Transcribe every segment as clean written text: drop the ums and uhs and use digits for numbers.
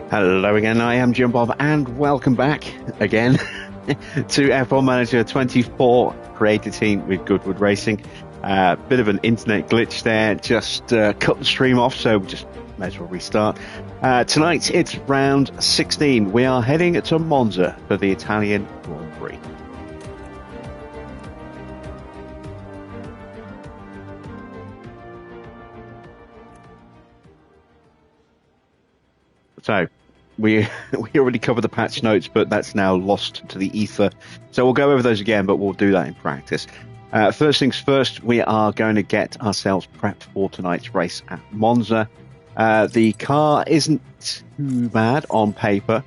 Hello again, I am Jim Bob, and welcome back again to F1 Manager 24 created team with Goodwood Racing. Bit of an internet glitch there, just cut the stream off, so we just may as well restart. Tonight it's round 16. We are heading to Monza for the Italian Grand Prix. So, we already covered the patch notes, but that's now lost to the ether. So we'll go over those again, but we'll do that in practice. First things first, we are going to get ourselves prepped for tonight's race at Monza. The car isn't too bad on paper.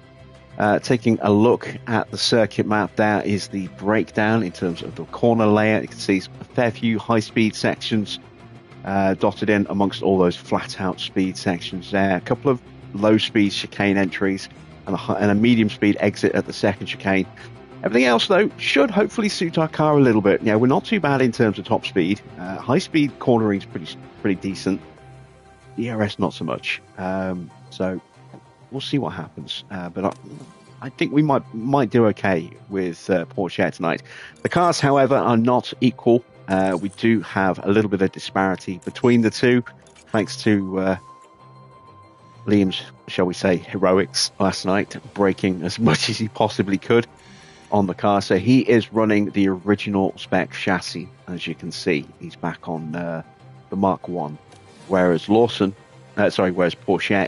Taking a look at the circuit map, there is the breakdown in terms of the corner layout. You can see a fair few high-speed sections dotted in amongst all those flat-out speed sections there. A couple of low-speed chicane entries and a medium-speed exit at the second chicane. Everything else, though, should hopefully suit our car a little bit. We're not too bad in terms of top speed. High-speed cornering is pretty decent. DRS not so much. So we'll see what happens. But I think we might do okay with Porsche tonight. The cars, however, are not equal. We do have a little bit of disparity between the two, thanks to Liam's, shall we say, heroics last night, braking as much as he possibly could on the car. So he is running the original spec chassis, as you can see. He's back on the Mark 1, whereas Porsche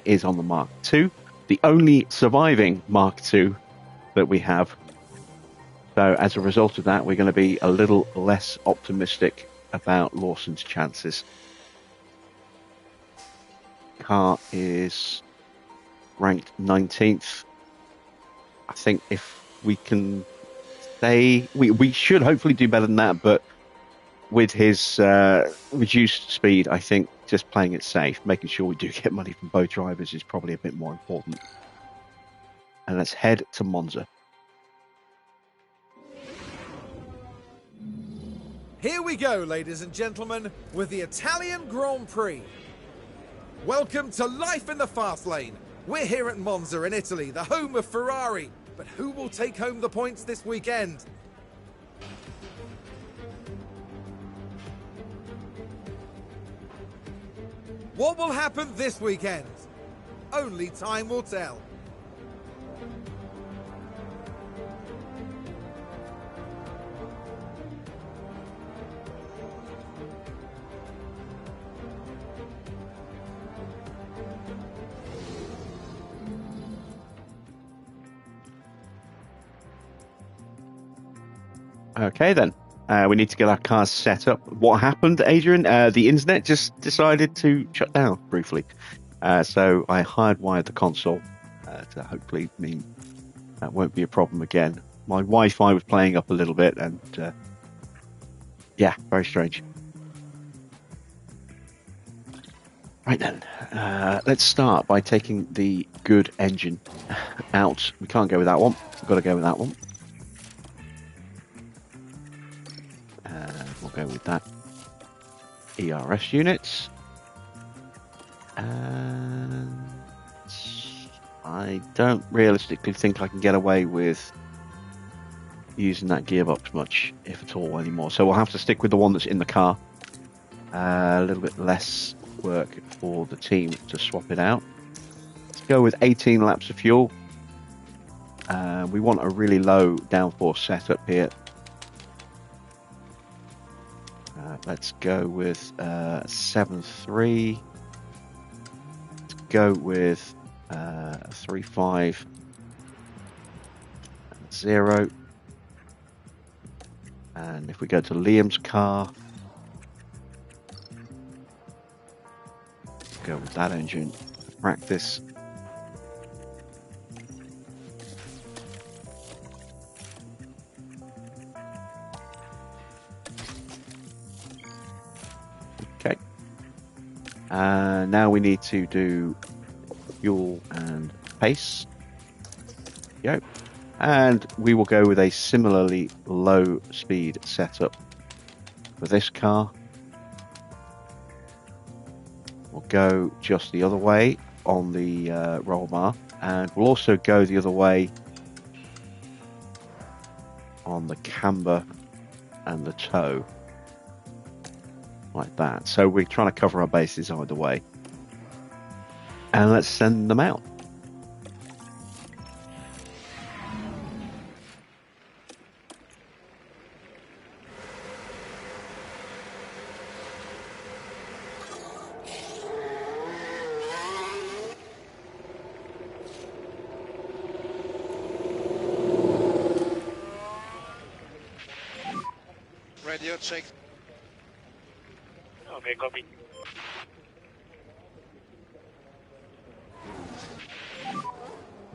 is on the Mark 2, the only surviving Mark 2 that we have. So as a result of that, we're going to be a little less optimistic about Lawson's chances. Car is ranked 19th. I think if we can stay, we should hopefully do better than that, but with his reduced speed, I think just playing it safe, making sure we do get money from both drivers is probably a bit more important. And let's head to Monza. Here we go, ladies and gentlemen, with the Italian Grand Prix. Welcome to life in the fast lane. We're here at Monza in Italy, the home of Ferrari. But who will take home the points this weekend? What will happen this weekend? Only time will tell. Okay, then. We need to get our cars set up. What happened, Adrian? The internet just decided to shut down briefly. So I hardwired the console to hopefully mean that won't be a problem again. My Wi-Fi was playing up a little bit, and yeah, very strange. Right then, let's start by taking the good engine out. We can't go with that one. We've got to go with that one. We'll go with that. ERS units. And I don't realistically think I can get away with using that gearbox much, if at all, anymore. So we'll have to stick with the one that's in the car. A little bit less work for the team to swap it out. Let's go with 18 laps of fuel. We want a really low downforce setup here. Let's go with 7.3. Let's go with 3.5 and 0. And if we go to Liam's car, go with that engine for practice. Okay. Now we need to do fuel and pace. Go. And we will go with a similarly low speed setup for this car. We'll go just the other way on the roll bar, and we'll also go the other way on the camber and the toe, like that. So we're trying to cover our bases either way, and let's send them out. Radio check. Okay, copy.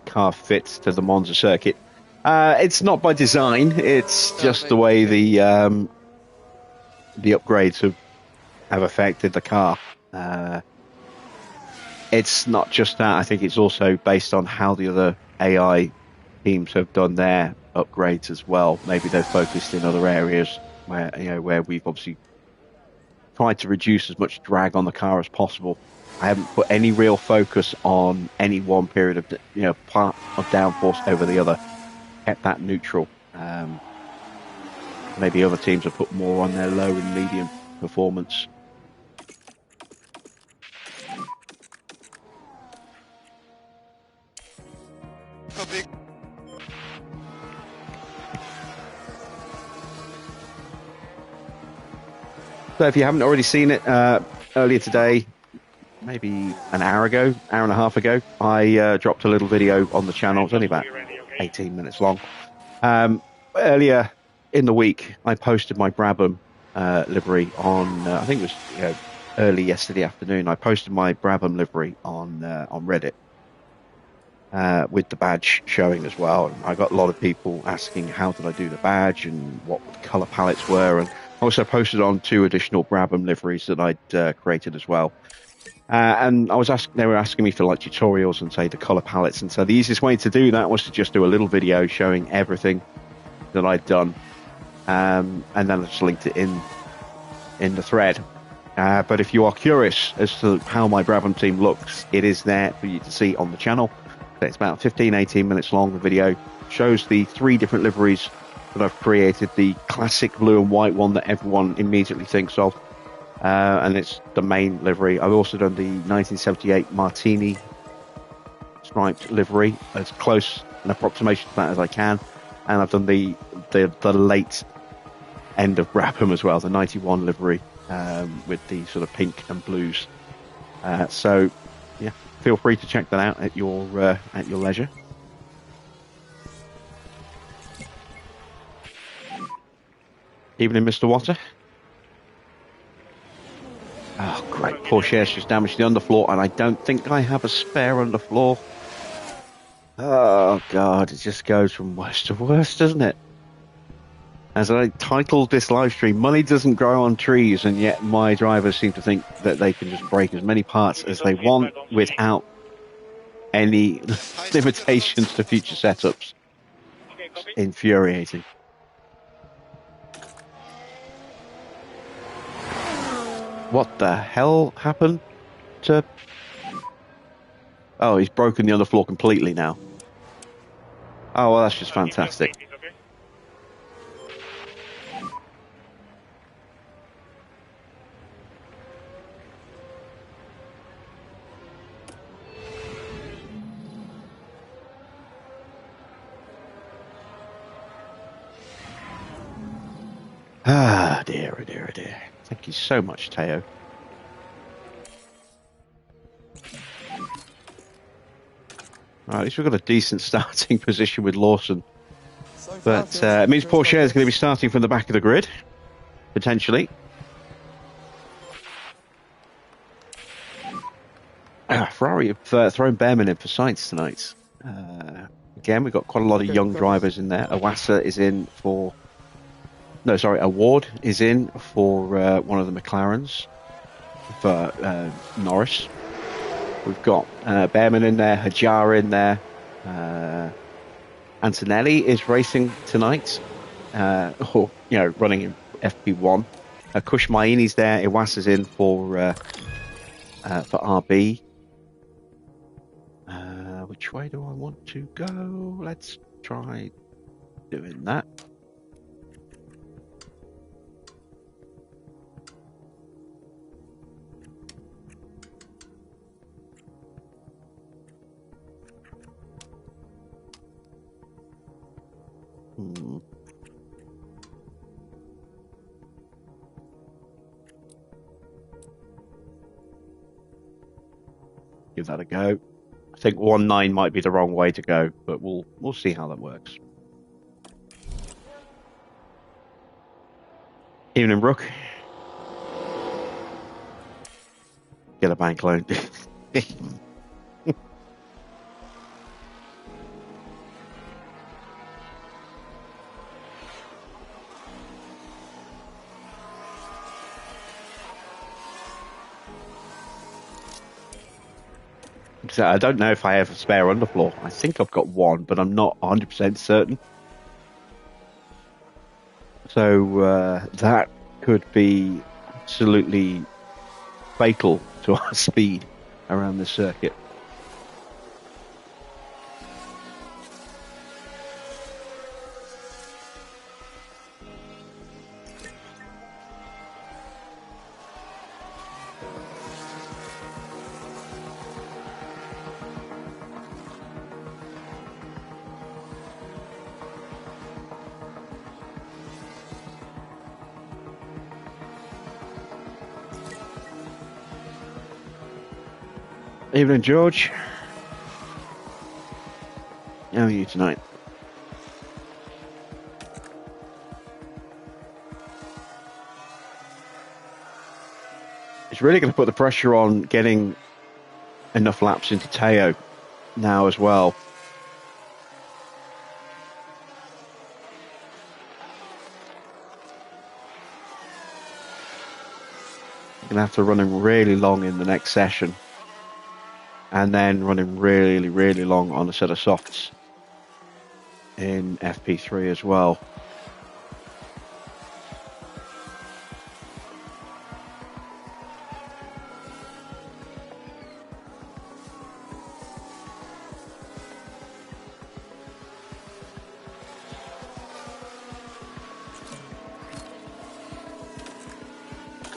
Car fits to the Monza circuit. It's not by design. It's just the way the upgrades have affected the car. It's not just that. I think it's also based on how the other AI teams have done their upgrades as well. Maybe they've focused in other areas where we've obviously tried to reduce as much drag on the car as possible. I haven't put any real focus on any one period of part of downforce over the other. Kept that neutral. Maybe other teams have put more on their low and medium performance. Copy. So if you haven't already seen it, earlier today, maybe an hour and a half ago, I dropped a little video on the channel. It's only about 18 minutes long. Earlier in the week, I posted my Brabham livery on, I think it was early yesterday afternoon. I posted my Brabham livery on Reddit with the badge showing as well. And I got a lot of people asking how did I do the badge and what the colour palettes were. And I also posted on 2 additional Brabham liveries that I'd created as well. And they were asking me for like tutorials and say the color palettes, and so the easiest way to do that was to just do a little video showing everything that I'd done, and then I just linked it in the thread. But if you are curious as to how my Brabham team looks, it is there for you to see on the channel. It's about 15-18 minutes long. The video shows the 3 different liveries that I've created. The classic blue and white one that everyone immediately thinks of. And it's the main livery. I've also done the 1978 Martini striped livery, as close an approximation to that as I can. And I've done the late end of Brabham as well, the 91 livery, with the sort of pink and blues. So yeah, feel free to check that out at your leisure. Evening, Mr. Water. Oh, great. Porsche's just damaged the underfloor, and I don't think I have a spare underfloor. Oh, God, it just goes from worst to worst, doesn't it? As I titled this live stream, money doesn't grow on trees, and yet my drivers seem to think that they can just break as many parts as they want without any limitations to future setups. It's infuriating. What the hell happened to... Oh, he's broken the underfloor completely now. Oh, well, that's just fantastic. Ah, dear, oh dear, oh dear. Thank you so much, Teo. Right, at least we've got a decent starting position with Lawson. But it means Porsche is going to be starting from the back of the grid, potentially. Ferrari have thrown Behrman in for sights tonight. Again, we've got quite a lot of young drivers in there. Awasa is in for... No, sorry, Award is in for one of the McLarens, for Norris. We've got Behrman in there, Hajar in there. Antonelli is racing tonight, or running in FP1. Kush Maini's there. Iwasa's in for RB. which way do I want to go? Let's try doing that. Give that a go. I think 1.9 might be the wrong way to go, but we'll see how that works. Evening, Brooke. Get a bank loan. So I don't know if I have a spare underfloor. I think I've got one, but I'm not 100% certain. So that could be absolutely fatal to our speed around the circuit. Evening, George. How are you tonight? It's really going to put the pressure on getting enough laps into Teo now as well. You're going to have to run him really long in the next session. And then running really, really long on a set of softs in FP3 as well.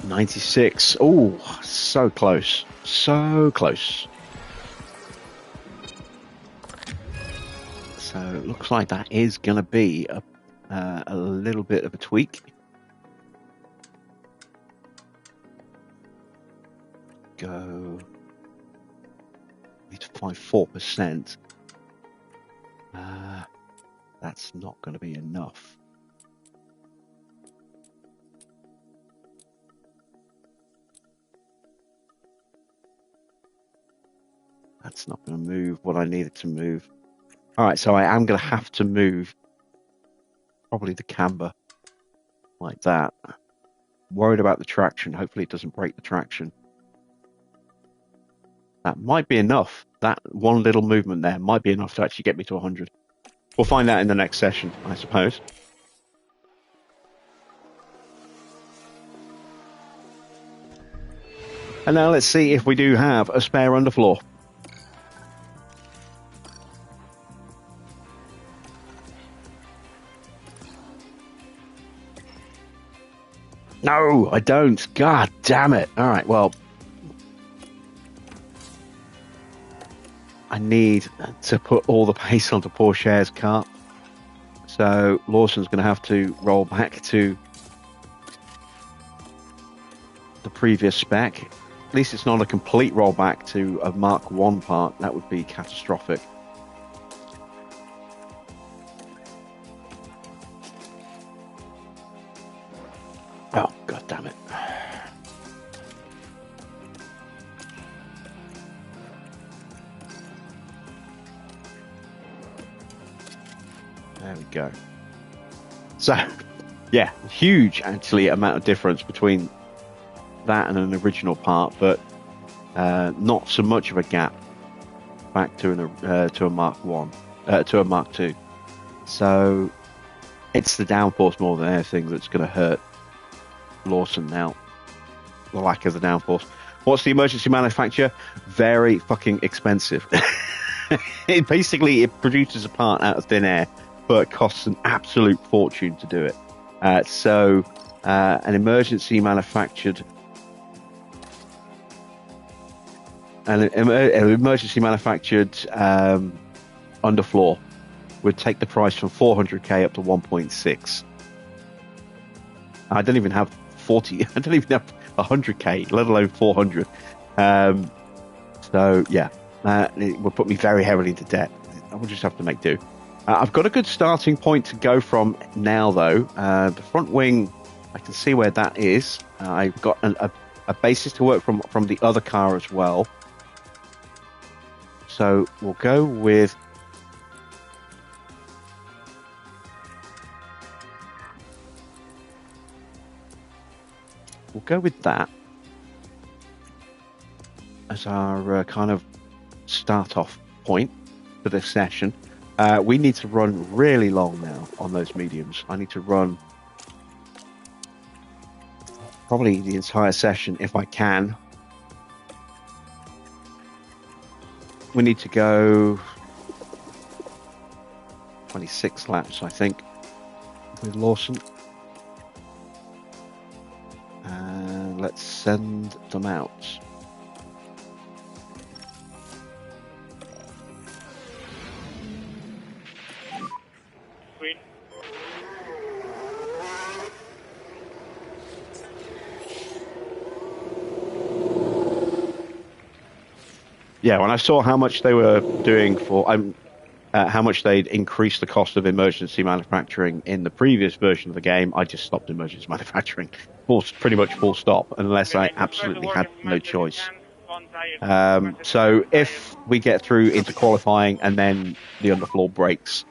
.96. Oh, so close. So close. So it looks like that is going to be a little bit of a tweak. Go 8.54%. That's not going to be enough. That's not going to move what I needed to move. All right, so I am going to have to move probably the camber like that. Worried about the traction. Hopefully it doesn't break the traction. That might be enough. That one little movement there might be enough to actually get me to 100. We'll find out in the next session, I suppose. And now let's see if we do have a spare underfloor. No, I don't. God damn it. All right, well, I need to put all the pace onto Pourchaire's car. So Lawson's going to have to roll back to the previous spec. At least it's not a complete rollback to a Mark 1 part. That would be catastrophic. Oh, God damn it. There we go. So, yeah, huge actually amount of difference between that and an original part, but not so much of a gap back to a Mark 1, to a Mark 2. So it's the downforce more than anything that's going to hurt Lawson now. The lack of the downforce. What's the emergency manufacture? Very fucking expensive. it produces a part out of thin air, but it costs an absolute fortune to do it. So an emergency manufactured underfloor would take the price from 400k up to 1.6. I don't even have 40. I don't even have 100k, let alone 400. So yeah, it will put me very heavily into debt. I will just have to make do. I've got a good starting point to go from now, though. The front wing, I can see where that is. I've got a basis to work from the other car as well. So we'll go with that as our kind of start off point for this session. We need to run really long now on those mediums. I need to run probably the entire session if I can. We need to go 26 laps, I think, with Lawson. And let's send them out. Yeah, when I saw how much they were doing for, how much they'd increased the cost of emergency manufacturing in the previous version of the game, I just stopped emergency manufacturing. Pretty much full stop, unless I absolutely had no choice. So if we get through into qualifying and then the underfloor breaks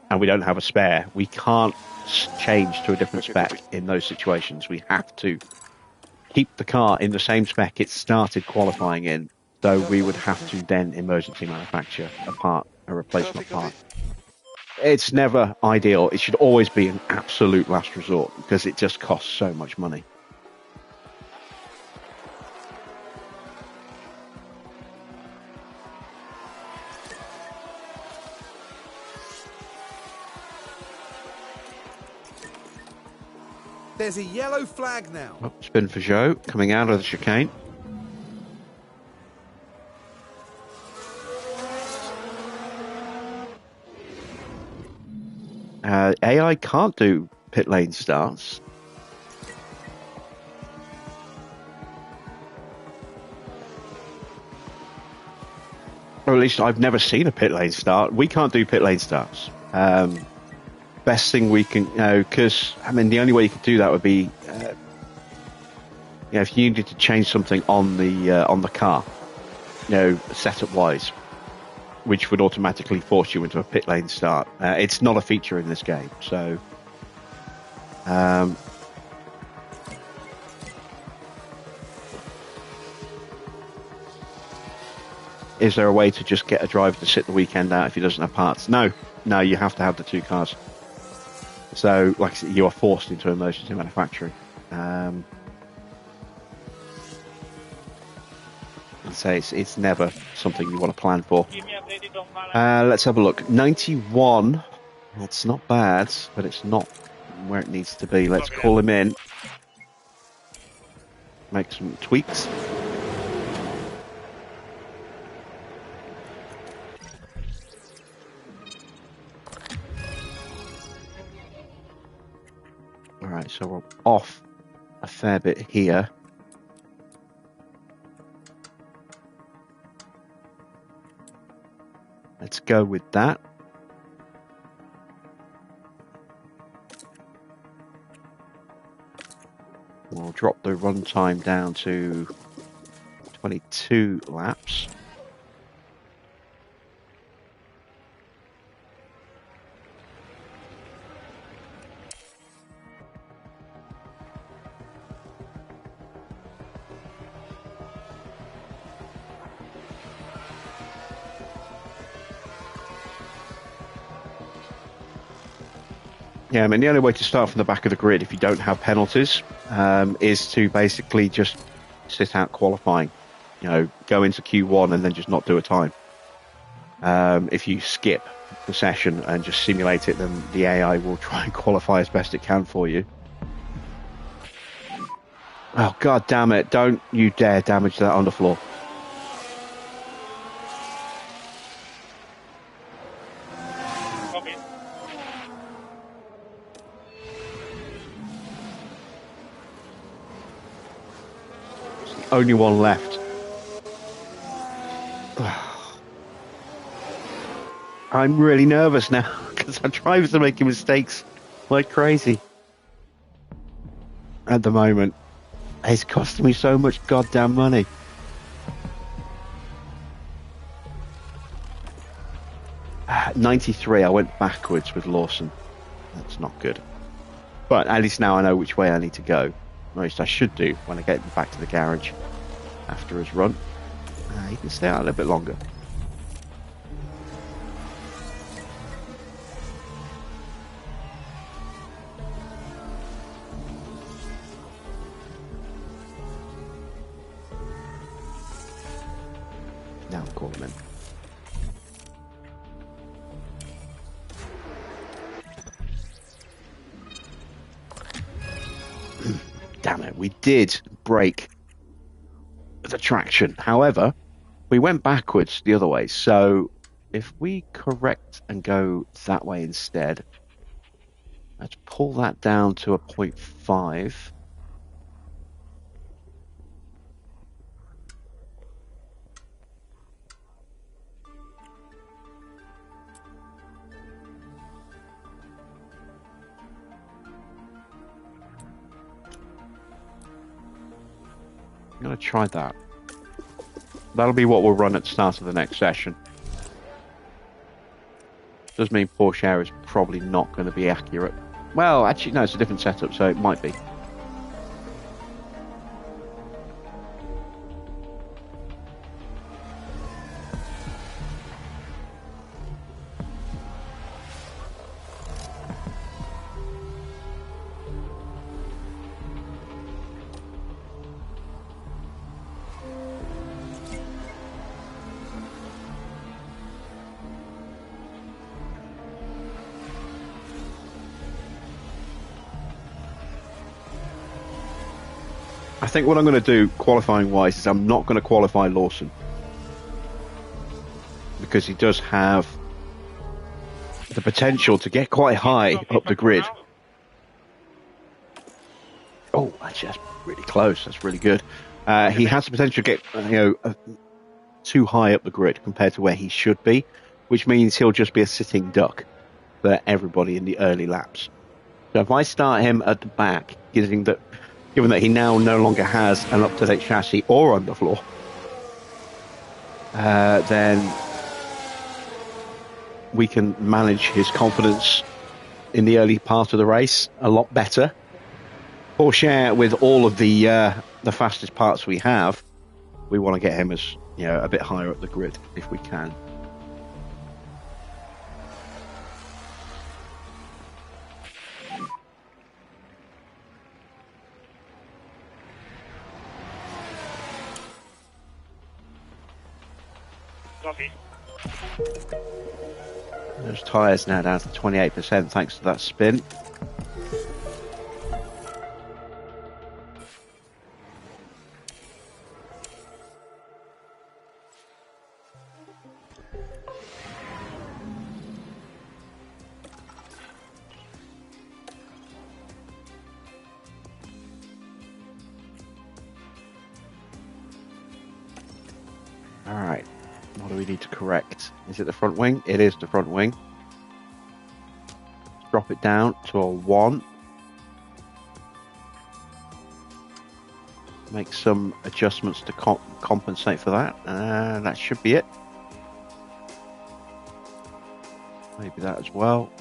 and we don't have a spare, we can't change to a different spec in those situations. We have to keep the car in the same spec it started qualifying in. So we would have to then emergency manufacture a replacement part. It's never ideal. It should always be an absolute last resort because it just costs so much money. There's a yellow flag now. Oh, spin for Joe coming out of the chicane. AI can't do pit lane starts. Or at least I've never seen a pit lane start. We can't do pit lane starts. Best thing we can, because I mean the only way you could do that would be, if you needed to change something on the car, setup wise, which would automatically force you into a pit lane start. It's not a feature in this game, so is there a way to just get a driver to sit the weekend out if he doesn't have parts? No, you have to have the two cars. So, like I said, you are forced into emergency manufacturing. And say it's never something you want to plan for. Let's have a look. 91. That's not bad, but it's not where it needs to be. Let's call him in. Make some tweaks. Alright, so we're off a fair bit here. Let's go with that. We'll drop the run time down to 22 laps. Yeah, I mean, the only way to start from the back of the grid if you don't have penalties is to basically just sit out qualifying. Go into Q1 and then just not do a time. If you skip the session and just simulate it, then the AI will try and qualify as best it can for you. Oh, god damn it. Don't you dare damage that underfloor. Copy. It's the only one left. I'm really nervous now because our drivers are making mistakes like crazy at the moment. It's costing me so much goddamn money. At 93, I went backwards with Lawson. That's not good. But at least now I know which way I need to go. Most I should do when I get back to the garage after his run. He can stay out a little bit longer. Now I'm calling him. Damn it, we did break the traction. However, we went backwards the other way. So if we correct and go that way instead, let's pull that down to a 0.5. I'm going to try that. That'll be what we'll run at the start of the next session. Does mean Porsche Air is probably not going to be accurate. Well, actually, no, it's a different setup, so it might be. I think what I'm going to do, qualifying-wise, is I'm not going to qualify Lawson. Because he does have the potential to get quite high up the grid. Oh, actually, that's really close. That's really good. He has the potential to get, too high up the grid compared to where he should be, which means he'll just be a sitting duck for everybody in the early laps. So if I start him at the back, given that he now no longer has an up-to-date chassis or underfloor, then we can manage his confidence in the early part of the race a lot better. Porsche, with all of the fastest parts we have, we want to get him as a bit higher up the grid if we can. Copy. Those tyres now down to 28% thanks to that spin. Alright, what do we need to correct? Is it the front wing? It is the front wing. Drop it down to a 1. Make some adjustments to compensate for that. That should be it. Maybe that as well.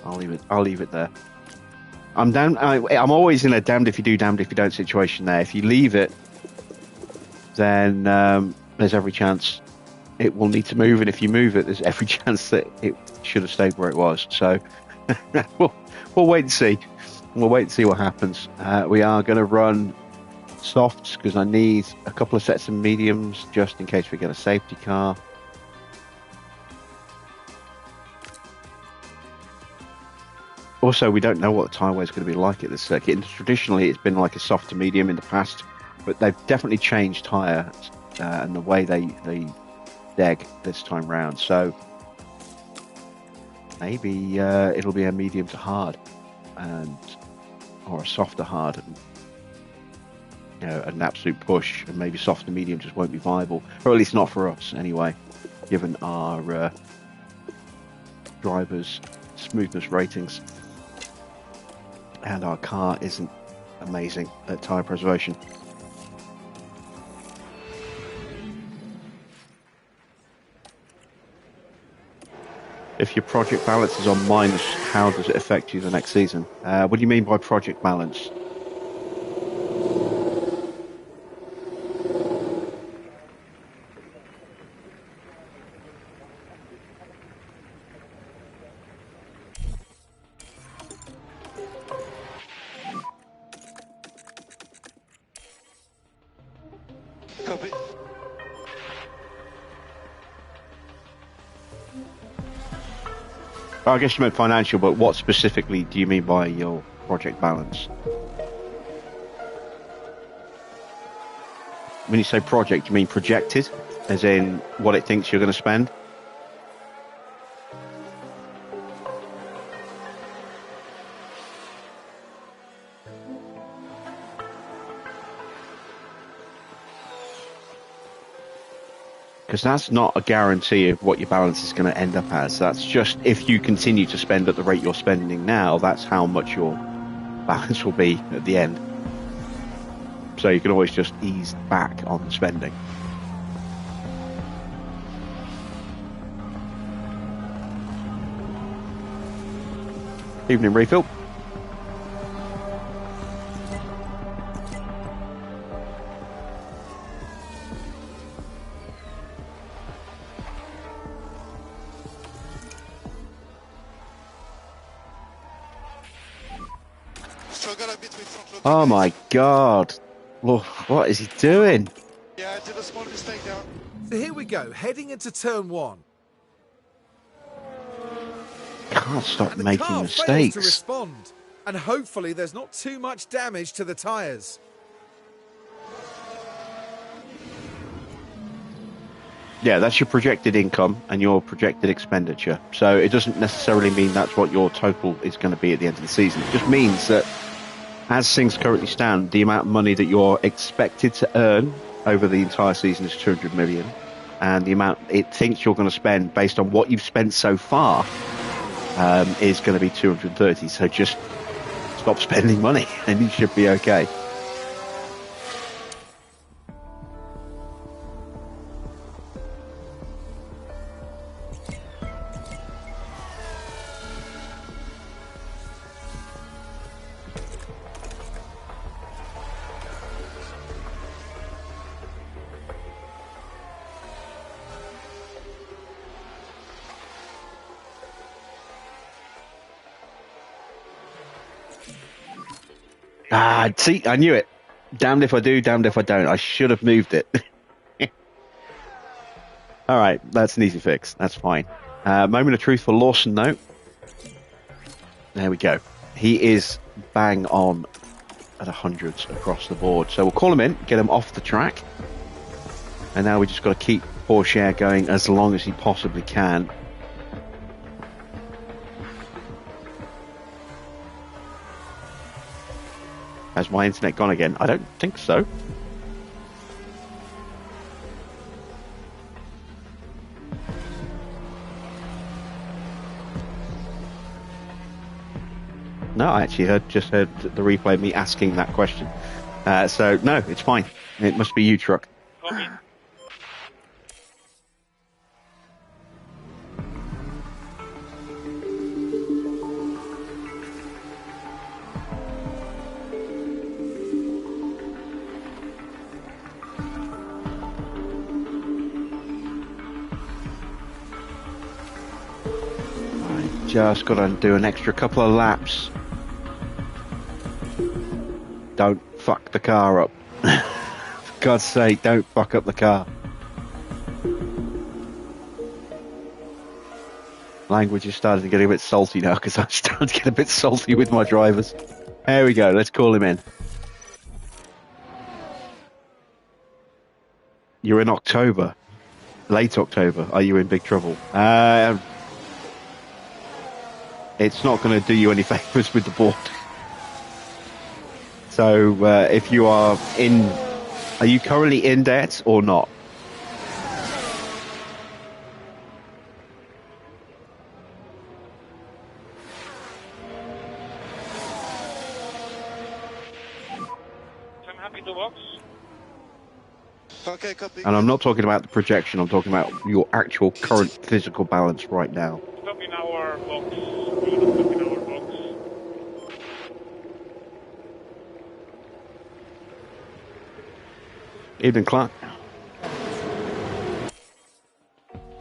I'll leave it there. I'm always in a damned if you do, damned if you don't situation there. If you leave it, then there's every chance it will need to move, and if you move it, there's every chance that it should have stayed where it was. So we'll wait and see. We'll wait and see what happens. We are going to run softs because I need a couple of sets of mediums just in case we get a safety car. Also, we don't know what the tyre wear is going to be like at this circuit. And traditionally, it's been like a soft to medium in the past, but they've definitely changed tyre and the way they deg this time round. So maybe it'll be a medium to hard, or a soft to hard, and an absolute push, and maybe soft to medium just won't be viable, or at least not for us anyway, given our drivers' smoothness ratings. And our car isn't amazing at tyre preservation. If your project balance is on minus, how does it affect you the next season? What do you mean by project balance? Copy. I guess you meant financial, but what specifically do you mean by your project balance? When you say project, you mean projected, as in what it thinks you're going to spend? Because that's not a guarantee of what your balance is going to end up as. That's just if you continue to spend at the rate you're spending now, that's how much your balance will be at the end. So you can always just ease back on the spending. Evening refill. Struggle a bit with front loading. Oh my god. Look, what is he doing? Yeah, I did a small mistake there. So here we go, heading into turn one. Can't stop And the making car fails to mistakes. respond. And hopefully there's not too much damage to the tyres. Yeah, that's your projected income and your projected expenditure. So it doesn't necessarily mean that's what your total is going to be at the end of the season. It just means that as things currently stand, the amount of money that you're expected to earn over the entire season is 200 million. And the amount it thinks you're going to spend based on what you've spent so far is going to be 230. So just stop spending money and you should be okay. Ah, see, I knew it. Damned if I do, damned if I don't. I should have moved it. All right, that's an easy fix. That's fine. Moment of truth for Lawson, though. There we go. He is bang on at 100s across the board. So we'll call him in, get him off the track. And now we just got to keep Porsche going as long as he possibly can. Has my internet gone again? I don't think so. No, I actually just heard the replay of me asking that question. So, no, it's fine. It must be you, truck. Copy. Just got to do an extra couple of laps. Don't fuck the car up. For God's sake, don't fuck up the car. Language is starting to get a bit salty now because I'm starting to get a bit salty with my drivers. There we go. Let's call him in. You're in October. Late October. Are you in big trouble? It's not going to do you any favours with the board. So if you are you currently in debt or not? I'm happy to box. Okay, copy. And I'm not talking about the projection, I'm talking about your actual current physical balance right now. Stop in our box. We will stop in our box. Evening, Clark.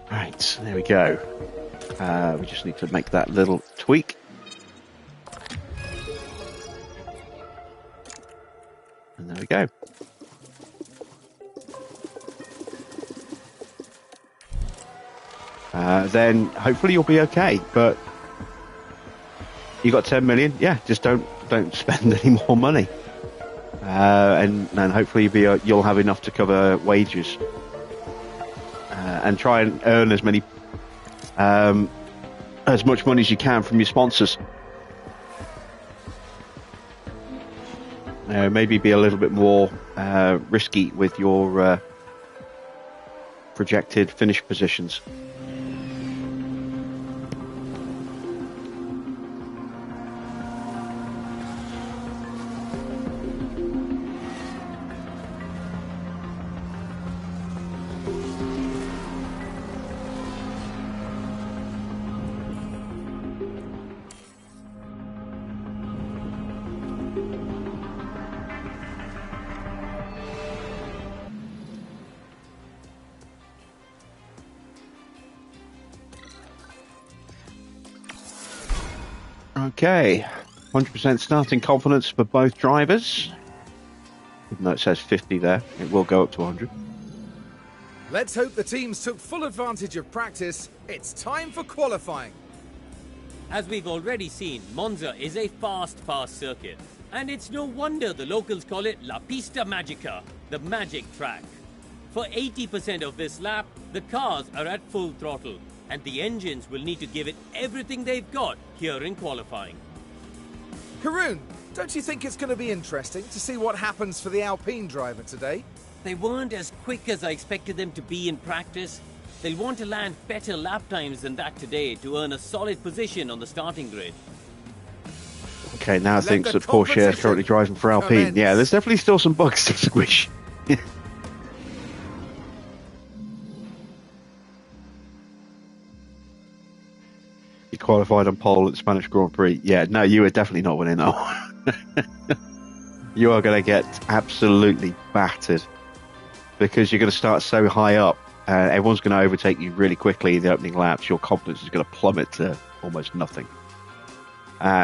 Right, there we go. We just need to make that little tweak. And there we go. Then hopefully you'll be okay. But you got 10 million, yeah. Just don't spend any more money, and hopefully you'll have enough to cover wages, and try and earn as much money as you can from your sponsors. Maybe be a little bit more risky with your projected finish positions. Okay, 100% starting confidence for both drivers. Even though it says 50 there, it will go up to 100. Let's hope the teams took full advantage of practice. It's time for qualifying. As we've already seen, Monza is a fast circuit. And it's no wonder the locals call it La Pista Magica, the magic track. For 80% of this lap, the cars are at full throttle, and the engines will need to give it everything they've got here in qualifying. Haroon, don't you think it's going to be interesting to see what happens for the Alpine driver today? They weren't as quick as I expected them to be in practice. They'll want to land better lap times than that today to earn a solid position on the starting grid. Okay, now thinks that Porsche is currently driving for Alpine. Commence. Yeah, there's definitely still some bugs to squish. You qualified on pole at the Spanish Grand Prix. Yeah, no, you are definitely not winning that one. You are going to get absolutely battered because you're going to start so high up. Everyone's going to overtake you really quickly in the opening laps. Your confidence is going to plummet to almost nothing,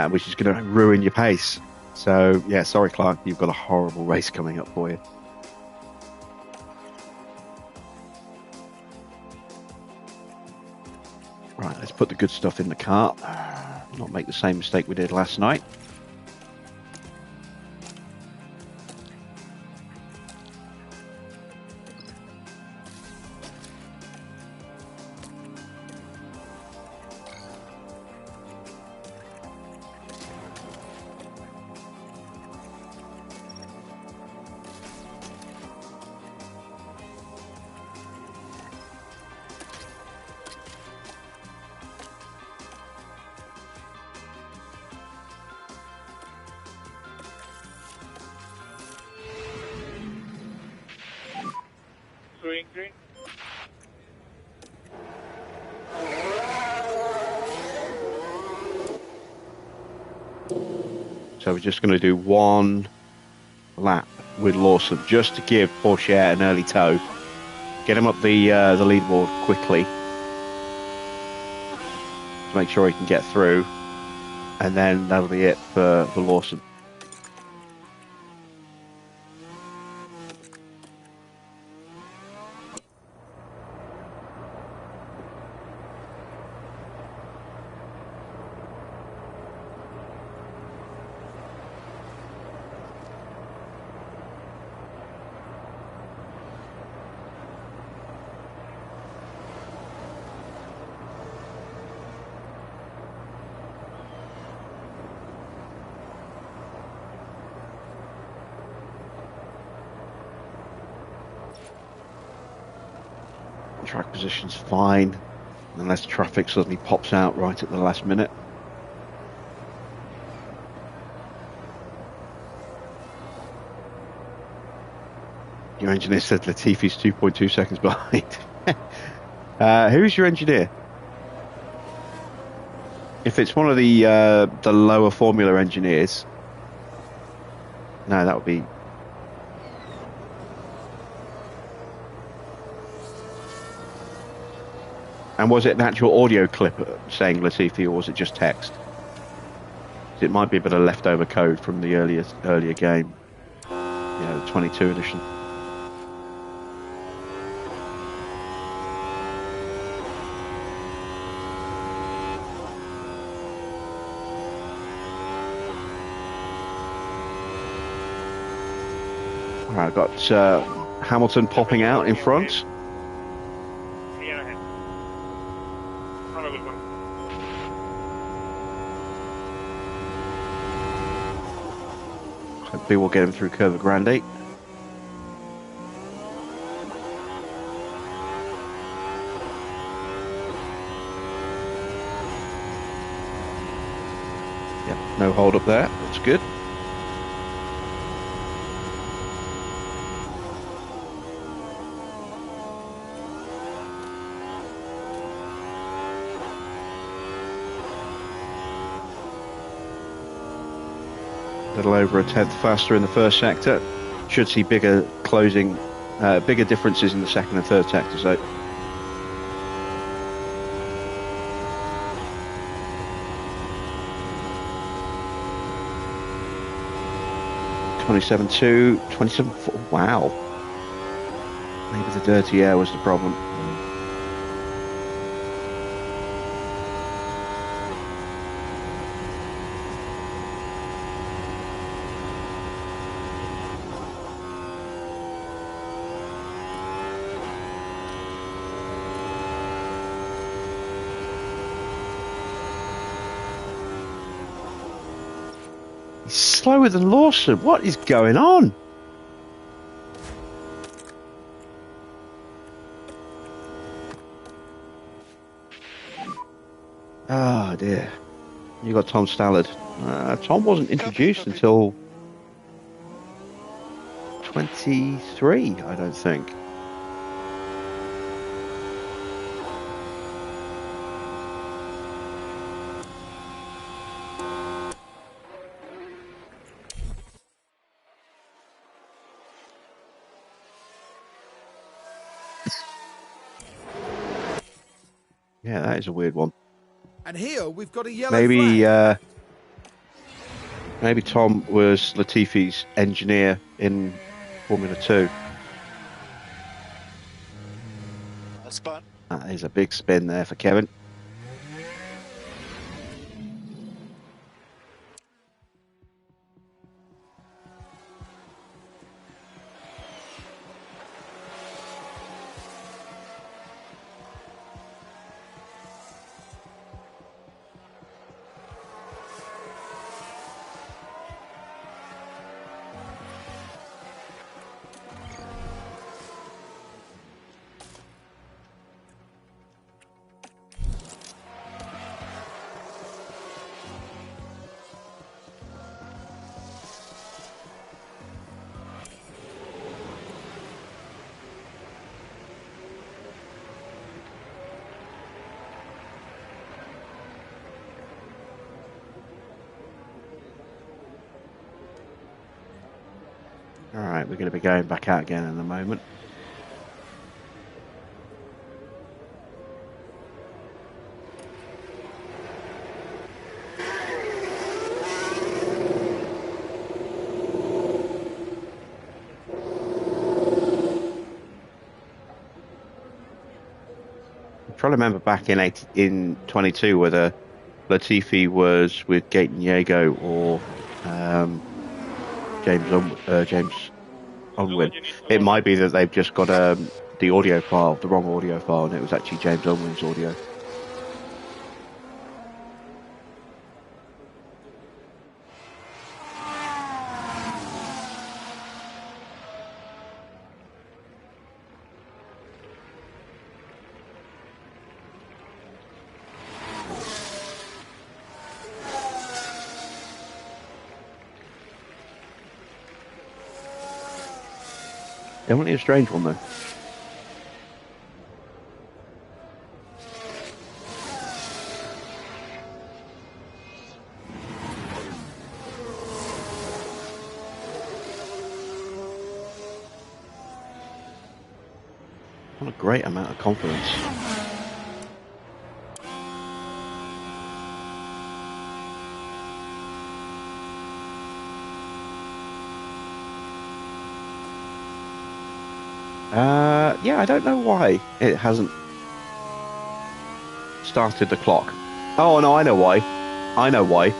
which is going to ruin your pace. So, yeah, sorry, Clark, you've got a horrible race coming up for you. Right, let's put the good stuff in the car. Not make the same mistake we did last night. Green. So we're just going to do one lap with Lawson just to give Porsche an early tow, get him up the leaderboard quickly to make sure he can get through, and then that'll be it for Lawson. track position's fine, unless traffic suddenly pops out right at the last minute. Your engineer said Latifi's 2.2 seconds behind. Who's your engineer? If it's one of the lower Formula engineers, no, that would be. And was it an actual audio clip saying Latifi, or was it just text? It might be a bit of leftover code from the earlier game, the 22 edition. All right, I've got Hamilton popping out in front. Clear ahead. Have a good one. Hopefully we'll get him through Curva Grande. Yep, no hold up there. That's good. A little over a tenth faster in the first sector. Should see bigger bigger differences in the second and third sectors though. .27.2, 27.4. Wow. Maybe the dirty air was the problem. Slower than Lawson. What is going on? Oh dear. You got Tom Stallard. Tom wasn't introduced until 23, I don't think. Yeah, that is a weird one. And here we've got a yellow flag. Maybe Tom was Latifi's engineer in Formula 2. A spun. That is a big spin there for Kevin. Alright, we're going to be going back out again in a moment. I'm trying to remember back in 22 whether Latifi was with Gaten Diego or James Unwin. It might be that they've just got the audio file, the wrong audio file, and it was actually James Unwin's audio. Definitely a strange one, though. What a great amount of confidence. Yeah, I don't know why it hasn't started the clock. Oh, no, I know why. I know why.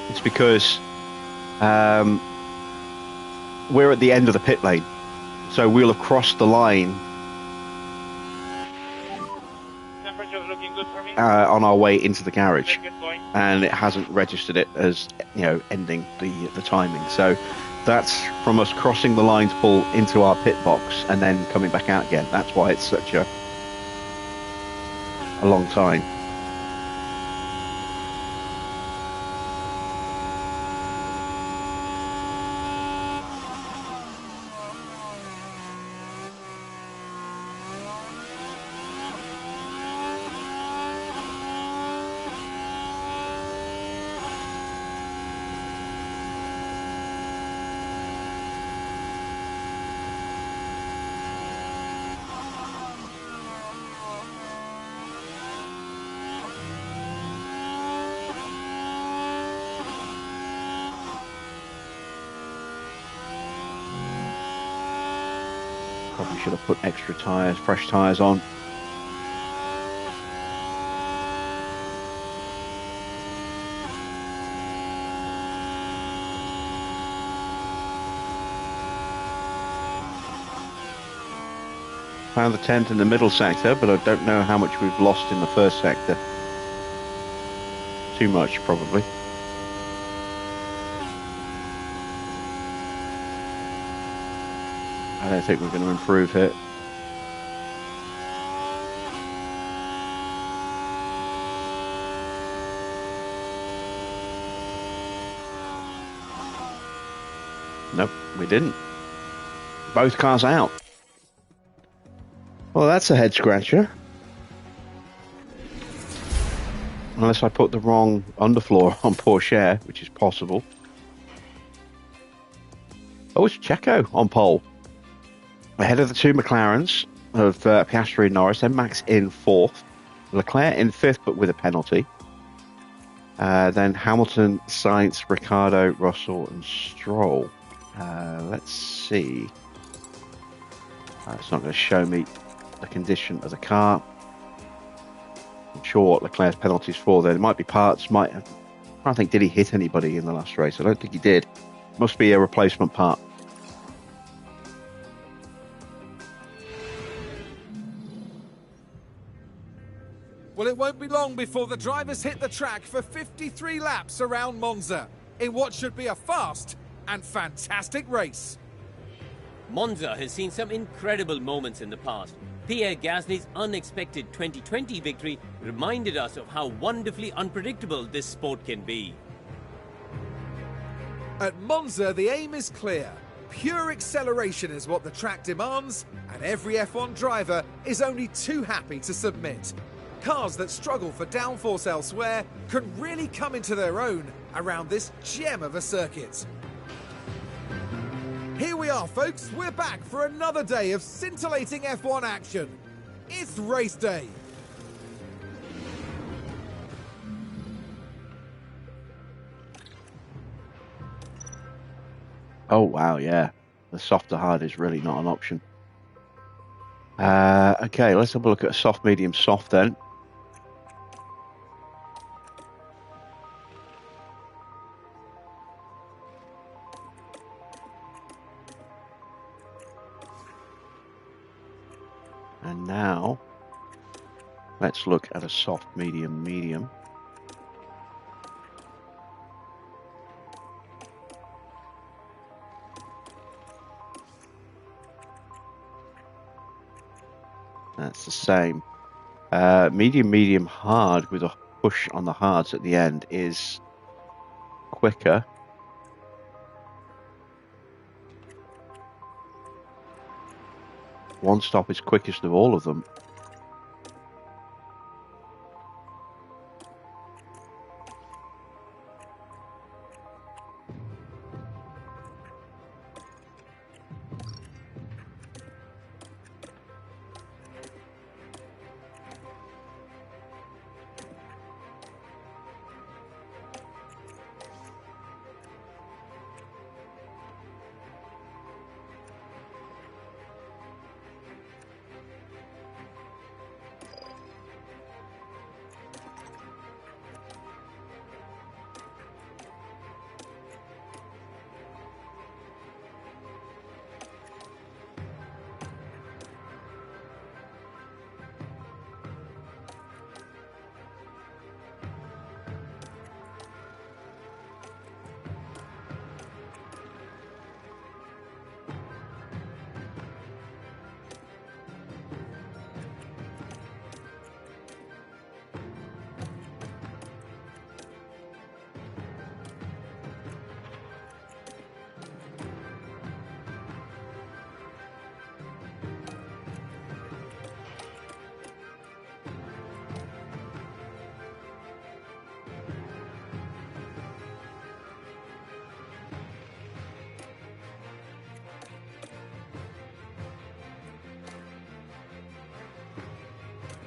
It's because we're at the end of the pit lane. So we'll have crossed the line Temperature's looking good for me. on our way into the garage. Let's get going. And it hasn't registered it as, you know, ending the timing. So that's from us crossing the line to pull into our pit box and then coming back out again. That's why it's such a long time. Probably should have put extra tyres, fresh tyres on. Found the tent in the middle sector, but I don't know how much we've lost in the first sector. Too much, probably. I don't think we're going to improve here. Nope, we didn't. Both cars out. Well, that's a head scratcher. Unless I put the wrong underfloor on Porsche, which is possible. Oh, it's Checo on pole. Ahead of the two McLarens of Piastri and Norris, then Max in fourth. Leclerc in fifth, but with a penalty. Then Hamilton, Sainz, Ricciardo, Russell, and Stroll. Let's see. It's not going to show me the condition of the car. I'm sure what Leclerc's penalties for there. There might be parts. I don't think, did he hit anybody in the last race? I don't think he did. Must be a replacement part. Well, it won't be long before the drivers hit the track for 53 laps around Monza in what should be a fast and fantastic race. Monza has seen some incredible moments in the past. Pierre Gasly's unexpected 2020 victory reminded us of how wonderfully unpredictable this sport can be. At Monza, the aim is clear. Pure acceleration is what the track demands, and every F1 driver is only too happy to submit. Cars that struggle for downforce elsewhere can really come into their own around this gem of a circuit. Here we are, folks. We're back for another day of scintillating F1 action. It's race day. Oh, wow, yeah. The soft to hard is really not an option. Okay, let's have a look at soft, medium, soft then. And now, let's look at a soft, medium, medium. That's the same. Medium, medium, hard with a push on the hards at the end is quicker. one stop is quickest of all of them.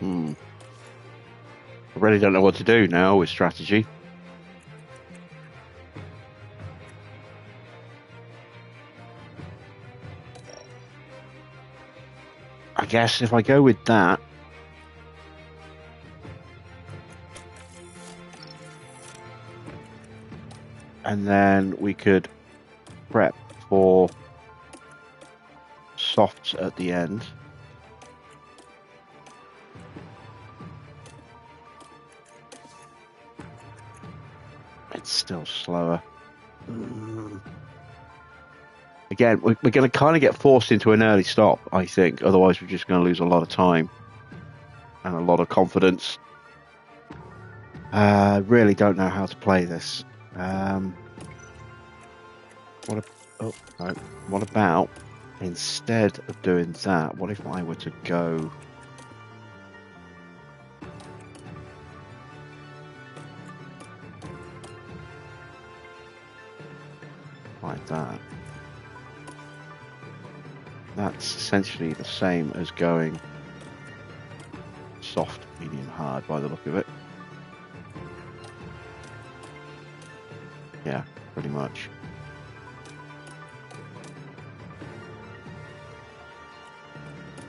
I really don't know what to do now with strategy. I guess if I go with that, and then we could prep for softs at the end. It's still slower. Again, we're going to kind of get forced into an early stop, I think. Otherwise, we're just going to lose a lot of time and a lot of confidence. Really don't know how to play this. What about instead of doing that? What if I were to go? Like that. That's essentially the same as going soft, medium, hard by the look of it. Yeah, pretty much.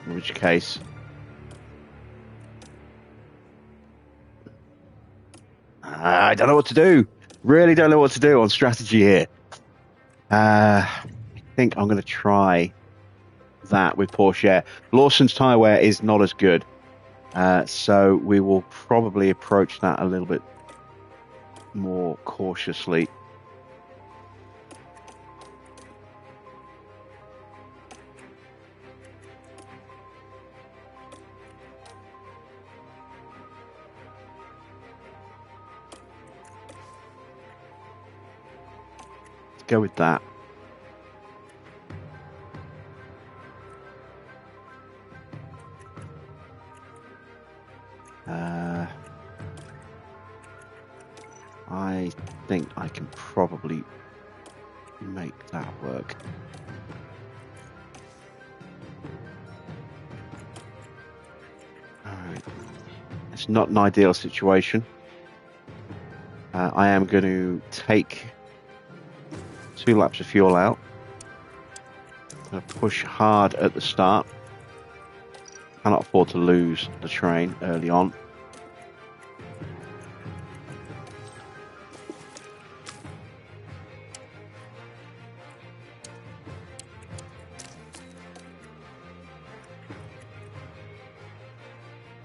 In which case, I don't know what to do. Really don't know what to do on strategy here. I think I'm going to try that with Porsche. Lawson's tyre wear is not as good, so we will probably approach that a little bit more cautiously. Let's go with that. I think I can probably make that work. Alright. It's not an ideal situation. I am going to take 2 laps of fuel out. I'm going to push hard at the start. Cannot afford to lose the train early on.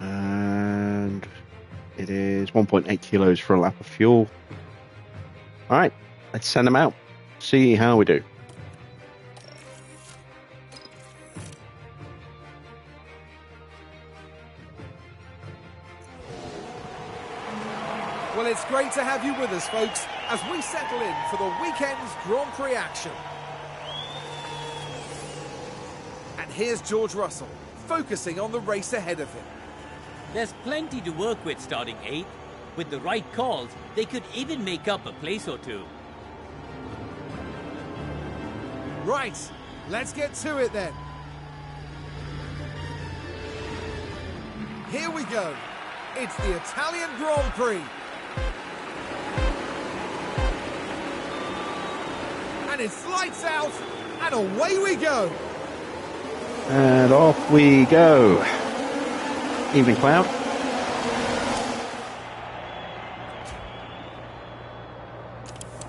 And it is 1.8 kilos for a lap of fuel. All right, let's send them out. See how we do. Well, it's great to have you with us, folks, as we settle in for the weekend's Grand Prix action. And here's George Russell, focusing on the race ahead of him. There's plenty to work with starting 8th. With the right calls, they could even make up a place or two. Right, let's get to it then. Here we go. It's the Italian Grand Prix. And it's lights out, and away we go. And off we go. Evening cloud.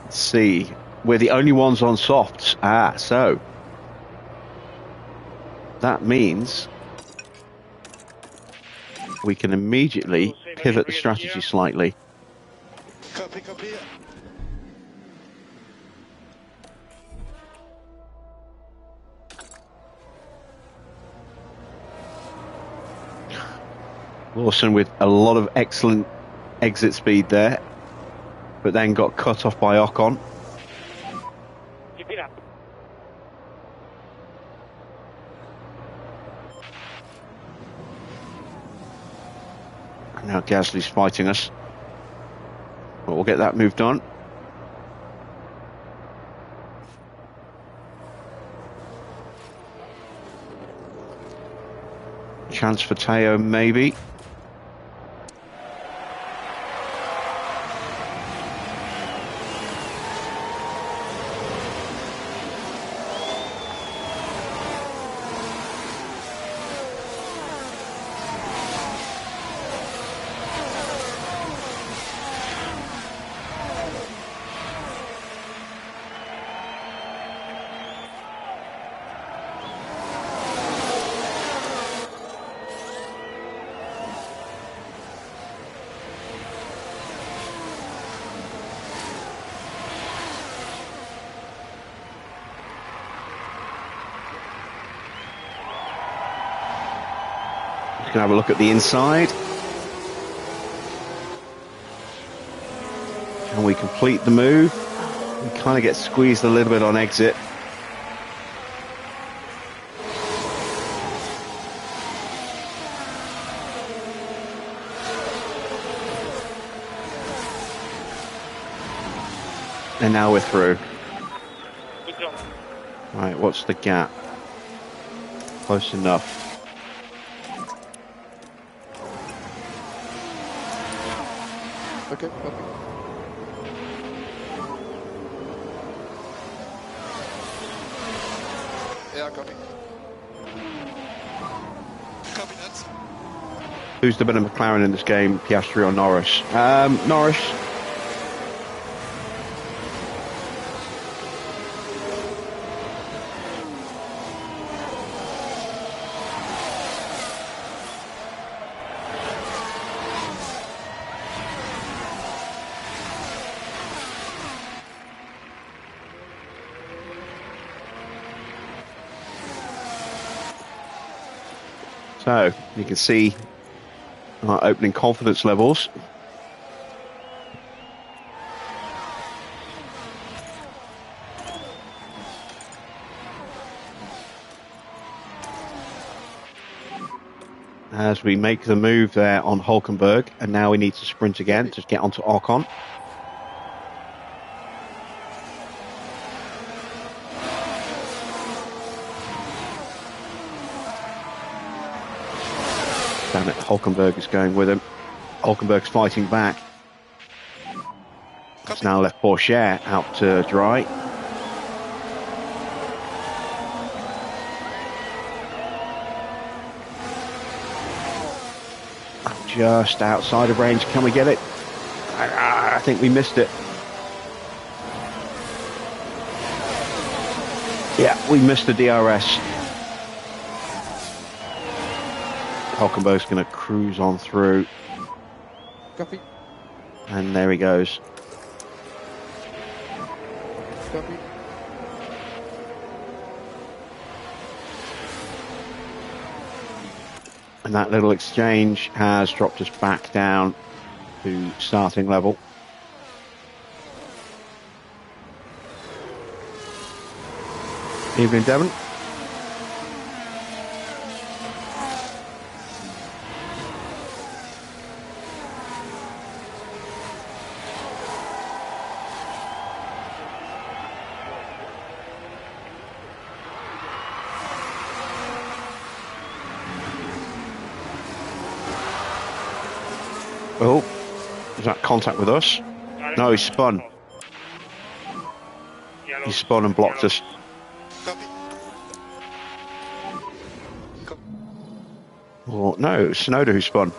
Let's see. We're the only ones on softs. So that means we can immediately pivot the strategy slightly. Copy. Lawson with a lot of excellent exit speed there, but then got cut off by Ocon. Keep it up. Now Gasly's fighting us. But we'll get that moved on. Chance for Teo, maybe. Can have a look at the inside. Can we complete the move? We kind of get squeezed a little bit on exit. And now we're through. Good job. Right, what's the gap? Close enough. Okay. Yeah, copy. Copy that. Who's the better McLaren in this game, Piastri or Norris? Norris. So you can see our opening confidence levels. As we make the move there on Hulkenberg, and now we need to sprint again to get onto Ocon. Damn it, Hulkenberg is going with him. Hulkenberg's fighting back. It's now left Porsche out to dry. Just outside of range. Can we get it? I think we missed it. Yeah, we missed the DRS. Hulkenberg's going to cruise on through. Copy. And there he goes. Copy. And that little exchange has dropped us back down to starting level. Evening, Devon. Oh, is that contact with us? No, he spun. Yellow. He spun and blocked us. Copy. Well, no, it was Sonoda who spun.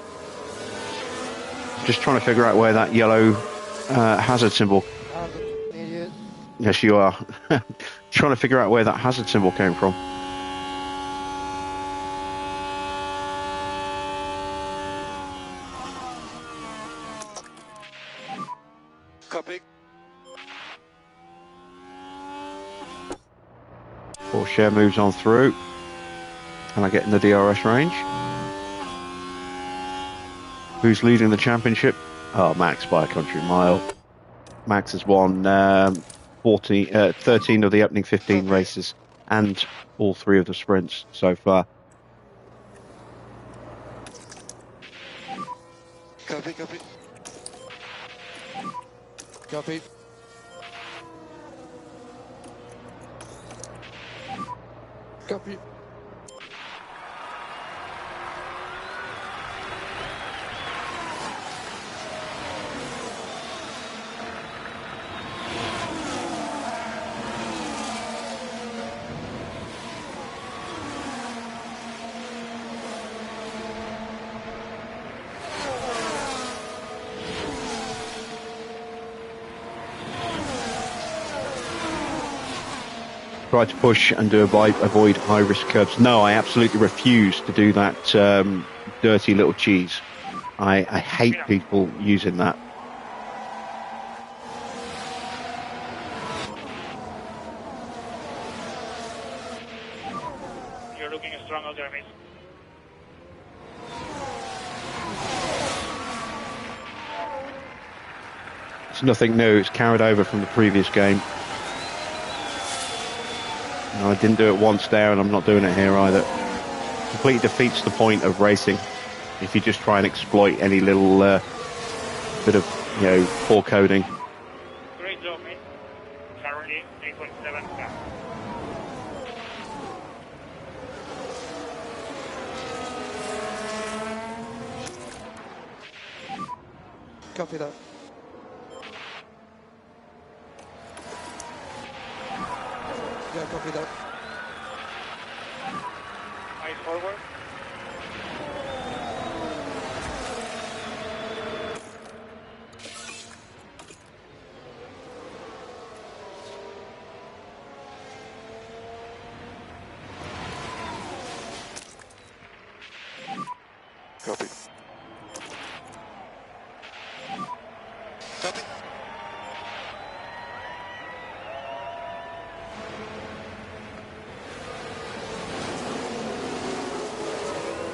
Just trying to figure out where that yellow hazard symbol. I'm an idiot. Yes, you are. Trying to figure out where that hazard symbol came from. Copy. Porsche moves on through. And I get in the DRS range. Who's leading the championship? Oh, Max by a country mile. Max has won 13 of the opening 15 races and all 3 of the sprints so far. Copy, copy. Copy. Copy. Try to push and avoid high-risk curbs. No, I absolutely refuse to do that dirty little cheese. I hate people using that. You're looking strong out there, mate. It's nothing new. It's carried over from the previous game. No, I didn't do it once there, and I'm not doing it here either. Completely defeats the point of racing if you just try and exploit any little bit of, poor coding. Great job, mate. Currently 3.7 gas. Copy that. Yeah, copy that. Eyes forward. Copy. Copy.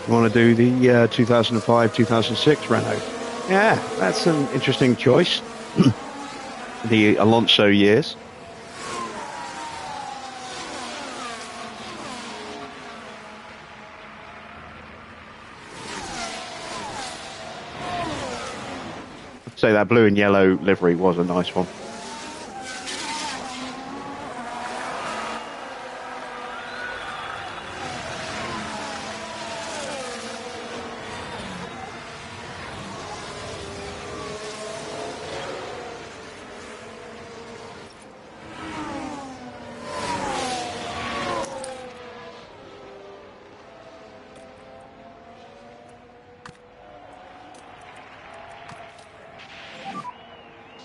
You want to do the 2005-2006 Renault? Yeah, that's an interesting choice. The Alonso years. I'd say that blue and yellow livery was a nice one.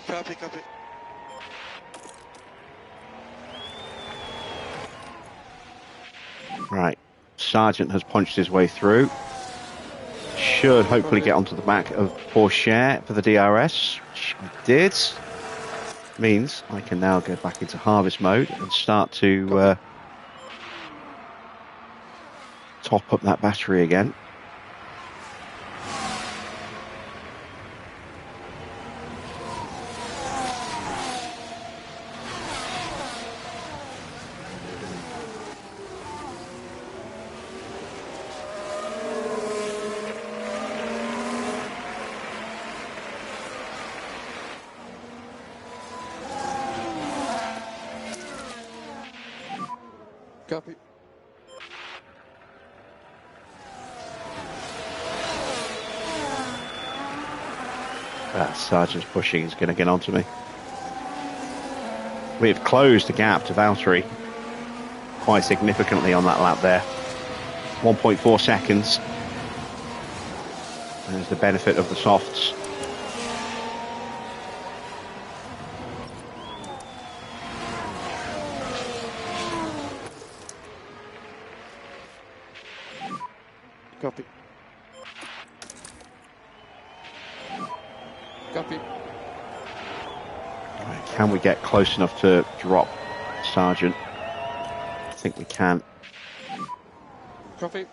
Copy, copy. Right, Sargent has punched his way through. Should hopefully get onto the back of Porsche for the DRS, which I did. Means I can now go back into harvest mode and start to top up that battery again. Copy. That sergeant's pushing is going to get onto me. We've closed the gap to Valtteri quite significantly on that lap there. 1.4 seconds. There's the benefit of the softs. Copy. Copy. Right, can we get close enough to drop Sergeant? I think we can. Copy.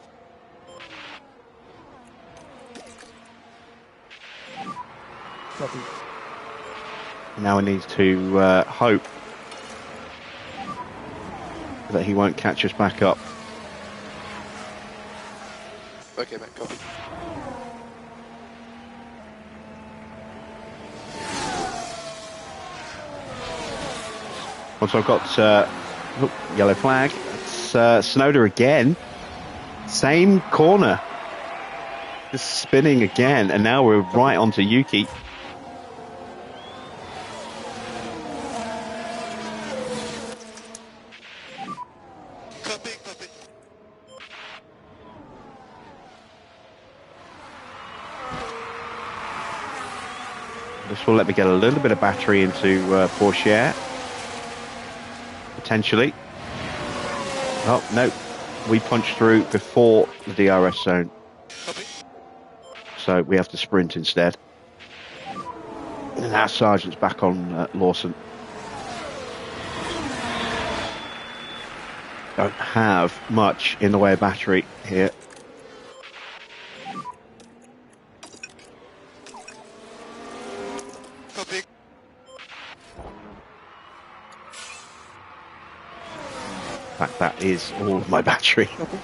Copy. Now we need to hope that he won't catch us back up. Okay, mate, copy. Once I've got yellow flag, it's Tsunoda again. Same corner. Just spinning again, and now we're right onto Yuki. Copy, copy. This will let me get a little bit of battery into Porsche. Potentially. Oh, no. We punched through before the DRS zone. Copy. So we have to sprint instead. And now Sergeant's back on Lawson. Don't have much in the way of battery here. Copy. In fact, that is all of my battery. Copy.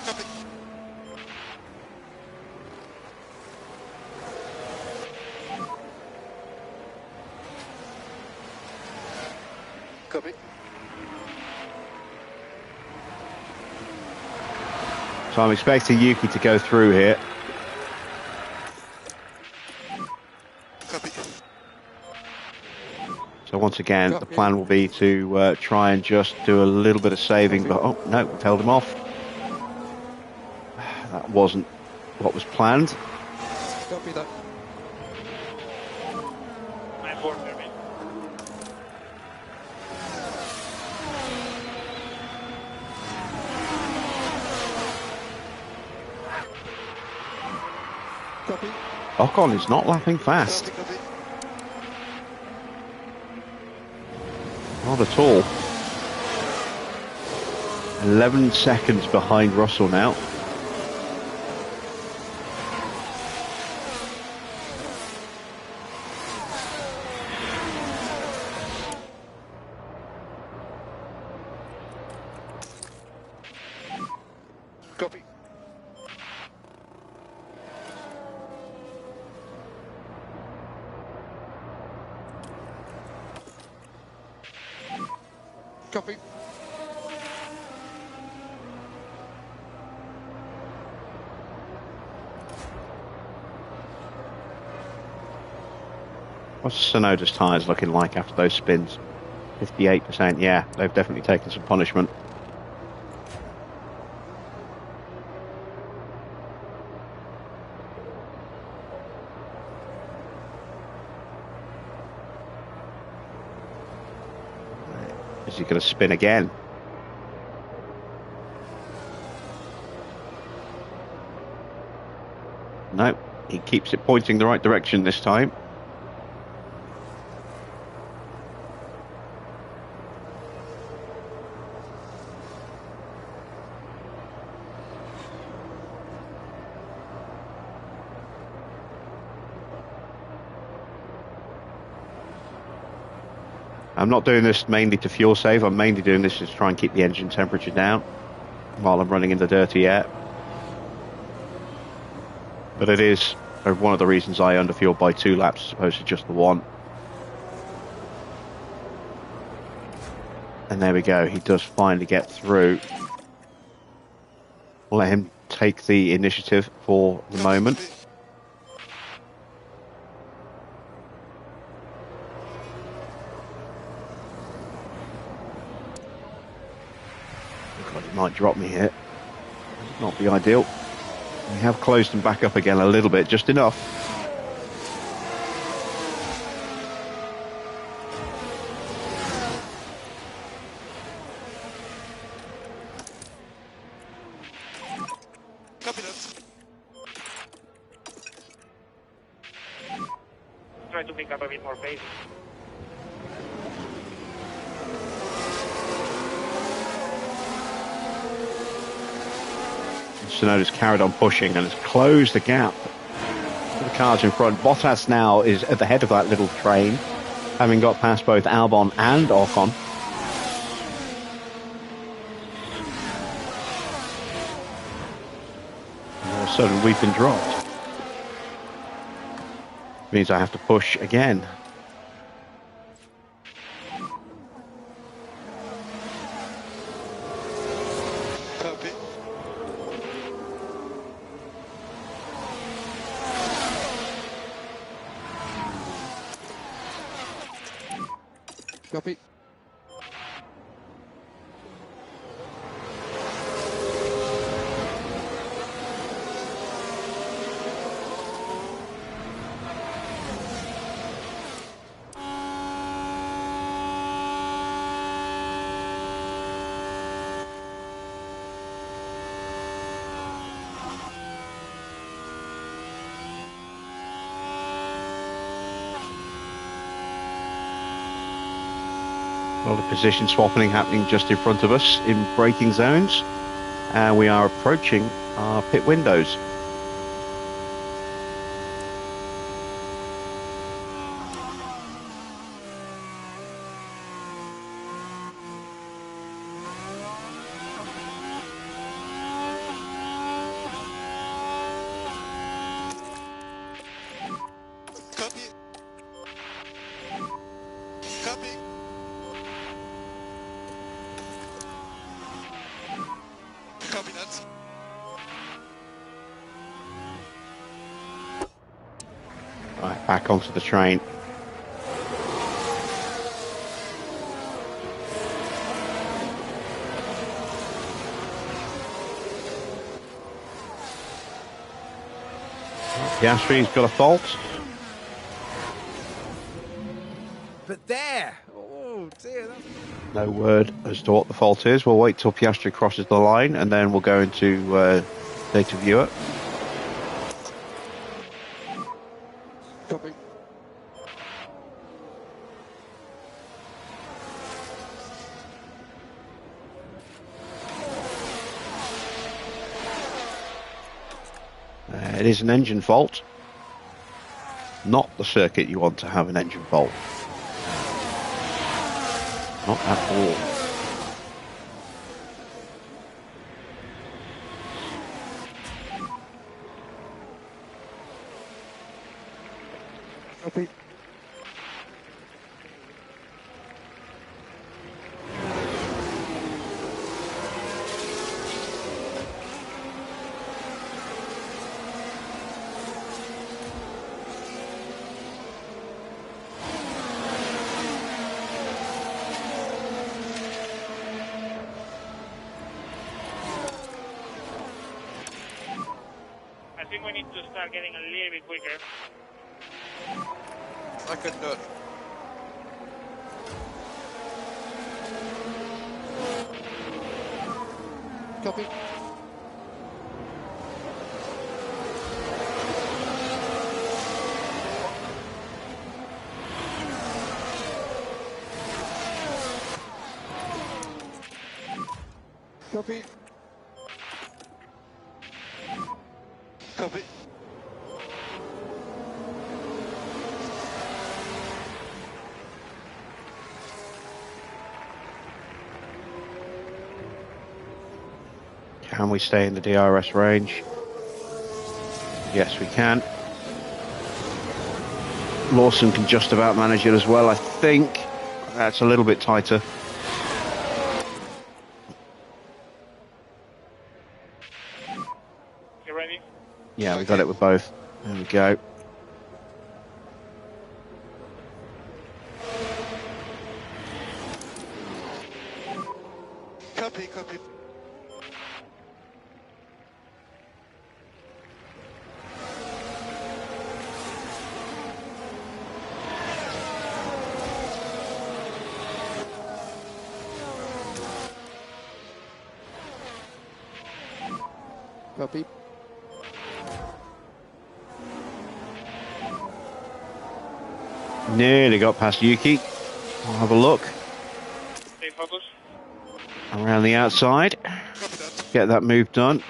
Copy. Copy. So I'm expecting Yuki to go through here. Copy. So once again, the plan will be to try and just do a little bit of saving, but oh no, we've held him off. That wasn't what was planned. Copy that. 9-4, permit. Copy. Ocon is not lapping fast. Copy, copy. Not at all. 11 seconds behind Russell now. Copy. Copy. What's Tsunoda's tyres looking like after those spins? 58%, yeah, they've definitely taken some punishment. Is he going to spin again? No, he keeps it pointing the right direction this time. I'm not doing this mainly to fuel save. I'm mainly doing this to try and keep the engine temperature down while I'm running in the dirty air. But it is one of the reasons I underfueled by 2 laps as opposed to just the 1. And there we go. He does finally get through. We'll let him take the initiative for the moment. God, it might drop me here. Not be ideal. We have closed them back up again a little bit, just enough. Copy that. Try to pick up a bit more pace. Tsunoda's carried on pushing and has closed the gap to the cars in front. Bottas now is at the head of that little train, having got past both Albon and Ocon. And all of a sudden we've been dropped. Means I have to push again. Copy. Copy. A lot of position swapping happening just in front of us in braking zones, and we are approaching our pit windows. Copy. Copy. Copy that. Right, back onto the train. Piastri's got a fault. But there! Oh dear, that's... No word as to what the fault is. We'll wait till Piastri crosses the line and then we'll go into data viewer. Copy. It is an engine fault. Not the circuit you want to have an engine fault. Not at all. Copy. I think we need to start getting a little bit quicker. I can do it. Copy. Copy. Copy. Can we stay in the DRS range? Yes, we can. Lawson can just about manage it as well, I think. That's a little bit tighter. You ready? Yeah, we got it with both. There we go. Copy. Copy. Copy. Nearly got past Yuki. I'll have a look Stay focused. around the outside. Get that move done.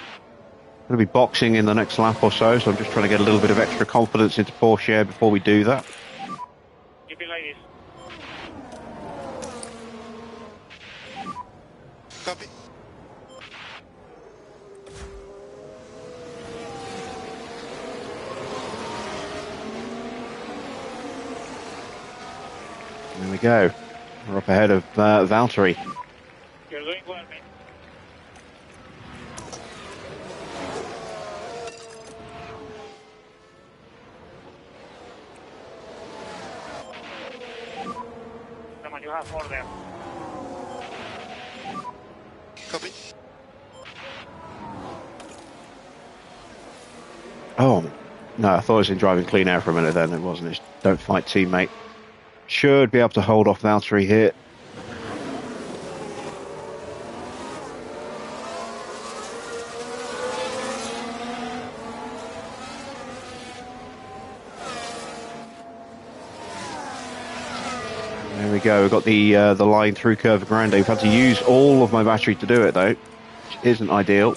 Going to be boxing in the next lap or so, so I'm just trying to get a little bit of extra confidence into Porsche before we do that. Keep it like this. Copy. There we go. We're up ahead of Valtteri. You're doing well, mate. Come on, you have more there. Copy. Oh, no, I thought I was in driving clean air for a minute then. It wasn't. It's don't fight, teammate. Should be able to hold off Valtteri here. There we go. We've got the line through Curva Grande. We've had to use all of my battery to do it though, which isn't ideal.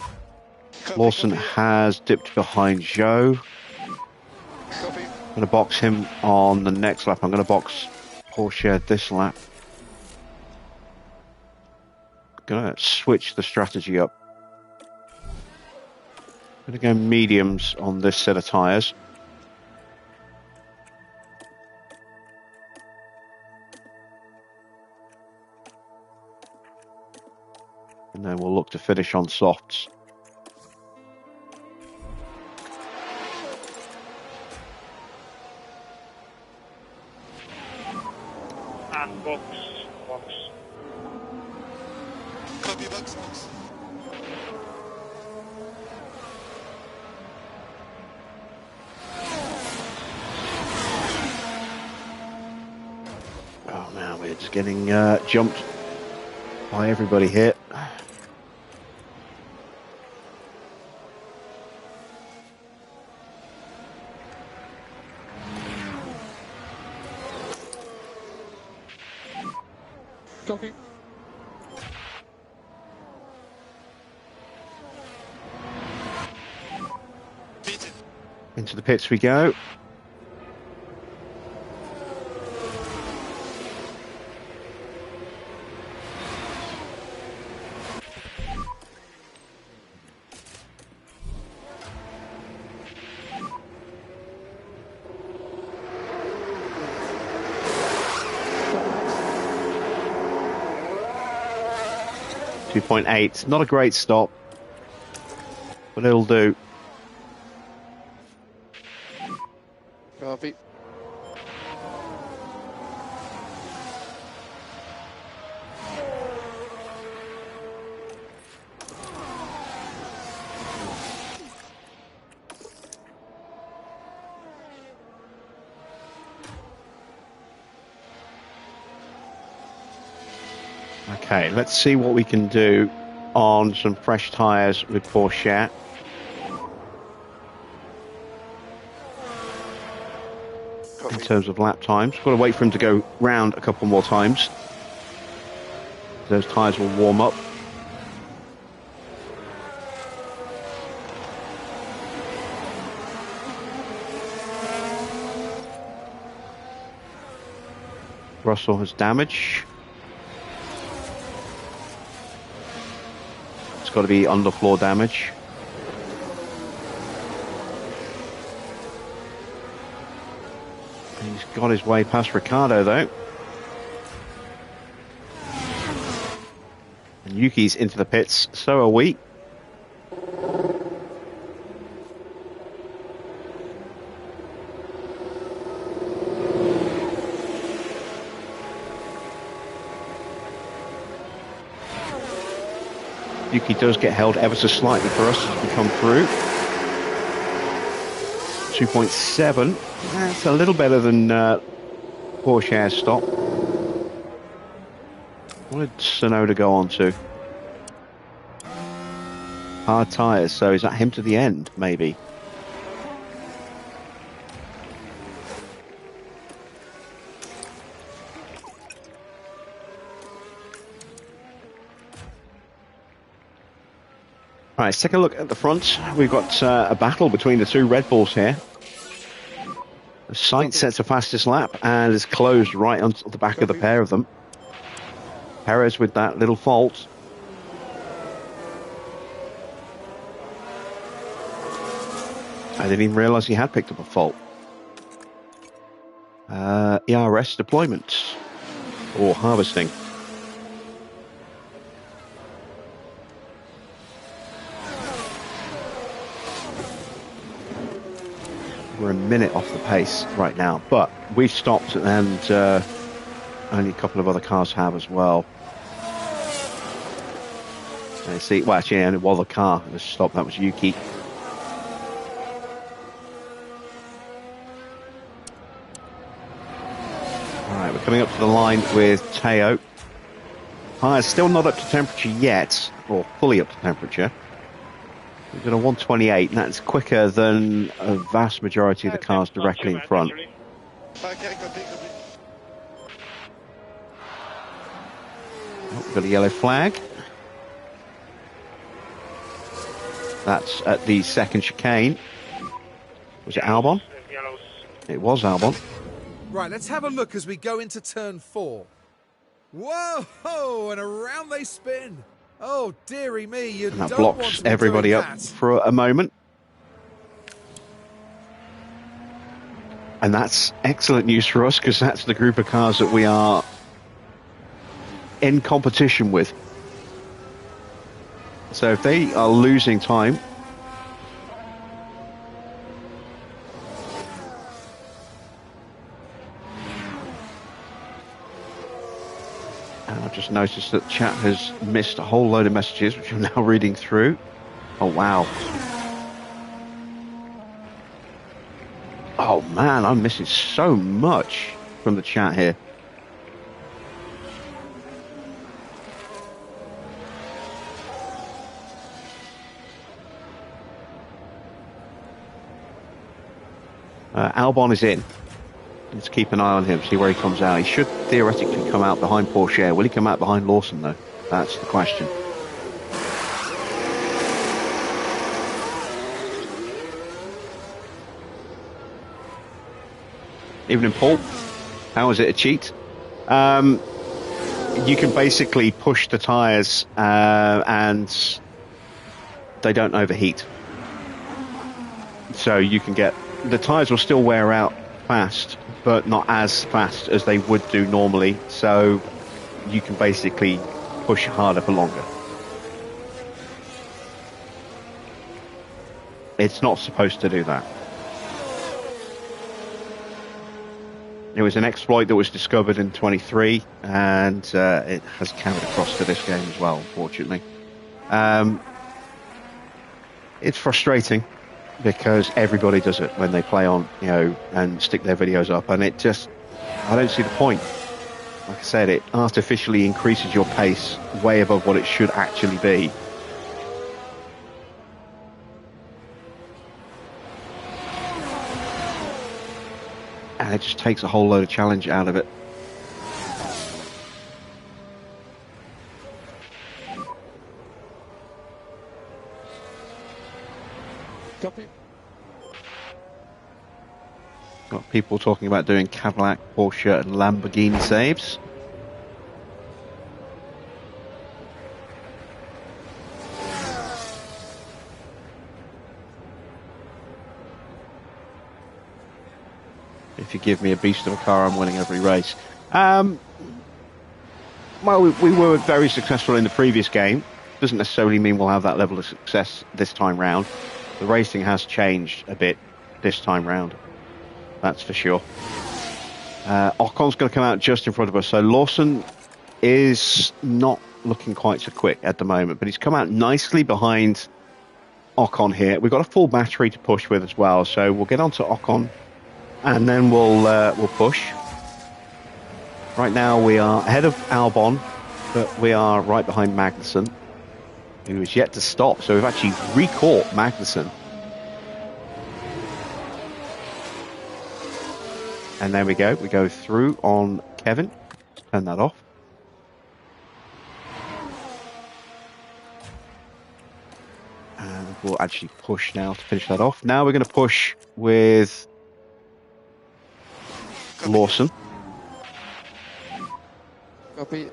Copy, Lawson copy. has dipped behind Joe. Copy. I'm going to box him on the next lap. I'm going to box Porsche this lap. Going to switch the strategy up. Going to go mediums on this set of tyres. And then we'll look to finish on softs. And box. Copy, box. Oh man, we're just getting jumped by everybody here. Copy. Beat it. Into the pits we go. .8, not a great stop, but it'll do. Copy. Okay, let's see what we can do on some fresh tyres with Porsche. In terms of lap times, got to wait for him to go round a couple more times. Those tyres will warm up. Russell has damage. It's got to be underfloor damage. He's got his way past Ricciardo though. And Yuki's into the pits, so are we. Yuki does get held ever so slightly for us as we come through. 2.7. That's a little better than Porsche's stop. What did Tsunoda go on to? Hard tyres, so is that him to the end, maybe? All right, let's take a look at the front. We've got a battle between the two Red Bulls here. The Sainz sets the fastest lap and is closed right onto the back of the pair of them. Perez with that little fault. I didn't even realise he had picked up a fault. ERS deployment or harvesting. We're a minute off the pace right now, but we've stopped and only a couple of other cars have as well. And you see, well, actually, only one other car has stopped. That was Yuki. Alright, we're coming up to the line with Teo. Tyres still not up to temperature yet, or fully up to temperature. We've got a 128, and that's quicker than a vast majority of the cars directly in front. Okay, copy. Oh, we've got a yellow flag. That's at the second chicane. Was it Albon? Yellows. It was Albon. Right, let's have a look as we go into turn 4. Whoa, and around they spin. Oh, dearie me, you And that don't want blocks to be everybody doing up that. for a moment. And that's excellent news for us, because that's the group of cars that we are in competition with. So if they are losing time, and I've just noticed that chat has missed a whole load of messages, which I'm now reading through. Oh, wow. Oh, man, I'm missing so much from the chat here. Albon is in. Let's keep an eye on him, see where he comes out. He should theoretically come out behind Porsche. Will he come out behind Lawson, though? That's the question. Evening, Paul. How is it a cheat? You can basically push the tyres and they don't overheat. So you can get... The tyres will still wear out fast, but not as fast as they would do normally. So you can basically push harder for longer. It's not supposed to do that. It was an exploit that was discovered in 23, and it has carried across to this game as well, unfortunately. It's frustrating because everybody does it when they play on, and stick their videos up, and it just, I don't see the point. Like I said, it artificially increases your pace way above what it should actually be. And it just takes a whole load of challenge out of it. Copy. Got people talking about doing Cadillac, Porsche and Lamborghini saves. If you give me a beast of a car, I'm winning every race. Well, we were very successful in the previous game. Doesn't necessarily mean we'll have that level of success this time round. The racing has changed a bit this time round. That's for sure. Ocon's going to come out just in front of us. So Lawson is not looking quite so quick at the moment, but he's come out nicely behind Ocon here. We've got a full battery to push with as well, so we'll get onto Ocon and then we'll push. Right now we are ahead of Albon, but we are right behind Magnussen. who is yet to stop. So we've actually re-caught Magnussen. And there we go. We go through on Kevin. Turn that off. And we'll actually push now to finish that off. Now we're going to push with Lawson. Copy.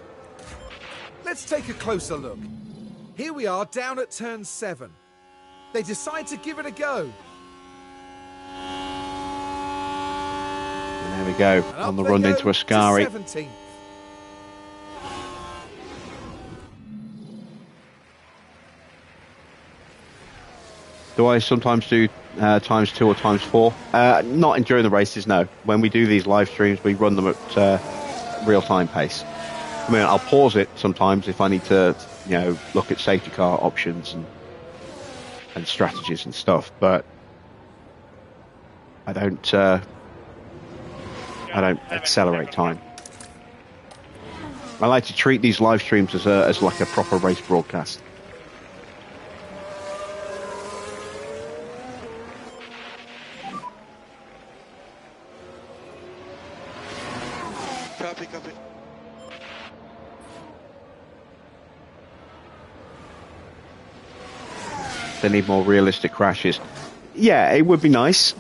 Let's take a closer look. Here we are down at turn 7. They decide to give it a go. And there we go, And on the up run they into go Ascari. to 17th. Do I sometimes do times 2 or times 4? Not during the races, no. When we do these live streams, we run them at real-time pace. I mean, I'll pause it sometimes if I need to, look at safety car options and strategies and stuff. But I don't accelerate time. I like to treat these live streams as like a proper race broadcast. Copy. They need more realistic crashes. Yeah, it would be nice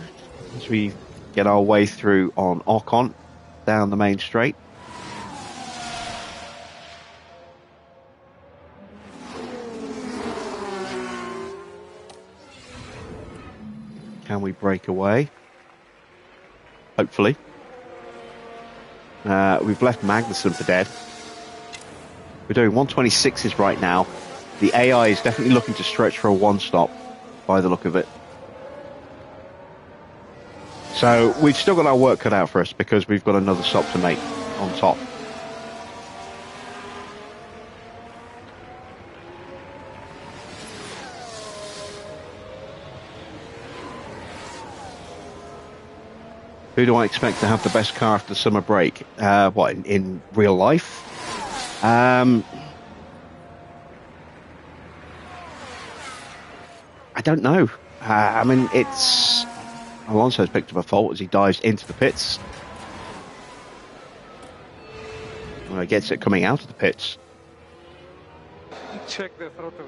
as we get our way through on Ocon down the main straight. Can we break away? Hopefully. We've left Magnussen for dead. We're doing 126s right now. The AI is definitely looking to stretch for a 1-stop by the look of it. So we've still got our work cut out for us because we've got another stop to make on top. Who do I expect to have the best car after the summer break? What, in real life? I don't know. I mean, it's... Alonso's picked up a fault as he dives into the pits. Well, he gets it coming out of the pits. Check the throttle.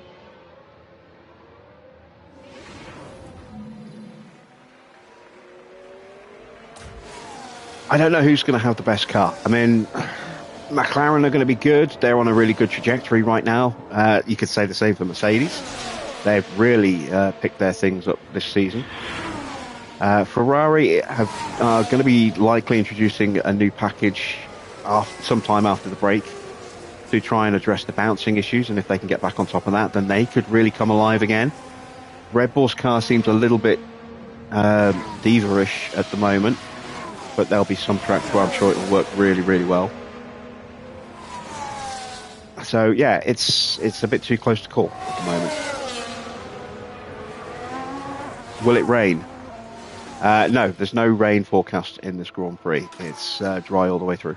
I don't know who's going to have the best car. I mean, McLaren are going to be good. They're on a really good trajectory right now. You could say the same for Mercedes. They've really picked their things up this season. Ferrari are going to be likely introducing a new package sometime after the break to try and address the bouncing issues, and if they can get back on top of that, then they could really come alive again. Red Bull's car seems a little bit diva-ish at the moment, but there'll be some tracks where I'm sure it'll work really, really well. So yeah, it's a bit too close to call at the moment. Will it rain? No, there's no rain forecast in this Grand Prix. It's dry all the way through.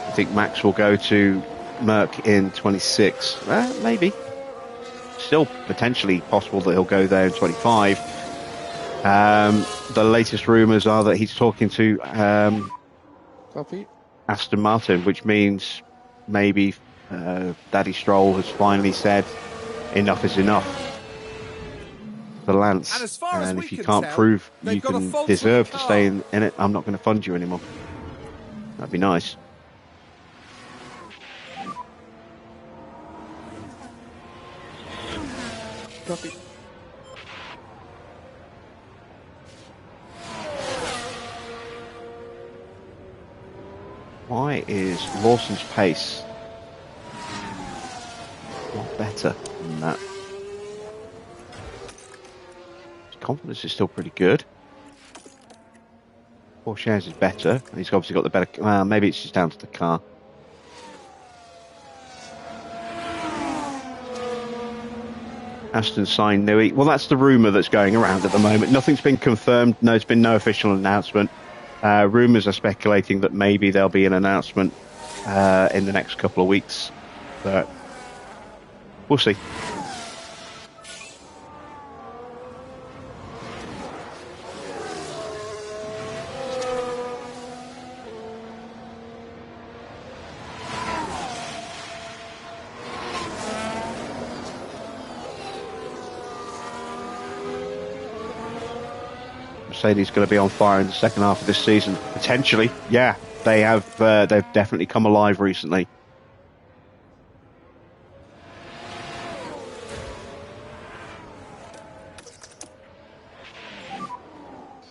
I think Max will go to Merck in 26. Maybe. Still potentially possible that he'll go there in 25. The latest rumours are that he's talking to Copy. Aston Martin, which means maybe Daddy Stroll has finally said enough is enough for Lance. And as far as and we if you can can't tell, prove they've you got a can fault with deserve the to car. stay in it, I'm not going to fund you anymore. That'd be nice. Copy. Why is Lawson's pace not better than that? His confidence is still pretty good. Porsche's is better, and he's obviously got the better... Well, maybe it's just down to the car. Aston signed Newey. Well, that's the rumour that's going around at the moment. Nothing's been confirmed. No, there's been no official announcement. Rumours are speculating that maybe there'll be an announcement in the next couple of weeks. But we'll see. Mercedes going to be on fire in the second half of this season. Potentially, yeah. They have. They've definitely come alive recently.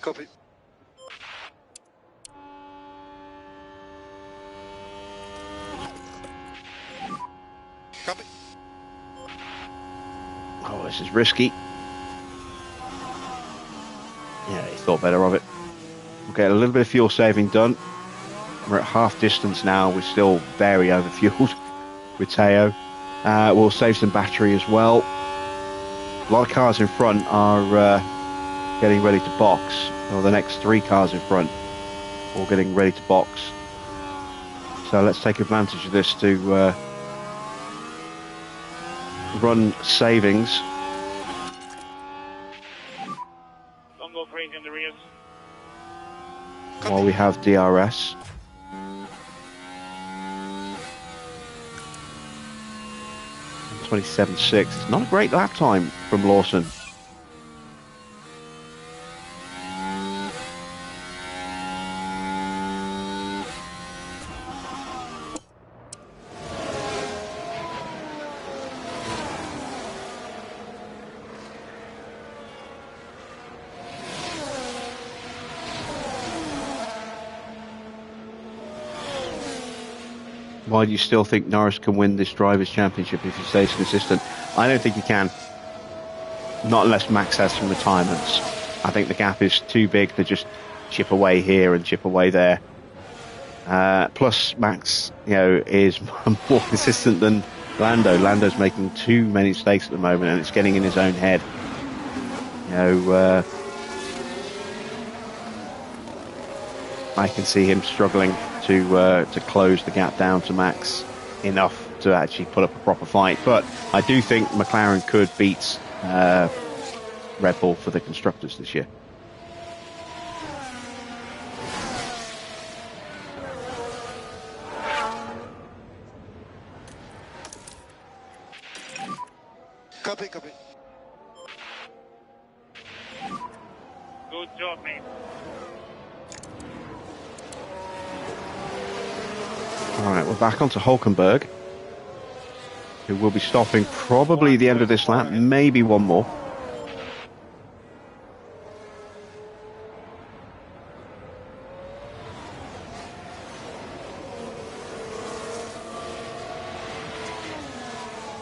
Copy. Copy. Oh, this is risky. Yeah, he thought better of it. We'll get a little bit of fuel saving done. We're at half distance now. We're still very overfueled with Teo. We'll save some battery as well. A lot of cars in front are getting ready to box. Or the next 3 cars in front all getting ready to box. So let's take advantage of this to run savings. In the rears. While we have DRS. .27.6. Not a great lap time from Lawson. Why do you still think Norris can win this Drivers' Championship if he stays consistent? I don't think he can. Not unless Max has some retirements. I think the gap is too big to just chip away here and chip away there. Plus, Max, is more consistent than Lando. Lando's making too many mistakes at the moment, and it's getting in his own head. I can see him struggling to close the gap down to Max enough to actually put up a proper fight. But I do think McLaren could beat Red Bull for the constructors this year. Copy, copy. Good job, mate. Alright, we're back onto Hulkenberg, who will be stopping probably the end of this lap, maybe one more.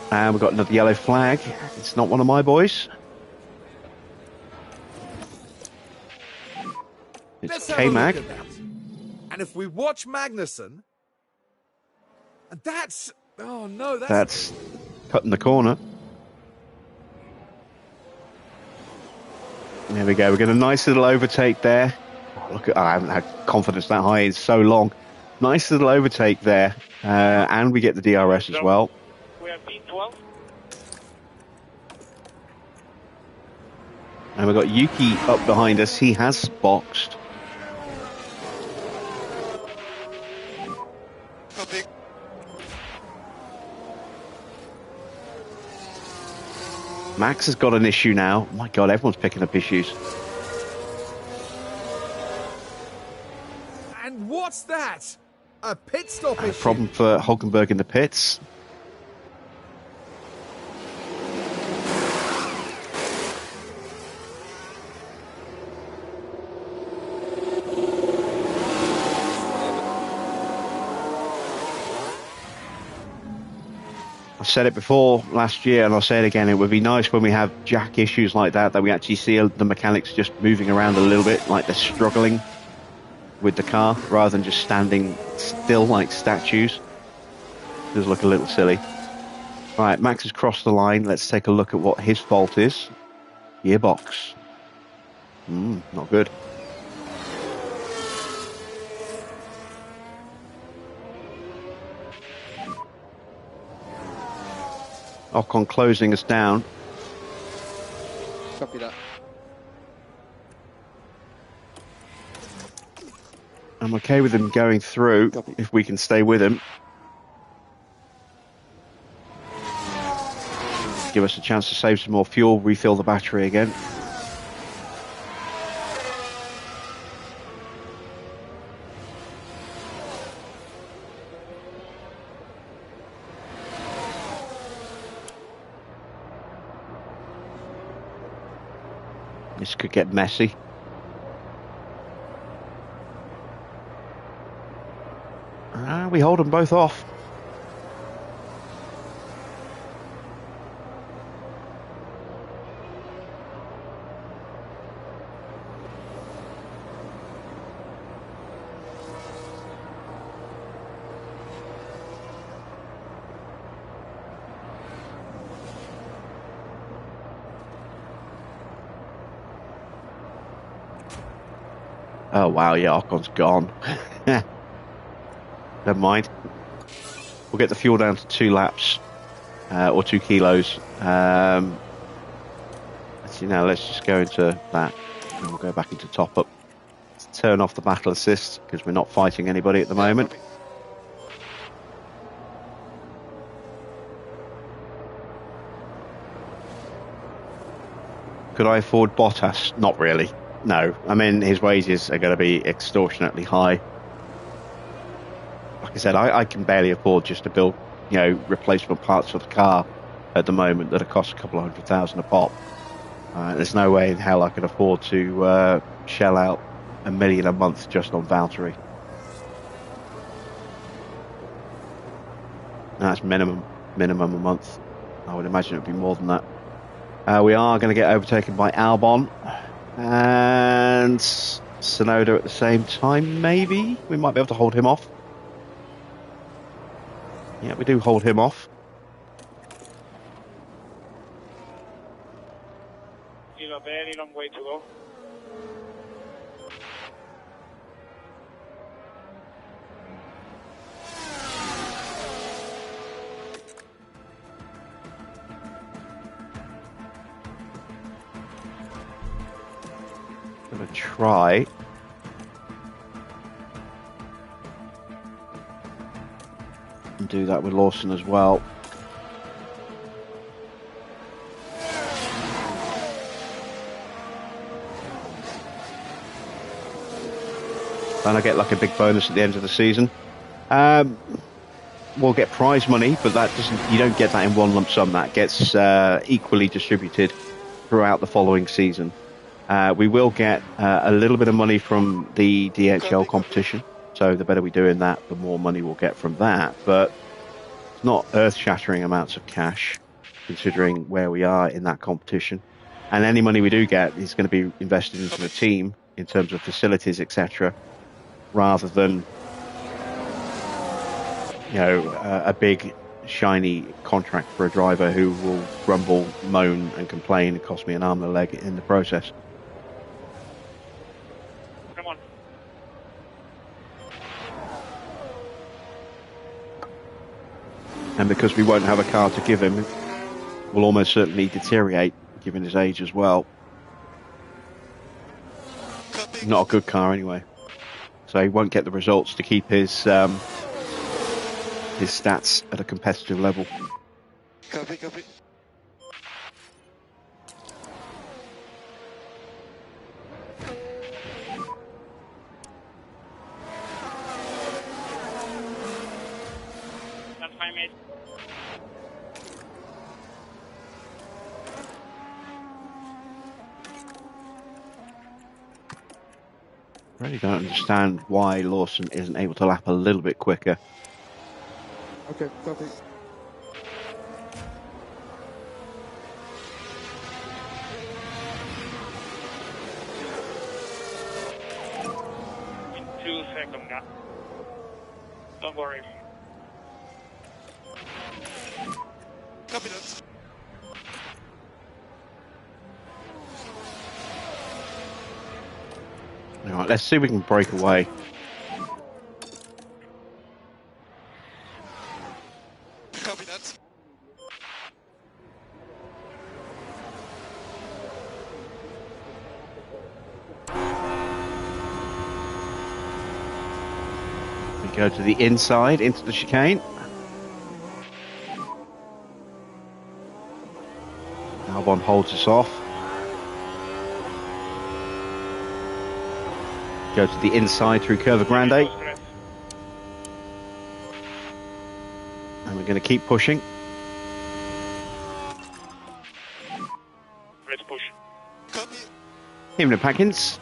And we've got another yellow flag. It's not one of my boys. It's Let's have a K-Mag. look at that. And if we watch Magnussen, and that's... Oh, no, That's cutting the corner. There we go. We get a nice little overtake there. Oh, look, I haven't had confidence that high in so long. Nice little overtake there. And we get the DRS as well. We have P12. And we've got Yuki up behind us. He has boxed. Copy. Max has got an issue now. Oh my God, everyone's picking up issues. And what's that? A pit stop A issue. problem for Hulkenberg in the pits. I said it before last year, and I'll say it again. It would be nice when we have jack issues like that we actually see the mechanics just moving around a little bit, like they're struggling with the car, rather than just standing still like statues. Does look a little silly. Right, Max has crossed the line. Let's take a look at what his fault is. Gearbox. Not good. Ocon closing us down. Copy that. I'm okay with him going through Copy. if we can stay with him. Give us a chance to save some more fuel, refill the battery again. This could get messy. We hold them both off. Oh wow, yeah, Ocon's gone. Never mind. We'll get the fuel down to 2 laps, or 2 kilos. Let's see now, let's just go into that, and we'll go back into top up. Let's turn off the battle assist, because we're not fighting anybody at the moment. Copy. Could I afford Bottas? Not really. No. I mean, his wages are going to be extortionately high. Like I said, I can barely afford just to build, replacement parts for the car at the moment that are cost a couple of $100,000 a pop. There's no way in hell I can afford to shell out $1 million a month just on Valtteri. That's minimum a month. I would imagine it would be more than that. We are going to get overtaken by Albon and Tsunoda at the same time, maybe. We might be able to hold him off. Yeah, we do hold him off. Still a very long way to go. Gonna try. And do that with Lawson as well. And I get like a big bonus at the end of the season. We'll get prize money, but that doesn't. You don't get that in one lump sum. That gets equally distributed throughout the following season. We will get a little bit of money from the DHL competition. So the better we do in that, the more money we'll get from that. But it's not earth-shattering amounts of cash, considering where we are in that competition. And any money we do get is going to be invested into the team in terms of facilities, etc., rather than a big shiny contract for a driver who will grumble, moan, and complain and cost me an arm and a leg in the process. Come on. And because we won't have a car to give him, will almost certainly deteriorate given his age as well. Copy. Not a good car anyway, so he won't get the results to keep his stats at a competitive level. Copy, copy. That's fine, mate. I really don't understand why Lawson isn't able to lap a little bit quicker. Okay, copy. In 2 seconds now. Don't worry. Copy that. All right, let's see if we can break away. Copy that. We go to the inside, into the chicane. Albon holds us off. Go to the inside through Curva Grande. And we're going to keep pushing. Let's push. Copy. Even the Packins.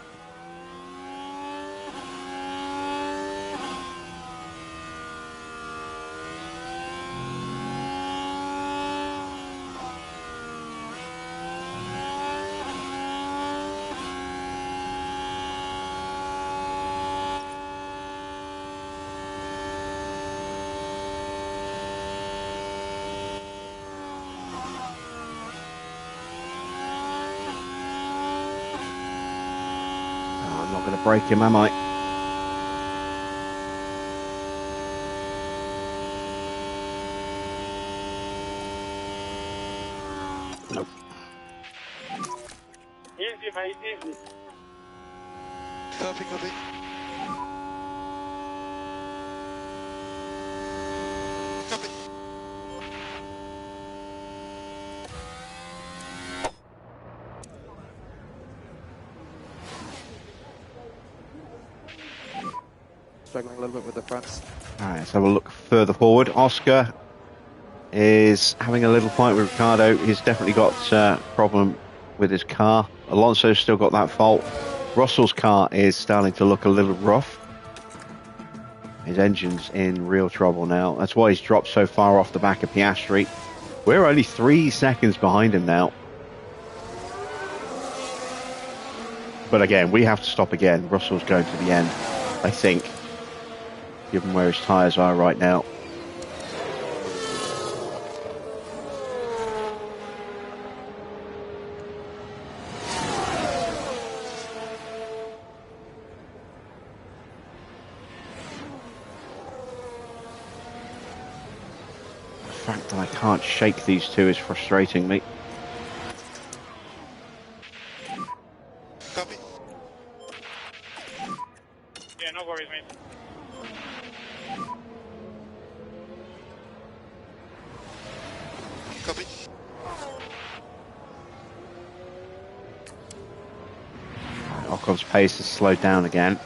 I'm not going to break him, am I? Nope. Easy, mate, easy. Copy, copy. Copy. Struggling a little bit with the fronts. All right, let's have a look further forward. Oscar is having a little fight with Ricardo. He's definitely got a problem with his car. Alonso's still got that fault. Russell's car is starting to look a little rough. His engine's in real trouble now. That's why he's dropped so far off the back of Piastri. We're only 3 seconds behind him now. But again, we have to stop again. Russell's going to the end, I think, given where his tyres are right now. The fact that I can't shake these two is frustrating me. Copy. Yeah, no worries, mate. Copy. Ocon's pace has slowed down again.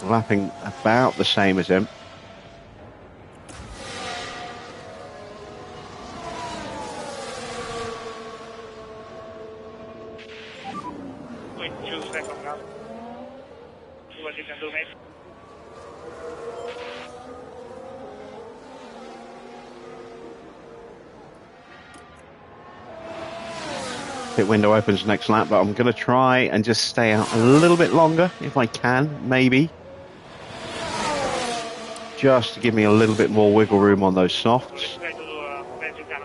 Lapping about the same as him. Wait 2 seconds now. See what you can do, mate. Pit window opens next lap, but I'm going to try and just stay out a little bit longer if I can, maybe. Just to give me a little bit more wiggle room on those softs. Try to do best you can.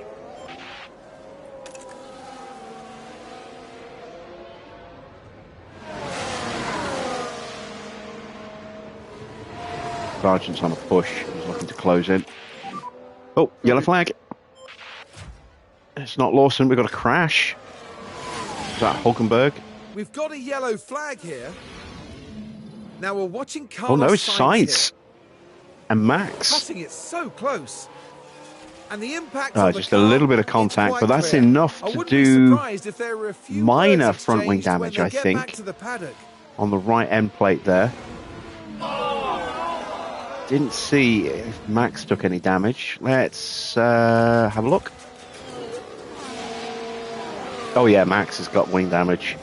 Sargent's on a push. He's looking to close in. Oh, yellow flag. It's not Lawson. We've got a crash. Is that Hulkenberg? We've got a yellow flag here. Now we're watching Carlos Oh no, it's Sainz Sainz. here, And Max. cutting it so close. And the impact Oh, on the just a car, little bit of it's contact, quite but that's clear. enough I to wouldn't be do surprised if there were a few minor words front wing exchanged damage, when I they get think. back to the paddock. on the right end plate there. Didn't see if Max took any damage. Let's have a look. Oh yeah, Max has got wing damage.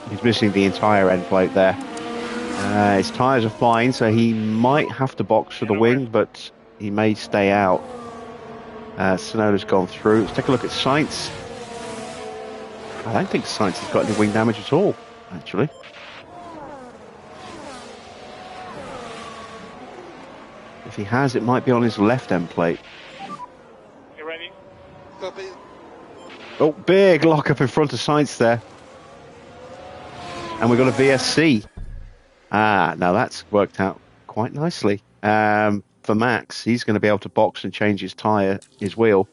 He's missing the entire end plate there. His tyres are fine, so he might have to box for the wing, but he may stay out. Tsunoda's gone through. Let's take a look at Sainz. I don't think Sainz has got any wing damage at all, actually. If he has, it might be on his left end plate. You ready? Oh, big lock up in front of Sainz there. And we've got a VSC. Ah, now that's worked out quite nicely. For Max, he's going to be able to box and change his tyre, his wheel,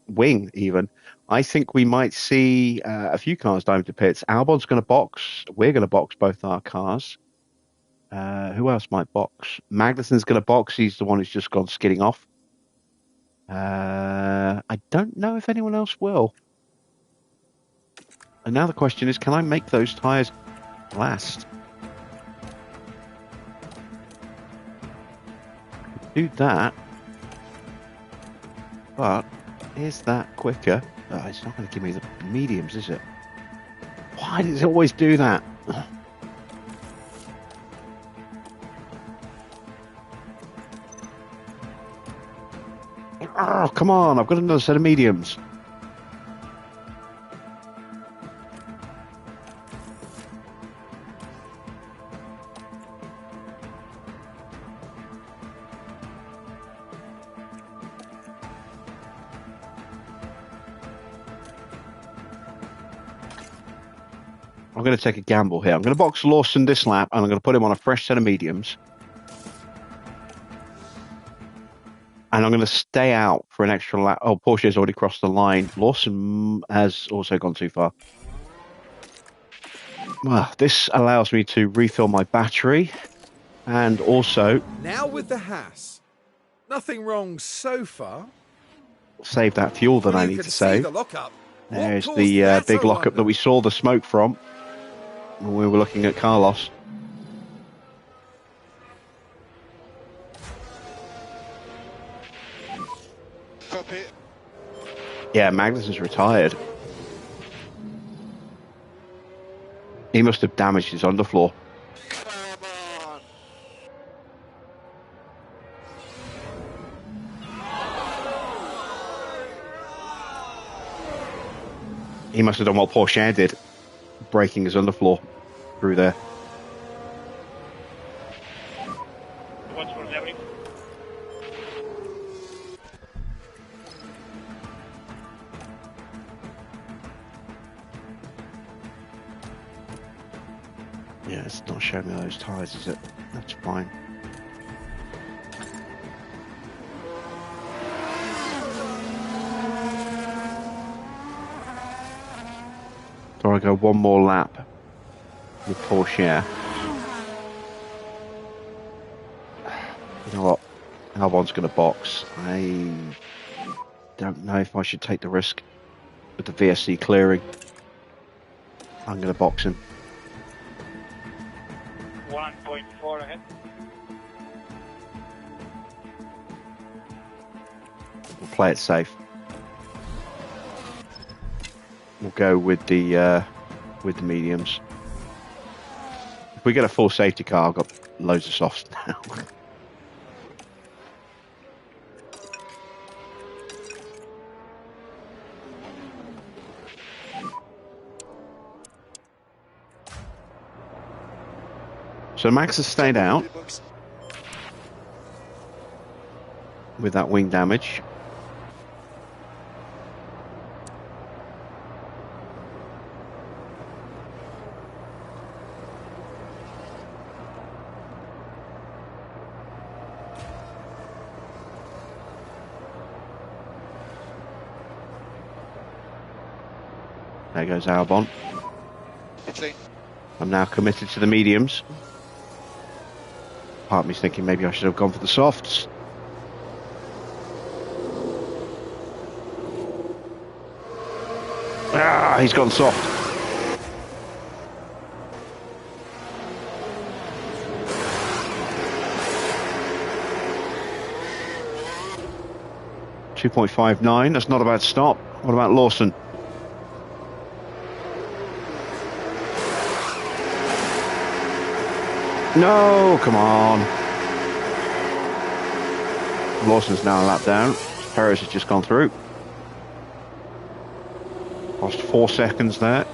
wing even. I think we might see a few cars dive into pits. Albon's going to box. We're going to box both our cars. Who else might box? Magnussen's going to box. He's the one who's just gone skidding off. I don't know if anyone else will. And now the question is, can I make those tyres last? Do that. But is that quicker? Oh, it's not going to give me the mediums, is it? Why does it always do that? Oh, come on. I've got another set of mediums. I'm going to take a gamble here. I'm going to box Lawson this lap, and I'm going to put him on a fresh set of mediums. And I'm going to stay out for an extra lap. Oh, Porsche's already crossed the line. Lawson has also gone too far. Well, this allows me to refill my battery. And also... Now with the Haas. Nothing wrong so far. Save that fuel that I need to save. There's the big lockup that we saw the smoke from when we were looking at Carlos. Copy. Yeah, Magnus is retired. He must have damaged his underfloor. Come on. He must have done what Porsche did, breaking his underfloor through there. Watch for leveling. Yeah, it's not showing me those tyres, is it? That's fine. So I go one more lap with Porsche. You know what? Albon's going to box. I don't know if I should take the risk with the VSC clearing. I'm going to box him. 1.4 ahead. We'll play it safe. We'll go with the mediums. If we get a full safety car, I've got loads of softs now. So Max has stayed out with that wing damage. There goes Albon. Italy. I'm now committed to the mediums. Part of me's thinking maybe I should have gone for the softs. Ah, he's gone soft. .59, that's not a bad stop. What about Lawson? No, come on. Lawson's now a lap down. Perez has just gone through. Lost 4 seconds there.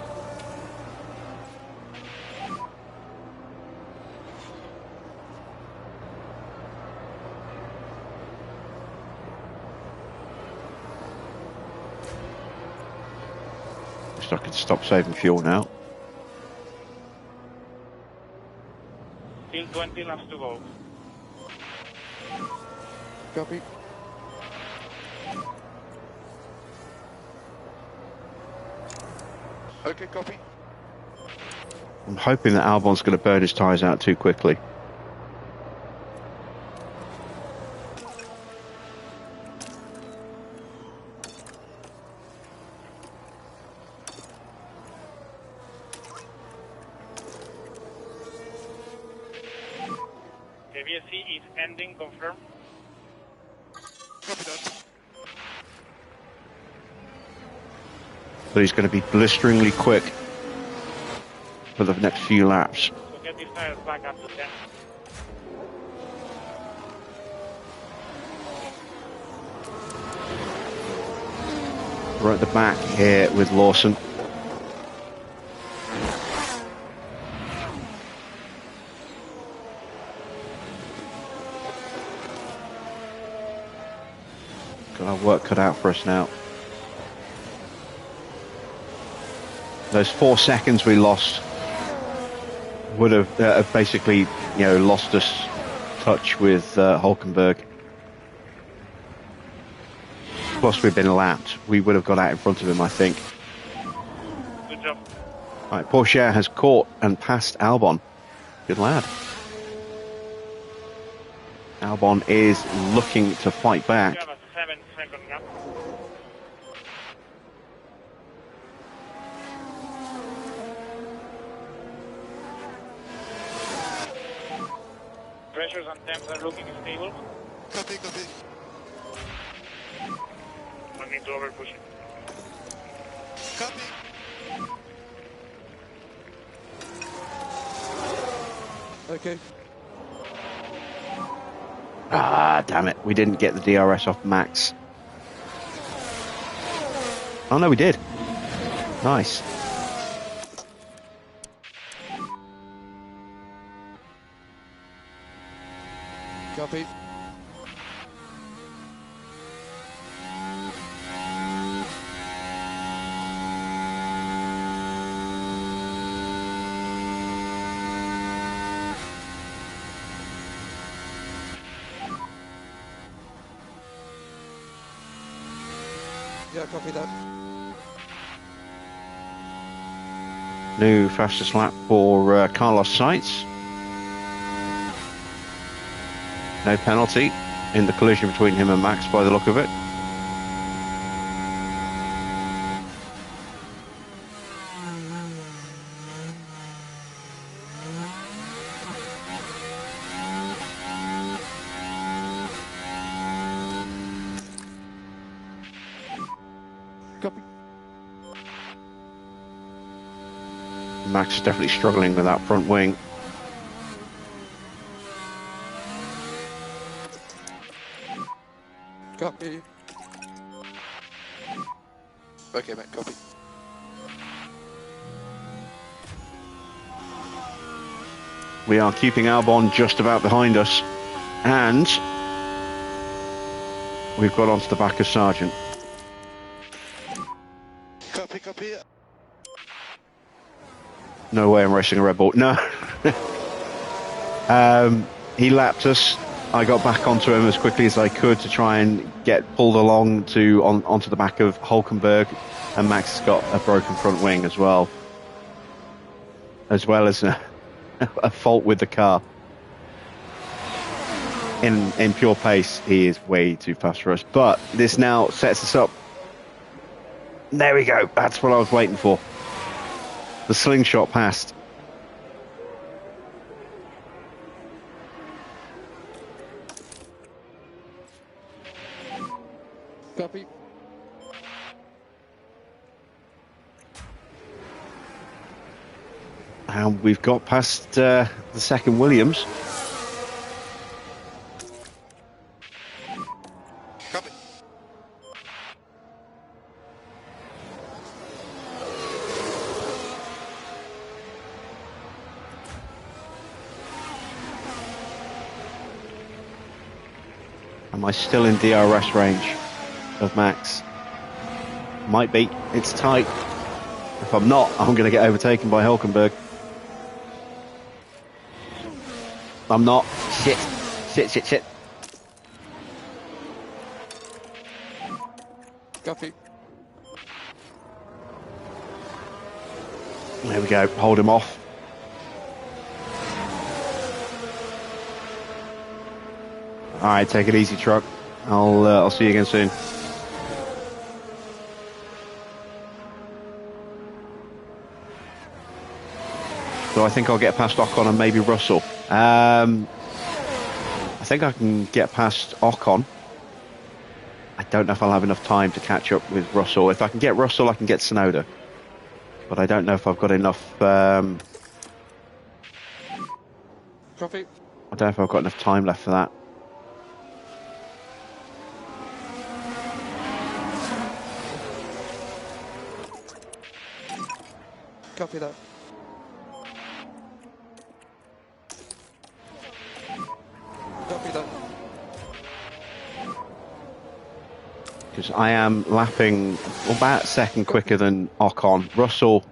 So I can stop saving fuel now. Still 20 laps to go. Copy. Okay, copy. I'm hoping that Albon's going to burn his tyres out too quickly. ABSC is ending, confirm. Copy that. But he's going to be blisteringly quick for the next few laps. So get these tires back up to 10. We're at the back here with Lawson. Got our work cut out for us now. Those 4 seconds we lost would have basically, you know, lost us touch with Hulkenberg. Plus, we've been lapped. We would have got out in front of him, I think. Good job. All right, Porsche has caught and passed Albon. Good lad. Albon is looking to fight back. You have a 7-second gap. Pressures and temps are looking stable. Copy, copy. I need to overpush it. Copy. Okay. Ah, damn it. We didn't get the DRS off Max. Oh, no, we did. Nice. Copy. Yeah, copy that. New fastest lap for Carlos Sainz. No penalty in the collision between him and Max by the look of it. Copy. Max is definitely struggling with that front wing. Copy. Okay, mate, copy. We are keeping Albon just about behind us, and we've got onto the back of Sargent. Copy, copy. No way I'm racing a Red Bull. No. He lapped us. I got back onto him as quickly as I could to try and get pulled along onto the back of Hulkenberg, and Max has got a broken front wing as well as a fault with the car. In pure pace, he is way too fast for us. But this now sets us up. There we go. That's what I was waiting for. The slingshot passed. Copy. And we've got past the second Williams. Copy. Am I still in DRS range of Max? Might be. It's tight. If I'm not, I'm going to get overtaken by Hulkenberg. I'm not. Shit. Shit. Copy. There we go. Hold him off. All right, take it easy, truck. I'll see you again soon. So I think I'll get past Ocon and maybe Russell. I think I can get past Ocon. I don't know if I'll have enough time to catch up with Russell. If I can get Russell, I can get Tsunoda. But I don't know if I've got enough. Copy. I don't know if I've got enough time left for that. Copy that. Copy that. Because I am lapping about a second quicker than Ocon. Russell,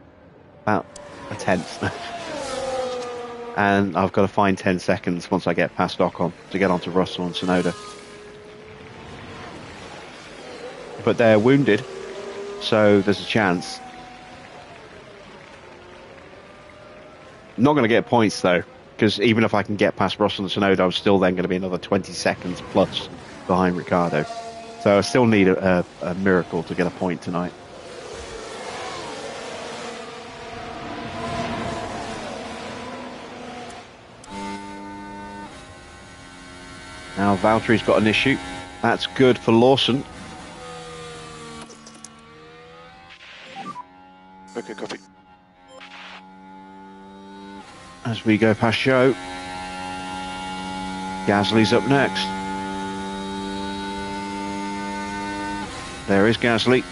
about a tenth. And I've got to find 10 seconds once I get past Ocon to get onto Russell and Tsunoda. But they're wounded, so there's a chance. I'm not going to get points though, because even if I can get past Russell and Tsunoda, I'm still then going to be another 20 seconds plus behind Ricciardo. So I still need a miracle to get a point tonight. Now Valtteri's got an issue. That's good for Lawson. Okay, copy. As we go past Joe, Gasly's up next. There is Gasly.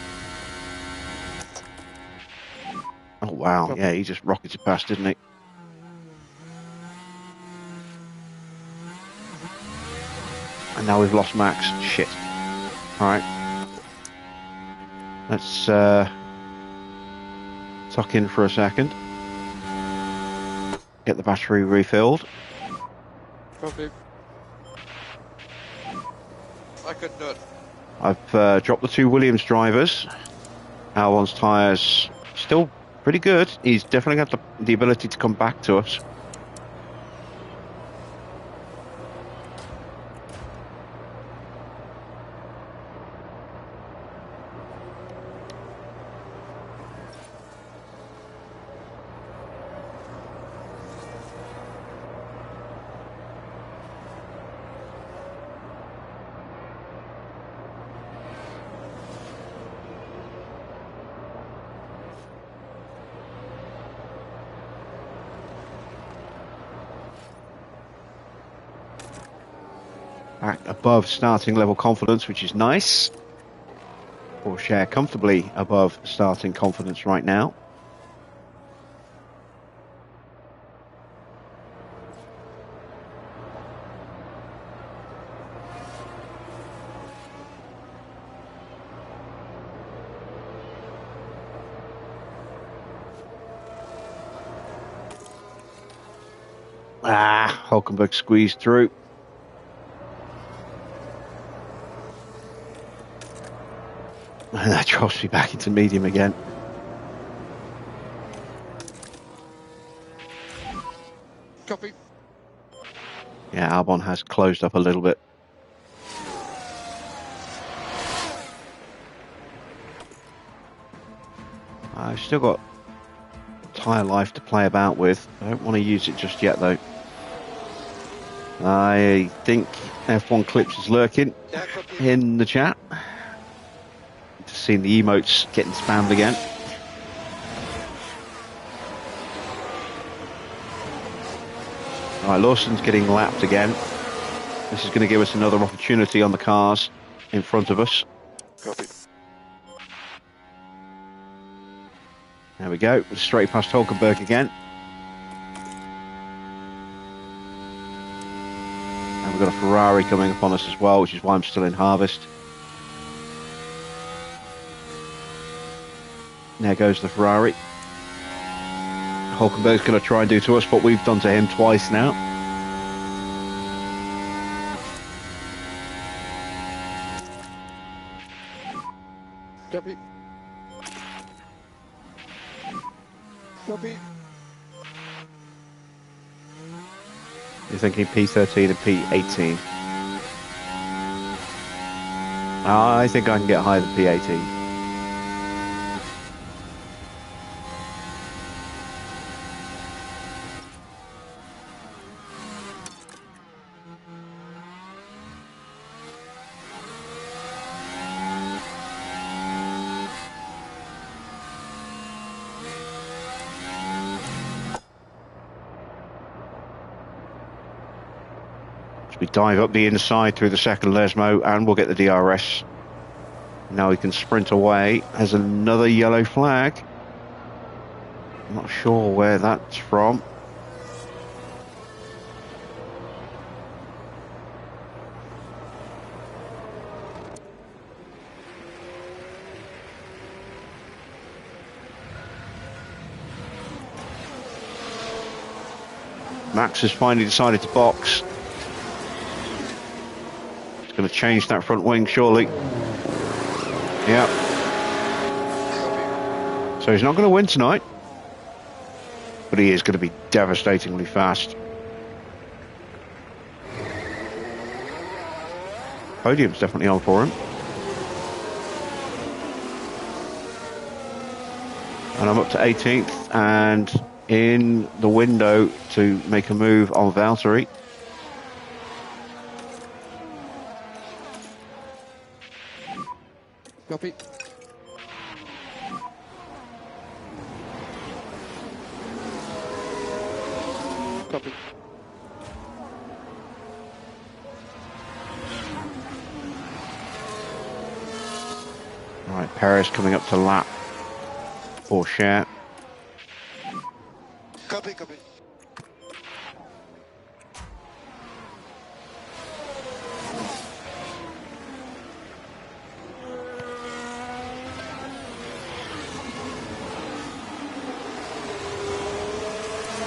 Oh wow, yeah, he just rocketed past, didn't he? And now we've lost Max. Shit. Alright. Let's tuck in for a second. Get the battery refilled. Copy. I could do it. I've dropped the two Williams drivers. Albon's tyres still pretty good. He's definitely got the ability to come back to us. Back above starting level confidence, which is nice. Porsche comfortably above starting confidence right now. Hulkenberg squeezed through. And that drops me back into medium again. Copy. Yeah, Albon has closed up a little bit. I've still got tyre life to play about with. I don't want to use it just yet though. I think F1 Clips is lurking Yeah, copy. in the chat. Just seeing the emotes getting spammed again. Alright, Lawson's getting lapped again. This is going to give us another opportunity on the cars in front of us. Copy. There we go, straight past Hulkenberg again. And we've got a Ferrari coming upon us as well, which is why I'm still in harvest. There goes the Ferrari. Hulkenberg's going to try and do to us what we've done to him twice now. Copy. Copy. You're thinking P13 and P18. I think I can get higher than P18. We dive up the inside through the second Lesmo and we'll get the DRS. Now we can sprint away. There's another yellow flag. I'm not sure where that's from. Max has finally decided to box. Going to change that front wing, surely. Yeah. So he's not going to win tonight, but he is going to be devastatingly fast. Podium's definitely on for him. And I'm up to 18th and in the window to make a move on Valtteri. Copy. Copy. Right, Perez coming up to lap for share. Copy, copy.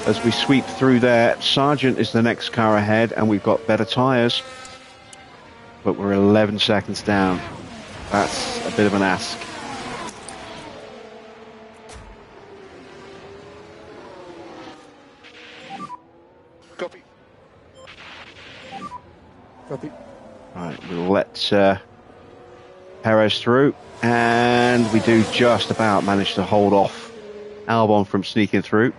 As we sweep through there, Sargent is the next car ahead and we've got better tyres. But we're 11 seconds down. That's a bit of an ask. Copy. Copy. Right, we'll let Perez through. And we do just about manage to hold off Albon from sneaking through.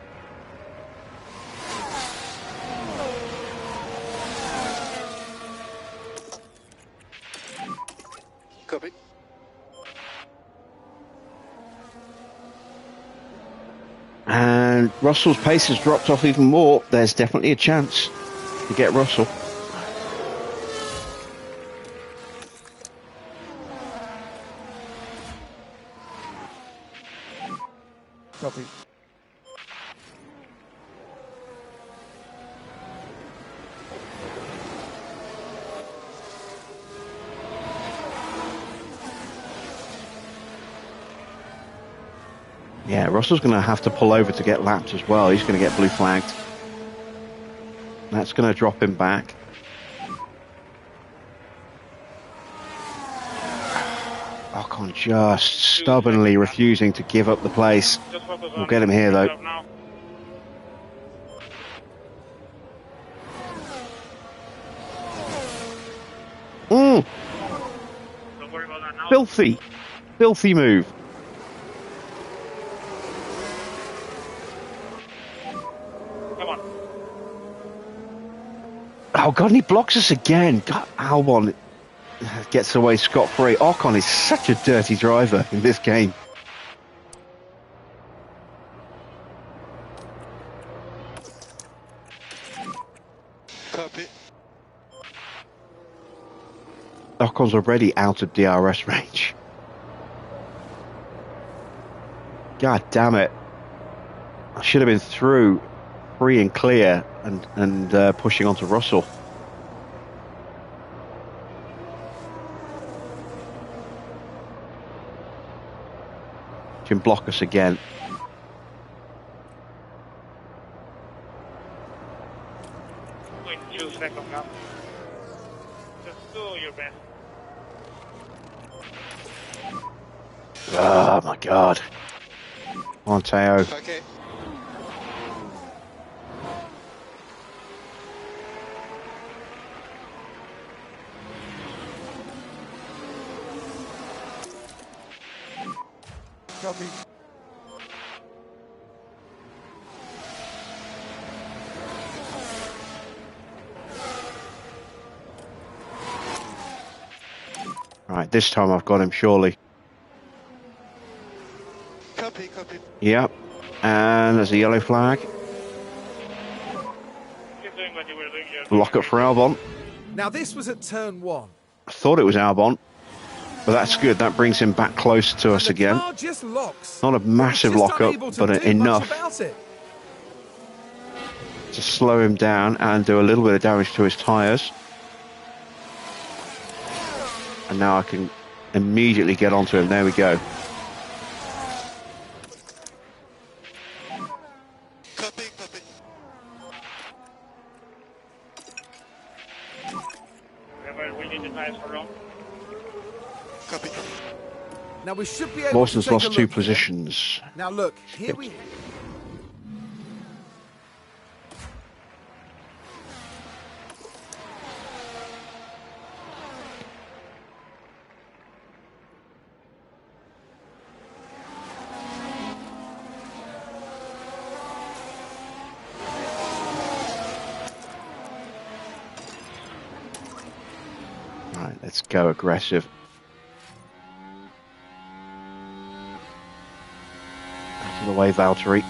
Copy. And Russell's pace has dropped off even more. There's definitely a chance to get Russell. Copy. Yeah, Russell's going to have to pull over to get lapped as well. He's going to get blue flagged. That's going to drop him back. Ocon just stubbornly refusing to give up the place. We'll get him here though. Don't worry about that now. Filthy move. Come on. Oh God, and he blocks us again. God, Albon gets away scot-free. Ocon is such a dirty driver in this game. Copy. Ocon's already out of DRS range. God damn it. I should have been through free and clear and pushing onto Russell. Can block us again. Wait 2 seconds up. Just do your best. Oh my god. Come on, Teo. Okay. Copy. Right, this time I've got him, surely. Copy, copy. Yep. And there's a yellow flag. Keep doing what you were doing. You're Lock doing up for Albon. Now this was at turn 1. I thought it was Albon. But that's good. That brings him back close to us And the again. car just locks. Not a massive Just lock-up, unable to but do much enough about it. to slow him down and do a little bit of damage to his tyres. And now I can immediately get onto him. There we go. Copy, copy. Remember, we need the tires for long. Copy. Now we should be able Lawson's to take lost a 2 look here. positions. Now look, here we... Right, let's go aggressive. Out of the way, Valtteri.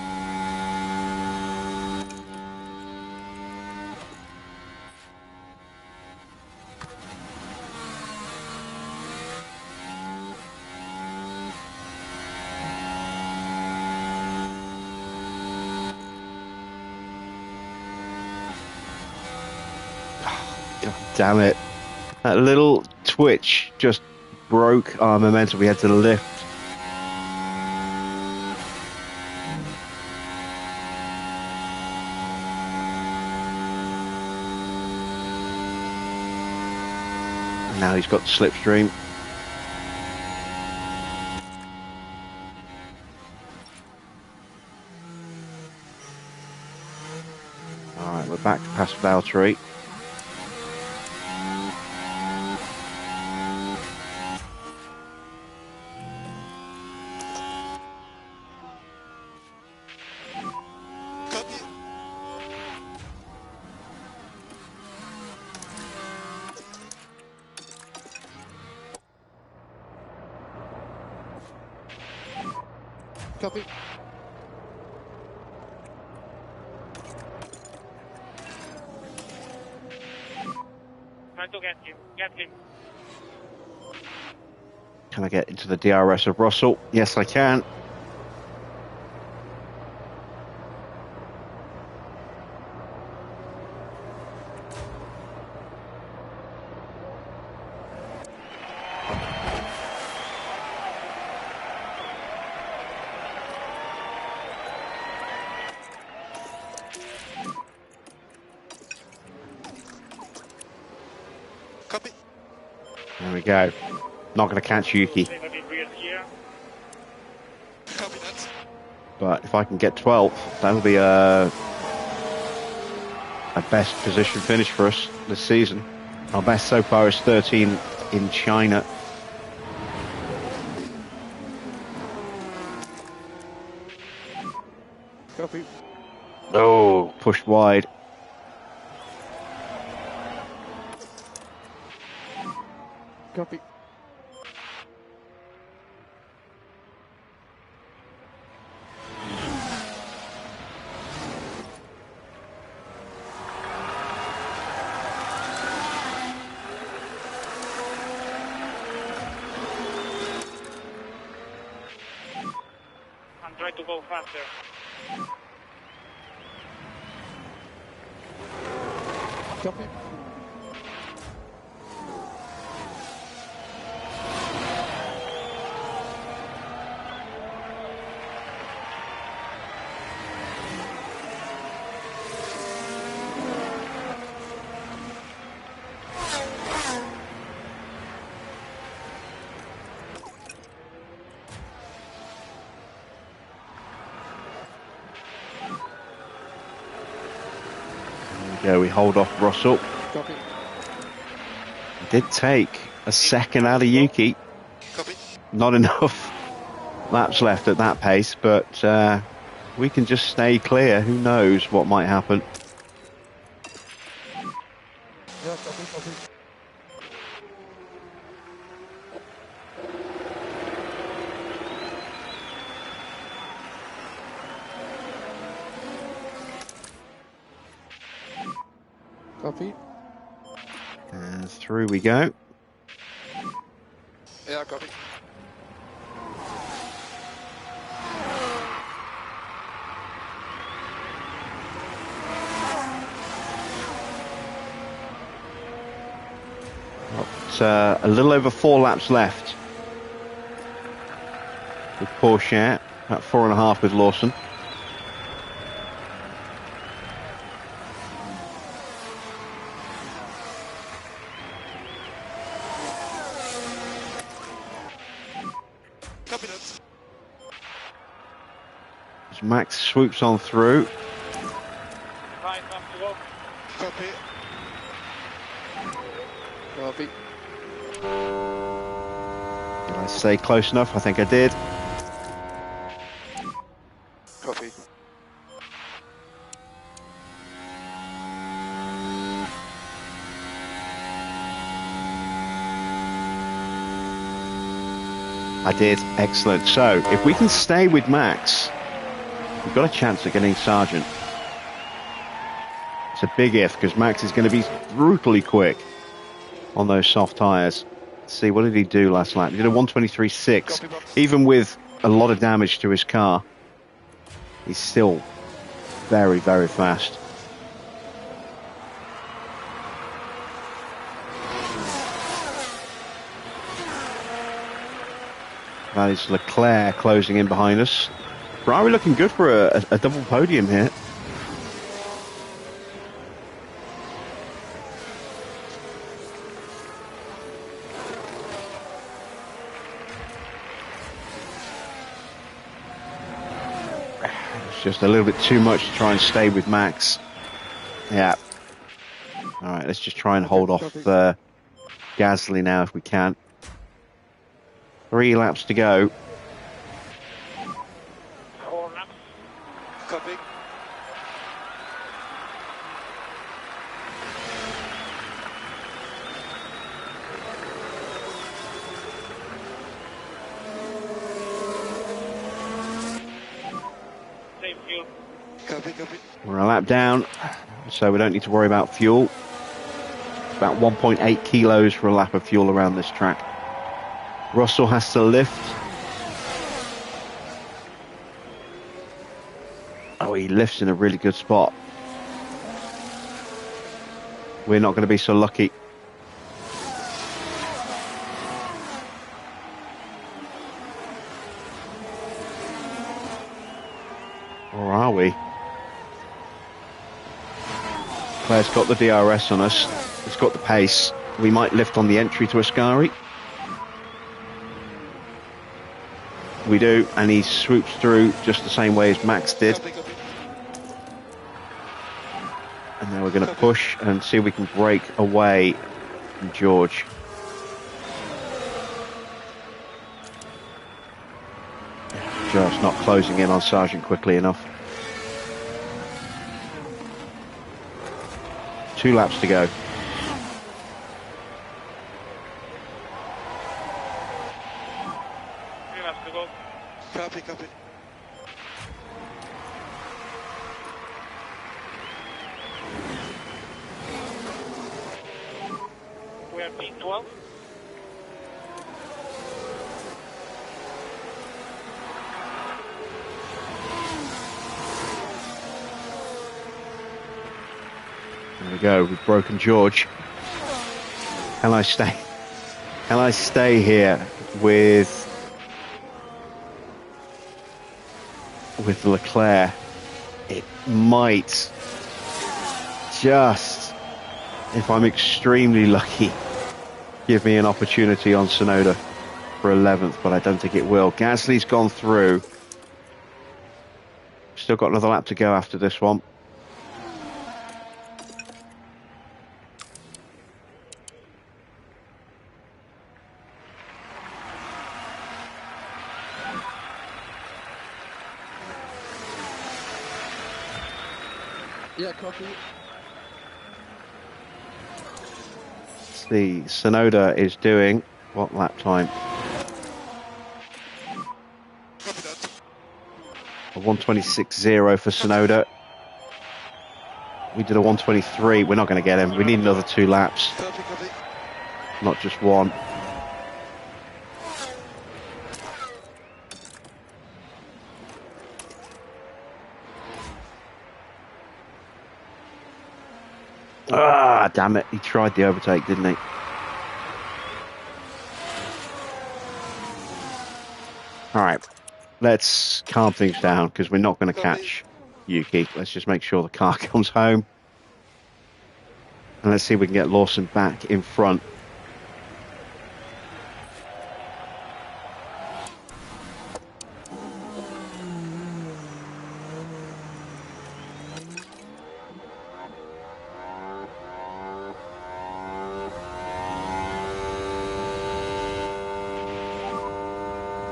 God damn it. That little twitch just broke our momentum. We had to lift. And now he's got the slipstream. Alright, we're back to past Valtteri. Copy. Copy. Try to get him. Get him. Can I get into the DRS of Russell? Yes, I can. Copy. There we go. Not going to catch Yuki. Leave a bit real here. Copy that. But if I can get 12th, that'll be a best position finish for us this season. Our best so far is 13 in China. Copy. Oh, pushed wide. Copy. And try to go faster. Copy. Yeah, we hold off Russell. Copy. Did take a second out of Yuki. Copy. Not enough laps left at that pace, but we can just stay clear. Who knows what might happen? Yeah, copy, copy. Copy. And through we go. Yeah, copy. Got a little over 4 laps left with Porsche, about 4.5 with Lawson. Copy that. As Max swoops on through. 5 laps to go. Copy. Copy. Did I stay close enough? I think I did. Copy. I did. Excellent. So, if we can stay with Max, we've got a chance at getting Sargent. It's a big if, because Max is going to be brutally quick on those soft tyres. Let's see, what did he do last lap? He did a 1:23.6. Copy, boss. Even with a lot of damage to his car, he's still very, very fast. That is Leclerc closing in behind us. Ferrari looking good for a double podium here. It's just a little bit too much to try and stay with Max. Yeah. All right, let's just try and hold off Gasly now if we can. 3 laps to go. 4 laps. Copy. Save fuel. Copy, copy. We're a lap down, so we don't need to worry about fuel. About 1.8 kilos for a lap of fuel around this track. Russell has to lift. Oh, he lifts in a really good spot. We're not going to be so lucky. Or are we? Claire's got the DRS on us. It's got the pace. We might lift on the entry to Ascari. We do, and he swoops through just the same way as Max did. Copy, copy. And now we're going to push and see if we can break away from George. Just not closing in on Sargent quickly enough. 2 laps to go. 3 laps to go. Copy, copy. We are P12. There we go. We've broken George. Can I stay? Can I stay here with Leclerc? It might just, if I'm extremely lucky, give me an opportunity on Sonoda for 11th, but I don't think it will. Gasly's gone through. Still got another lap to go after this one. Yeah, copy. Let's see, Sonoda is doing what lap time? Copy that. A 126.0 for Sonoda. We did a 123. We're not going to get him. We need another 2 laps, Copy. not just one. Ah, damn it. He tried the overtake, didn't he? All right. Let's calm things down because we're not going to catch Yuki. Let's just make sure the car comes home. And let's see if we can get Lawson back in front.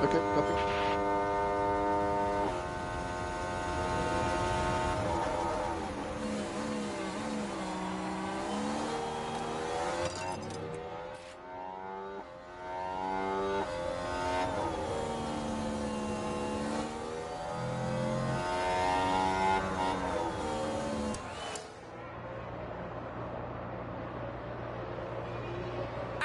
Okay, copy.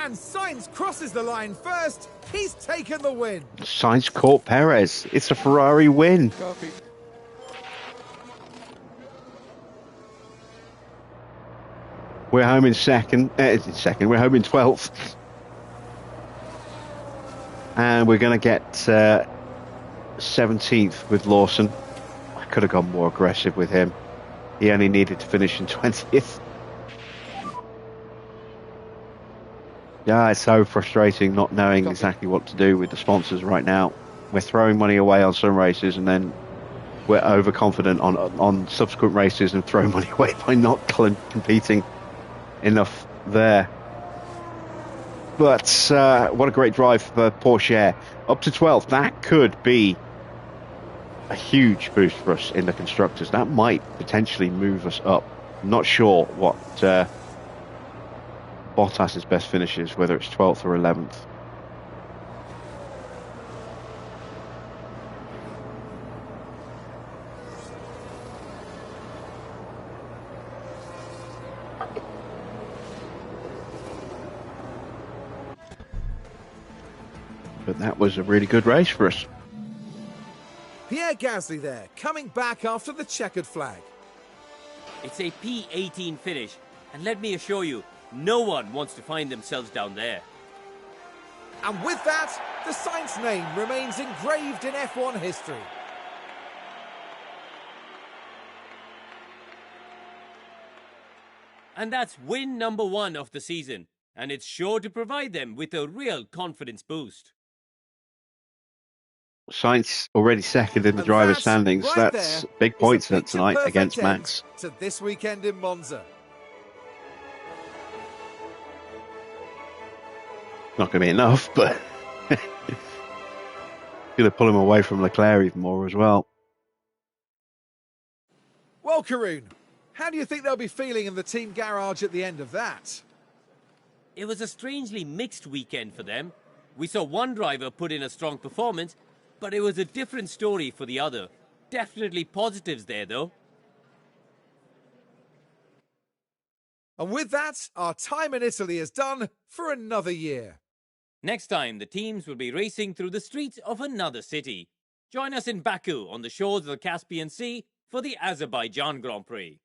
And Sainz crosses the line first. He's taken the win. Sainz caught Perez. It's a Ferrari win. Copy. We're home in second. We're home in 12th. And we're going to get 17th with Lawson. I could have gone more aggressive with him. He only needed to finish in 20th. Yeah, it's so frustrating not knowing exactly what to do with the sponsors right now. We're throwing money away on some races and then we're overconfident on subsequent races and throwing money away by not competing enough there. But what a great drive for Porsche. Up to 12th. That could be a huge boost for us in the Constructors. That might potentially move us up. I'm not sure what Bottas's best finish is, whether it's 12th or 11th. But that was a really good race for us. Pierre Gasly there, coming back after the checkered flag. It's a P18 finish, and let me assure you, no one wants to find themselves down there. And with that, the Sainz name remains engraved in F1 history. And that's win number 1 of the season, and it's sure to provide them with a real confidence boost. Sainz already second in the And driver's that, standings. right That's there, big is points a picture tonight perfect against end Max. to this weekend in Monza. Not going to be enough, but going to pull him away from Leclerc even more as well. Well, Karun, how do you think they'll be feeling in the team garage at the end of that? It was a strangely mixed weekend for them. We saw one driver put in a strong performance, but it was a different story for the other. Definitely positives there, though. And with that, our time in Italy is done for another year. Next time, the teams will be racing through the streets of another city. Join us in Baku on the shores of the Caspian Sea for the Azerbaijan Grand Prix.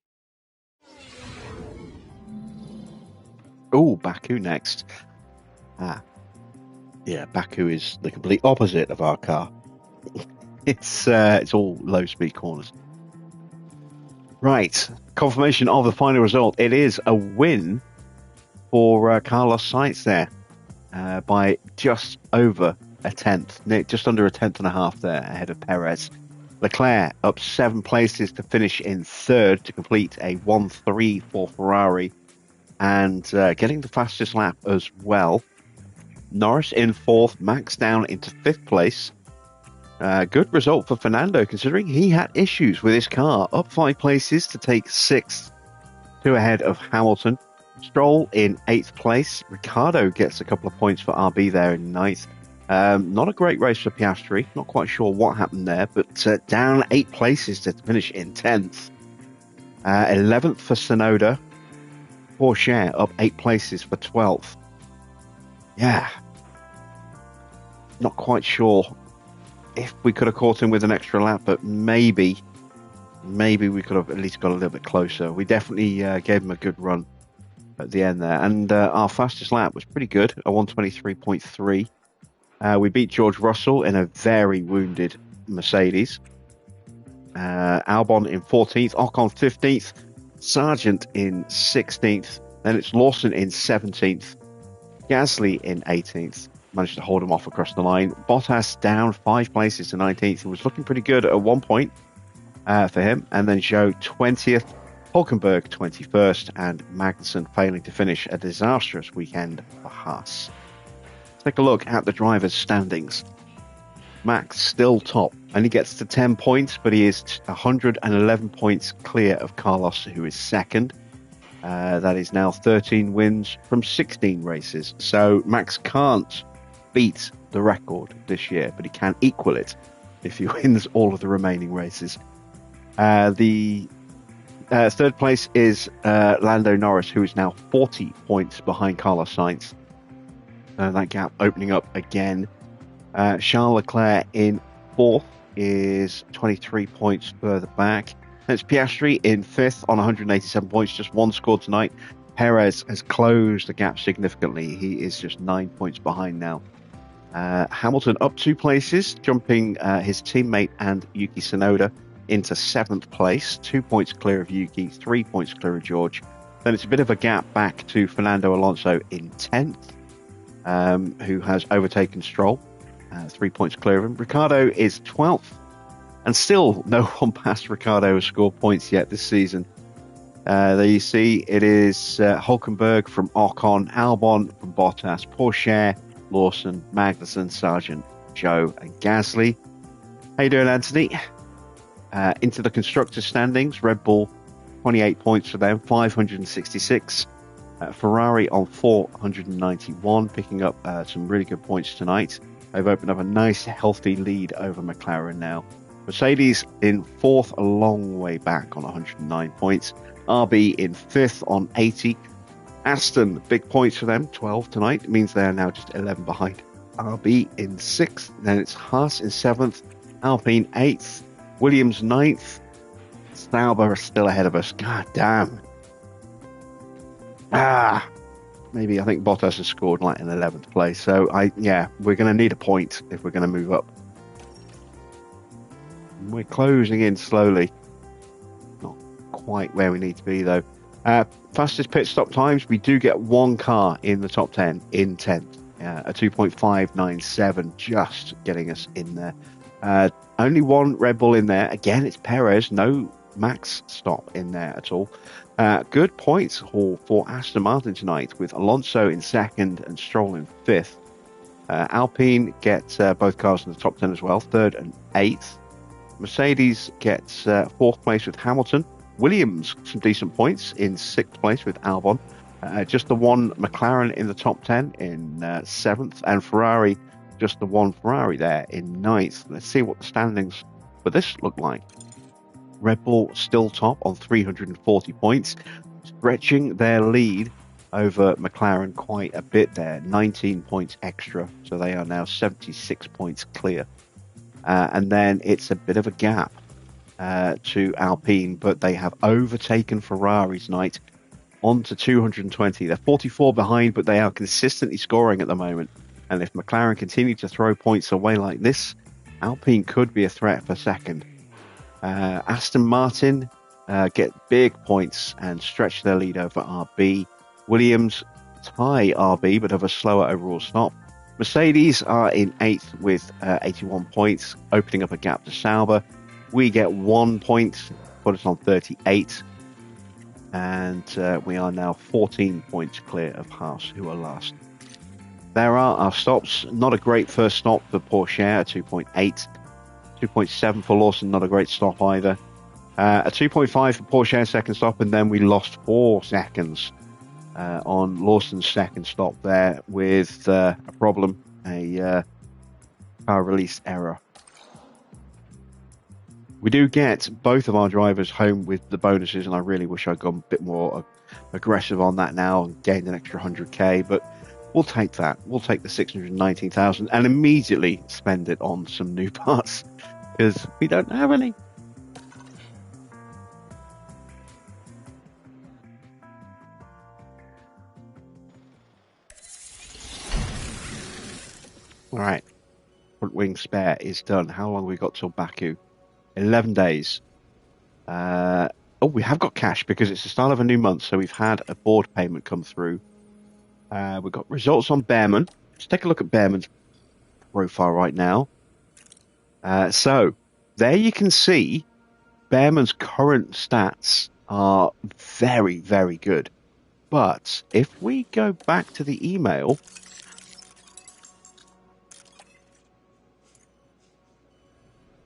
Oh, Baku next. Yeah, Baku is the complete opposite of our car. It's all low speed corners. Right, confirmation of the final result. It is a win for Carlos Sainz there by just over a tenth, just under a tenth and a half there ahead of Perez. Leclerc up 7 places to finish in third to complete a 1-3 for Ferrari and getting the fastest lap as well. Norris in fourth, Max down into fifth place. Good result for Fernando, considering he had issues with his car. Up 5 places to take 6th, 2 ahead of Hamilton. Stroll in 8th place. Ricciardo gets a couple of points for RB there in 9th. Not a great race for Piastri. Not quite sure what happened there, but down 8 places to finish in 10th. 11th for Sonoda. Porsche up 8 places for 12th. Yeah. Not quite sure if we could have caught him with an extra lap, but maybe we could have at least got a little bit closer. We definitely gave him a good run at the end there. And our fastest lap was pretty good, a 1:23.3. We beat George Russell in a very wounded Mercedes. Albon in 14th, Ocon 15th, Sargent in 16th, then it's Lawson in 17th, Gasly in 18th. Managed to hold him off across the line. Bottas down 5 places to 19th. He was looking pretty good at one point for him. And then Zhou 20th, Hulkenberg 21st, and Magnussen failing to finish. A disastrous weekend for Haas. Take a look at the drivers' standings. Max still top. Only gets to 10 points, but he is 111 points clear of Carlos, who is second. That is now 13 wins from 16 races. So Max can't beat the record this year, but he can equal it if he wins all of the remaining races. The third place is Lando Norris, who is now 40 points behind Carlos Sainz. That gap opening up again. Charles Leclerc in 4th is 23 points further back. It's Piastri in 5th on 187 points, just 1 scored tonight. Perez has closed the gap significantly. He is just 9 points behind now. Hamilton up 2 places, jumping his teammate and Yuki Tsunoda into 7th place, 2 points clear of Yuki, 3 points clear of George. Then it's a bit of a gap back to Fernando Alonso in 10th, who has overtaken Stroll, 3 points clear of him. Ricciardo is 12th, and still no one past Ricciardo has scored points yet this season. There you see it is Hulkenberg from Ocon, Albon from Bottas, Porsche, Lawson, Magnussen, Sargent, Zhou, and Gasly. How you doing, Anthony? Into the constructors' standings, Red Bull 28 points for them, 566. Ferrari on 491, picking up some really good points tonight. They've opened up a nice, healthy lead over McLaren now. Mercedes in 4th, a long way back on 109 points. RB in 5th on 80. Aston, big points for them, 12 tonight. It means they are now just 11 behind. RB in 6th. Then it's Haas in 7th. Alpine 8th. Williams 9th. Sauber are still ahead of us. God damn. Maybe I think Bottas has scored like in 11th place. So we're going to need a point if we're going to move up. We're closing in slowly. Not quite where we need to be though. Fastest pit stop times, we do get 1 car in the top 10 in 10th. A 2.597, just getting us in there. Only 1 Red Bull in there. Again, it's Perez. No Max stop in there at all. Good points haul for Aston Martin tonight, with Alonso in 2nd and Stroll in 5th. Alpine gets both cars in the top 10 as well, 3rd and 8th. Mercedes gets 4th place with Hamilton. Williams, some decent points in 6th place with Albon. Just the 1 McLaren in the top 10 in 7th. And Ferrari, just the 1 Ferrari there in 9th. Let's see what the standings for this look like. Red Bull still top on 340 points, stretching their lead over McLaren quite a bit there, 19 points extra. So they are now 76 points clear. And then it's a bit of a gap to Alpine, but they have overtaken Ferrari tonight on to 220. They're 44 behind, but they are consistently scoring at the moment. And if McLaren continue to throw points away like this, Alpine could be a threat for second. Aston Martin get big points and stretch their lead over RB. Williams tie RB, but have a slower overall stop. Mercedes are in 8th with 81 points, opening up a gap to Sauber. We get 1 point, put us on 38. And we are now 14 points clear of Haas, who are last. There are our stops. Not a great first stop for Porsche, 2.8. 2.7 for Lawson, not a great stop either. A 2.5 for Porsche second stop, and then we lost 4 seconds on Lawson's second stop there with a problem, a power release error. We do get both of our drivers home with the bonuses, and I really wish I'd gone a bit more aggressive on that now and gained an extra 100k, but we'll take that. We'll take the 619,000 and immediately spend it on some new parts because we don't have any. All right, front wing spare is done. How long have we got till Baku? 11 days. We have got cash because it's the start of a new month, so we've had a board payment come through. We've got results on Behrman. Let's take a look at Behrman's profile right now. So there you can see Behrman's current stats are very, very good. But if we go back to the email,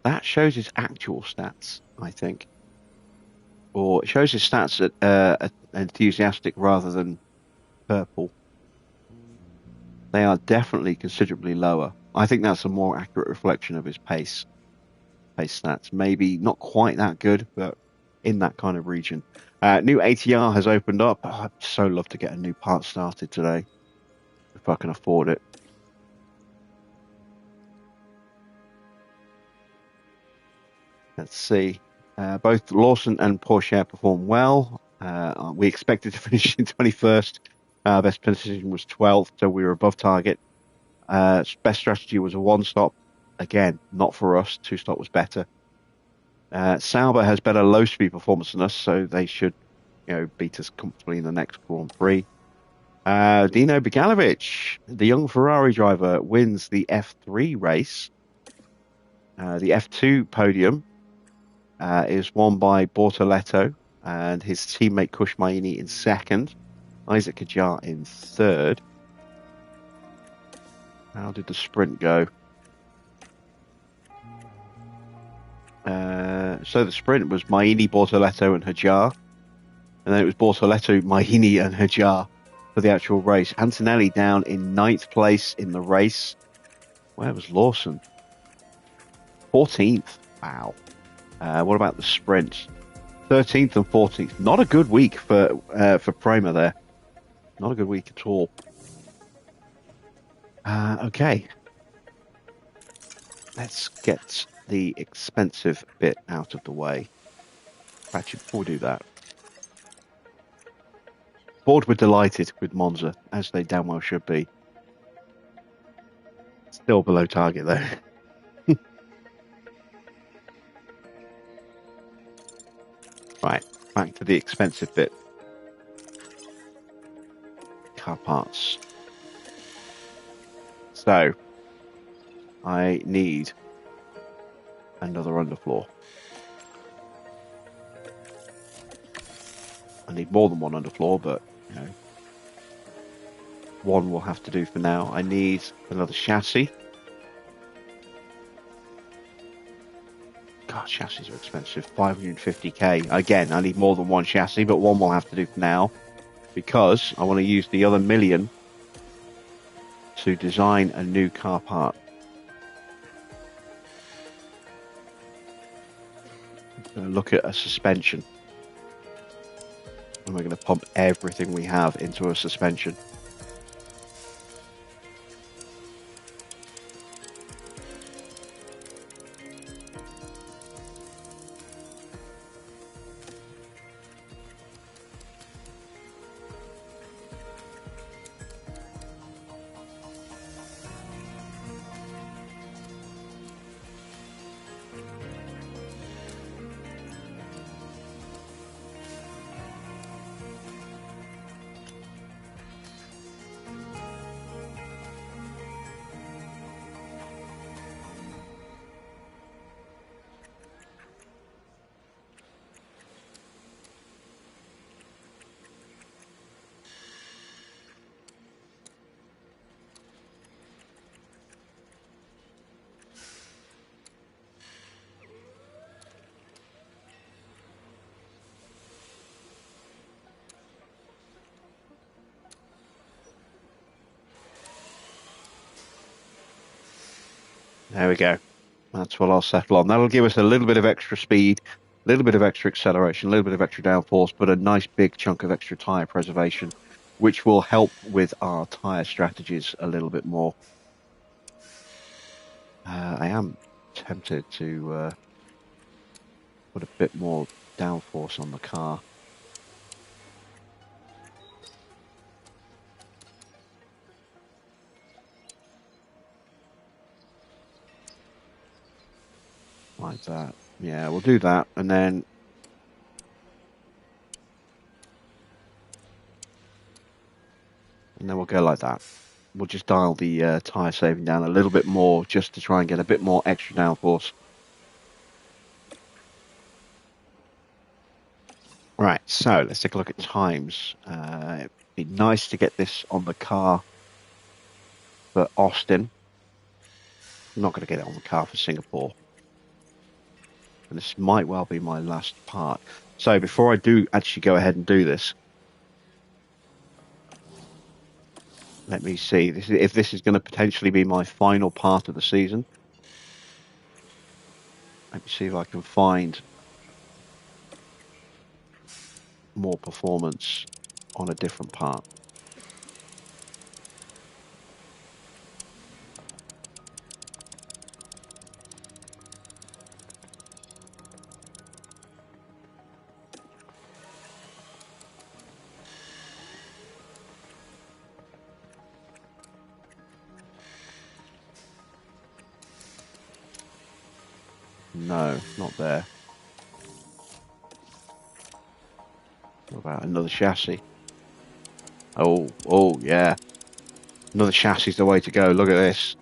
that shows his actual stats, I think. Or it shows his stats at enthusiastic rather than purple. They are definitely considerably lower. I think that's a more accurate reflection of his pace stats. Maybe not quite that good, but in that kind of region. New ATR has opened up. Oh, I'd so love to get a new part started today, if I can afford it. Let's see. Both Lawson and Porsche performed well. We expected to finish in 21st. Best position was 12th, so we were above target. Best strategy was a 1-stop. Again, not for us. 2-stop was better. Sauber has better low-speed performance than us, so they should, beat us comfortably in the next Grand Prix. Dino Begalovic, the young Ferrari driver, wins the F3 race. The F2 podium is won by Bortoletto and his teammate Kushmaini in second. Isaac Kajar in third. How did the sprint go? So the sprint was Maini, Bortoletto and Hajar. And then it was Bortoletto, Maini and Hajar for the actual race. Antonelli down in 9th place in the race. Where was Lawson? 14th. Wow. What about the sprint? 13th and 14th. Not a good week for Prema there. Not a good week at all. Okay. Let's get the expensive bit out of the way. Actually, before we do that, board were delighted with Monza, as they damn well should be. Still below target though. Right, back to the expensive bit. Car parts. So, I need another underfloor. I need more than one underfloor, but, one will have to do for now. I need another chassis. God, chassis are expensive. 550k. Again, I need more than one chassis, but one will have to do for now because I want to use the other million to design a new car part. I'm going to look at a suspension. And we're going to pump everything we have into a suspension. There we go. That's what I'll settle on. That'll give us a little bit of extra speed, a little bit of extra acceleration, a little bit of extra downforce, but a nice big chunk of extra tyre preservation, which will help with our tyre strategies a little bit more. I am tempted to put a bit more downforce on the car. Like that. Yeah, we'll do that, and then we'll go like that. We'll just dial the tyre saving down a little bit more just to try and get a bit more extra downforce. Right, so let's take a look at times. It'd be nice to get this on the car for Austin. I'm not going to get it on the car for Singapore. And this might well be my last part. So before I do actually go ahead and do this, let me see if this is going to potentially be my final part of the season. Let me see if I can find more performance on a different part. No, not there. What about another chassis? Oh, yeah. Another chassis is the way to go. Look at this.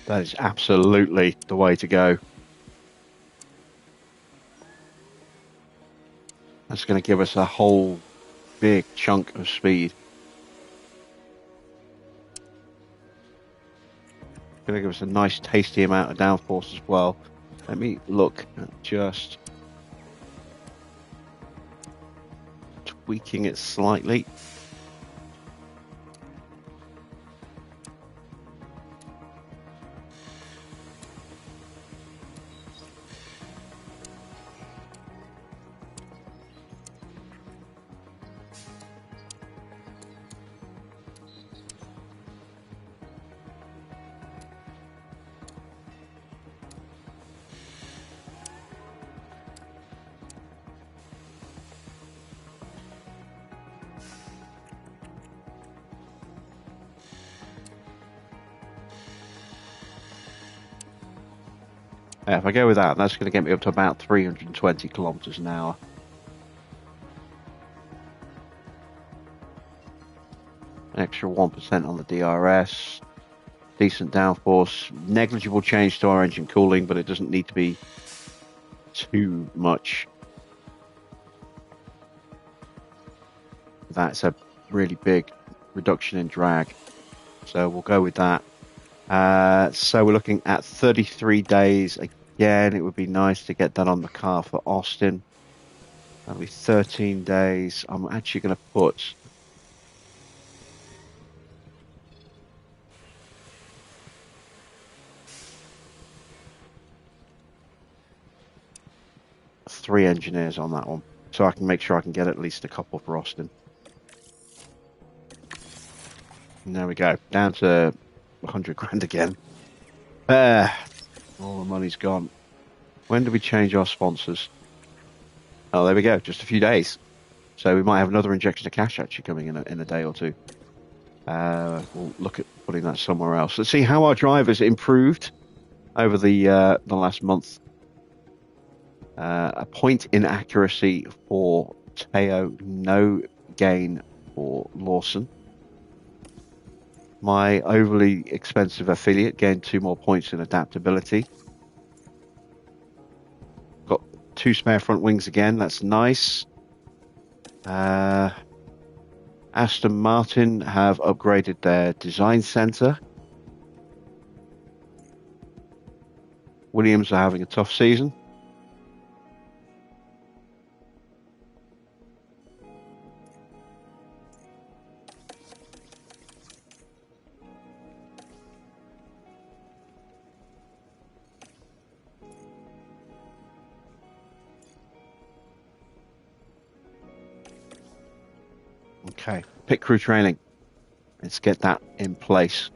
That is absolutely the way to go. That's going to give us a whole big chunk of speed. Going to give us a nice tasty amount of downforce as well. Let me look at just tweaking it slightly. If I go with that, that's going to get me up to about 320 kilometers an hour. An extra 1% on the DRS. Decent downforce. Negligible change to our engine cooling, but it doesn't need to be too much. That's a really big reduction in drag. So we'll go with that. So we're looking at 33 days. Again, it would be nice to get that on the car for Austin. That'll be 13 days. I'm actually going to put three engineers on that one, so I can make sure I can get at least a couple for Austin. And there we go, down to 100 grand again. All the money's gone. When do we change our sponsors? Oh, there we go, just a few days. So we might have another injection of cash actually coming in a day or two. We'll look at putting that somewhere else. Let's see how our drivers improved over the last month. A point in accuracy for Teo, no gain for Lawson. My overly expensive affiliate gained 2 more points in adaptability. Got 2 spare front wings again. That's nice. Aston Martin have upgraded their design center. Williams are having a tough season. Okay, pit crew training. Let's get that in place.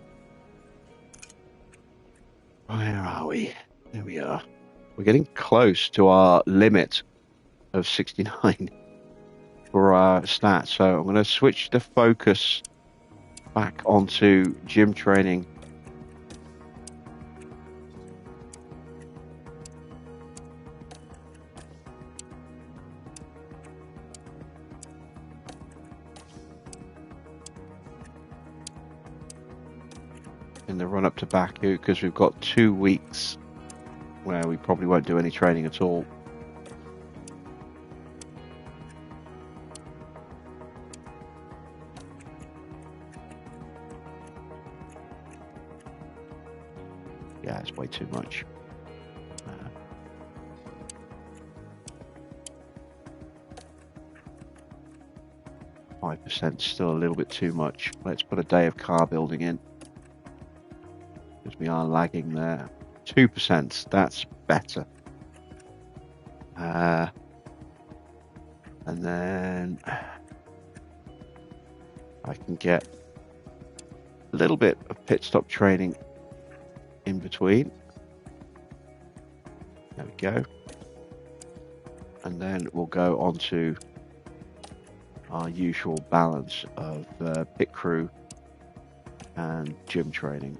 Where are we? There we are. We're getting close to our limit of 69 for our stats. So I'm going to switch the focus back onto gym training. In the run up to Baku, because we've got 2 weeks where we probably won't do any training at all. Yeah, it's way too much. 5% still a little bit too much. Let's put a day of car building in, because we are lagging there. 2%, that's better. And then I can get a little bit of pit stop training in between. There we go. And then we'll go on to our usual balance of pit crew and gym training.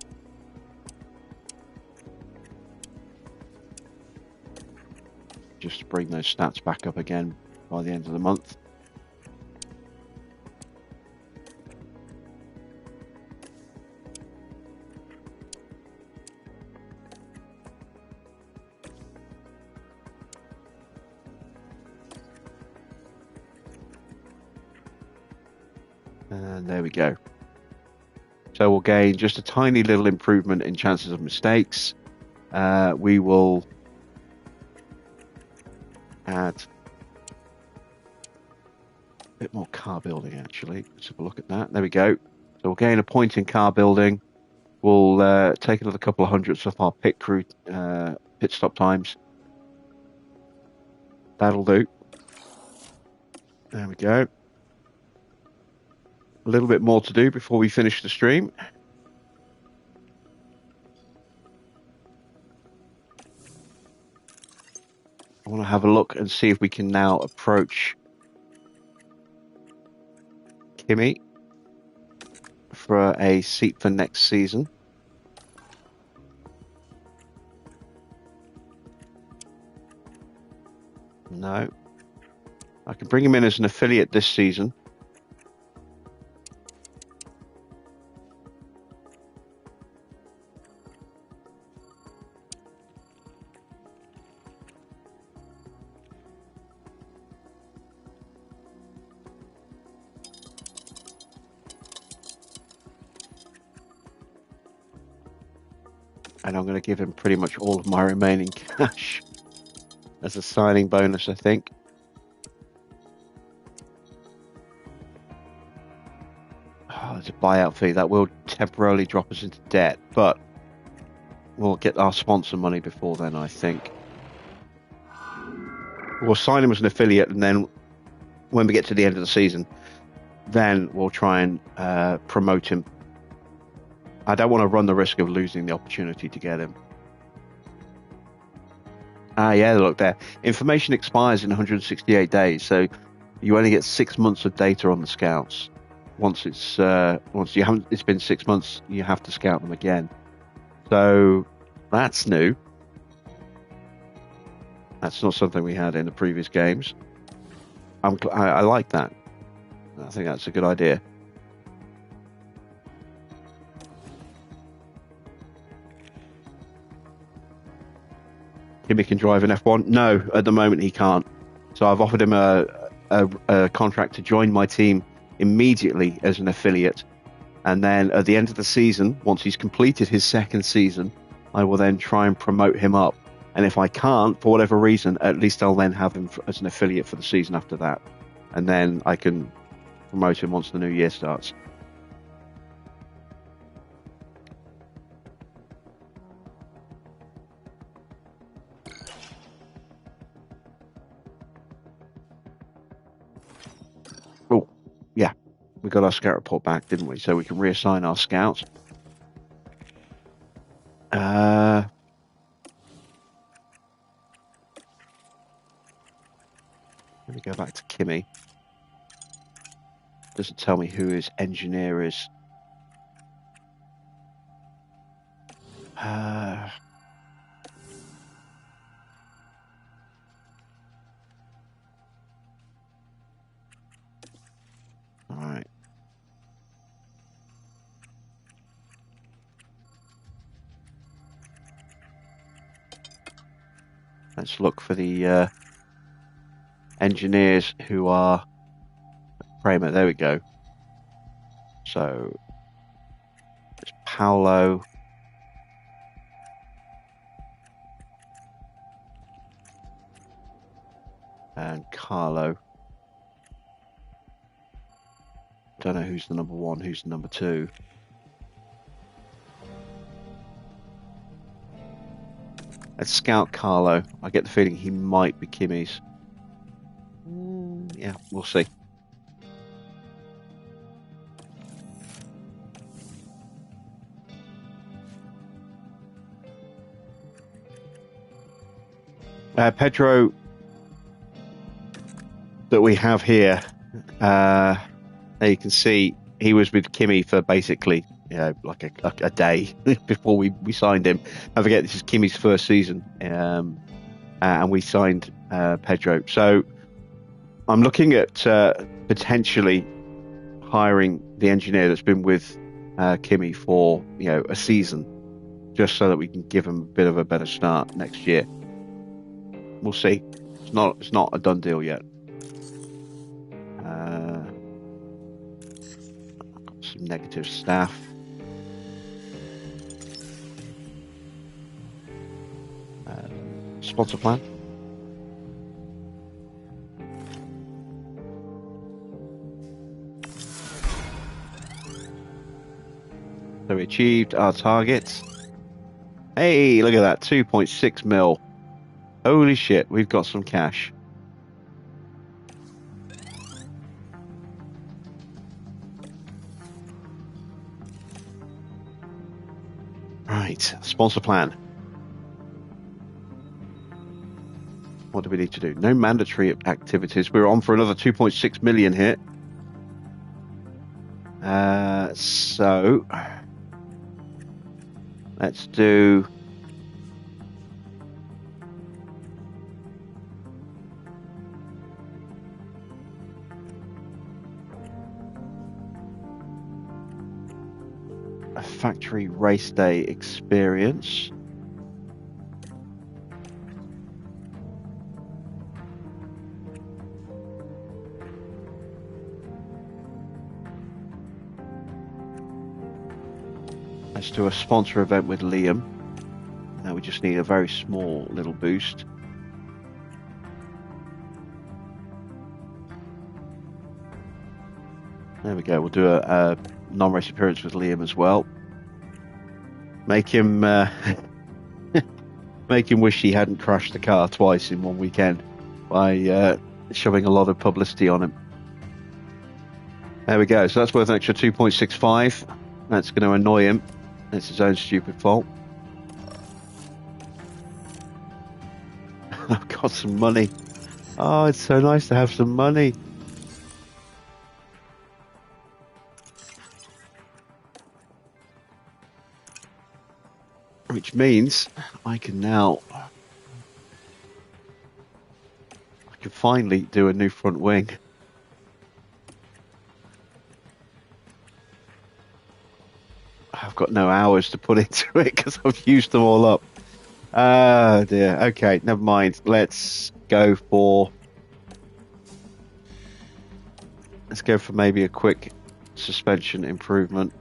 Just to bring those stats back up again by the end of the month. And there we go. So we'll gain just a tiny little improvement in chances of mistakes. We will add a bit more car building, actually. Let's have a look at that. There we go. So we'll gain a point in car building. We'll take another couple of hundredths off our pit crew pit stop times. That'll do. There we go. A little bit more to do before we finish the stream. I want to have a look and see if we can now approach Kimi for a seat for next season. No. I can bring him in as an affiliate this season. And I'm going to give him pretty much all of my remaining cash as a signing bonus, I think. Oh, there's a buyout fee. That will temporarily drop us into debt, but we'll get our sponsor money before then, I think. We'll sign him as an affiliate, and then when we get to the end of the season, then we'll try and promote him. I don't want to run the risk of losing the opportunity to get him. Ah, yeah, look there. Information expires in 168 days, so you only get 6 months of data on the scouts. Once it's been 6 months, you have to scout them again. So that's new. That's not something we had in the previous games. I like that. I think that's a good idea. Kimmy can drive an F1? No, at the moment he can't. So I've offered him a contract to join my team immediately as an affiliate. And then at the end of the season, once he's completed his second season, I will then try and promote him up. And if I can't, for whatever reason, at least I'll then have him as an affiliate for the season after that. And then I can promote him once the new year starts. Oh, yeah. We got our scout report back, didn't we? So we can reassign our scouts. Let me go back to Kimmy. Doesn't tell me who his engineer is. All right. Let's look for the engineers who are Kramer. There we go. So it's Paolo. And Carlo. Don't know who's the number one, who's the number two. Let's scout Carlo. I get the feeling he might be Kimmy's. Yeah, we'll see. Pedro that we have here, there you can see he was with Kimmy for basically, you know, like a day before we signed him. I forget this is Kimmy's first season, and we signed Pedro. So I'm looking at potentially hiring the engineer that's been with Kimmy for, you know, a season, just so that we can give him a bit of a better start next year. We'll see. It's not a done deal yet. Some negative staff. Sponsor plan. So we achieved our target. Hey, look at that, 2.6 mil. Holy shit, we've got some cash. Right, sponsor plan. What do we need to do? No mandatory activities. We're on for another 2.6 million here. So let's do a factory race day experience. Let's do a sponsor event with Liam. Now we just need a very small little boost. There we go. We'll do a non-race appearance with Liam as well. Make him make him wish he hadn't crashed the car twice in one weekend by shoving a lot of publicity on him. There we go. So that's worth an extra 2.65. That's going to annoy him. It's his own stupid fault. I've got some money. Oh, it's so nice to have some money. Which means I can finally do a new front wing. I've got no hours to put into it because I've used them all up. Oh dear. Okay, never mind. Let's go for maybe a quick suspension improvement.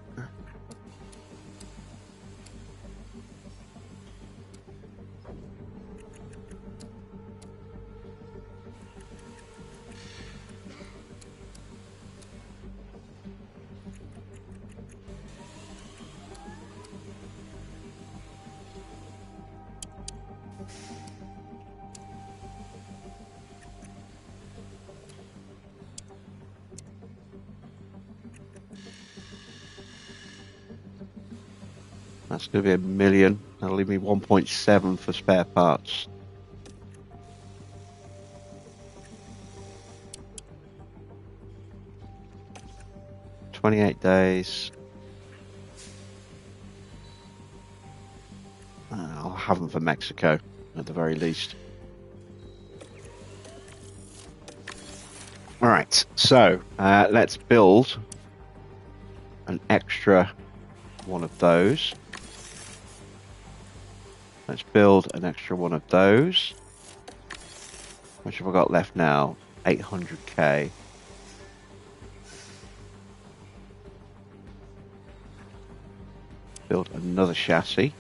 That's going to be $1 million. That'll leave me 1.7 for spare parts. $28 days. I'll have them for Mexico at the very least. All right, so let's build an extra one of those. Let's build an extra one of those. How much have I got left now? 800k. Build another chassis.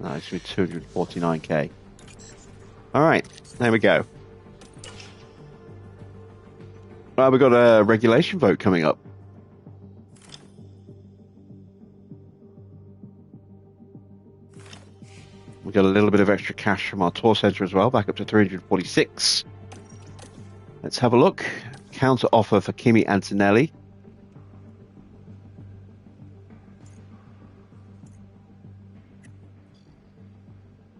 That's going to be 249k. Alright, there we go. Well, we've got a regulation vote coming up. We got a little bit of extra cash from our tour centre as well, back up to 346. Let's have a look. Counter offer for Kimi Antonelli.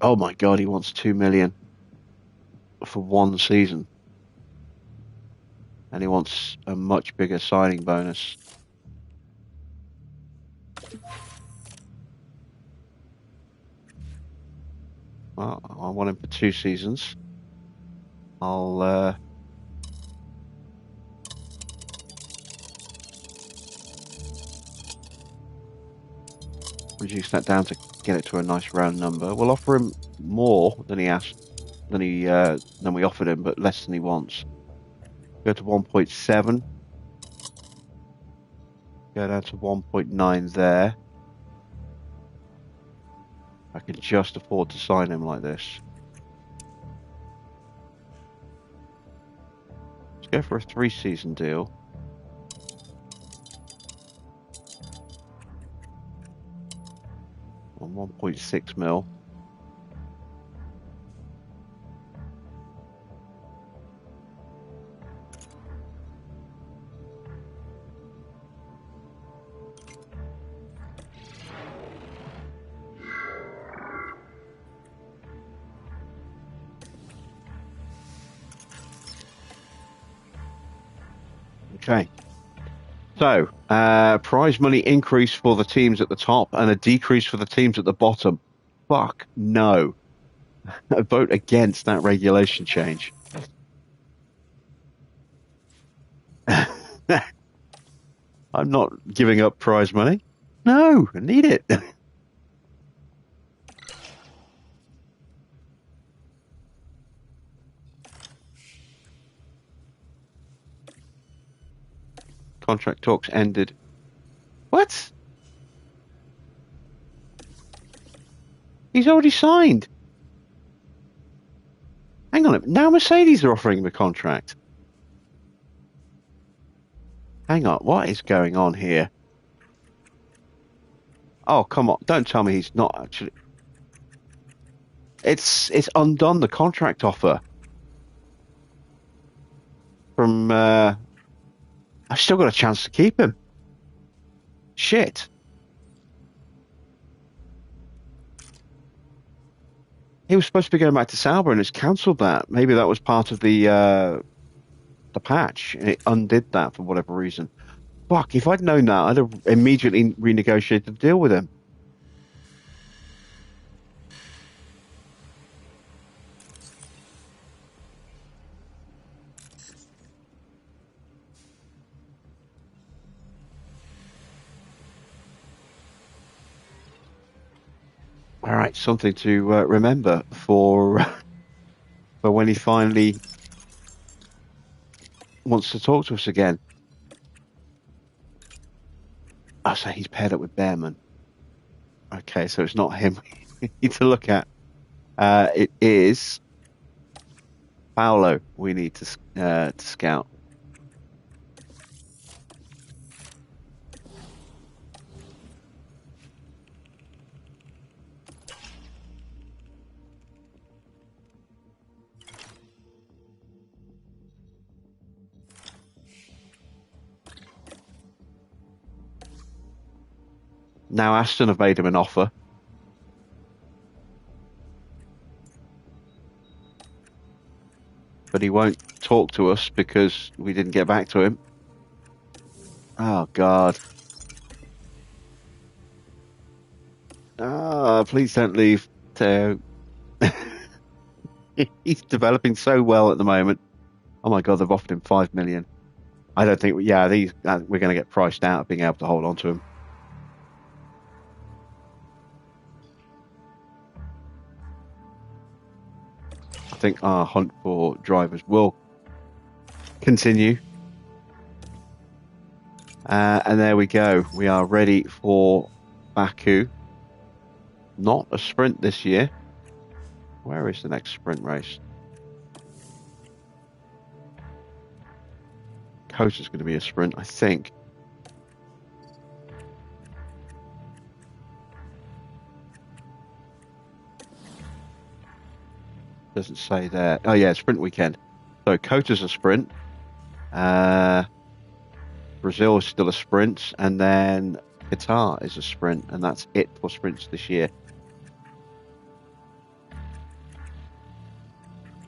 Oh my god, he wants 2 million for one season. And he wants a much bigger signing bonus. Well, I want him for 2 seasons. I'll reduce that down to get it to a nice round number. We'll offer him more than he asked, than we offered him, but less than he wants. Go to 1.7. Go down to 1.9 there. I can just afford to sign him like this. Let's go for a 3-season deal. On 1.6 mil. Okay. So, prize money increase for the teams at the top and a decrease for the teams at the bottom. Fuck no. I vote against that regulation change. I'm not giving up prize money. No, I need it. Contract talks ended. What? He's already signed. Hang on. Now Mercedes are offering him a contract. Hang on. What is going on here? Oh, come on. Don't tell me he's not actually. It's undone the contract offer. From, I've still got a chance to keep him. Shit. He was supposed to be going back to Sauber and it's cancelled that. Maybe that was part of the patch. And it undid that for whatever reason. Fuck, if I'd known that, I'd have immediately renegotiated the deal with him. All right, something to remember for for when he finally wants to talk to us again. Oh, so he's paired up with Bearman. Okay, so it's not him we need to look at. It is Paolo we need to scout. Now Aston have made him an offer. But he won't talk to us because we didn't get back to him. Oh, God. Ah, please don't leave, Theo. He's developing so well at the moment. Oh, my God, they've offered him 5 million. I don't think, yeah, we're going to get priced out of being able to hold on to him. I think our hunt for drivers will continue. And there we go. We are ready for Baku. Not a sprint this year. Where is the next sprint race? Kota's going to be a sprint, I think. Doesn't say there. Oh yeah, sprint weekend. So Kota's a sprint. Brazil is still a sprint, and then Qatar is a sprint, and that's it for sprints this year.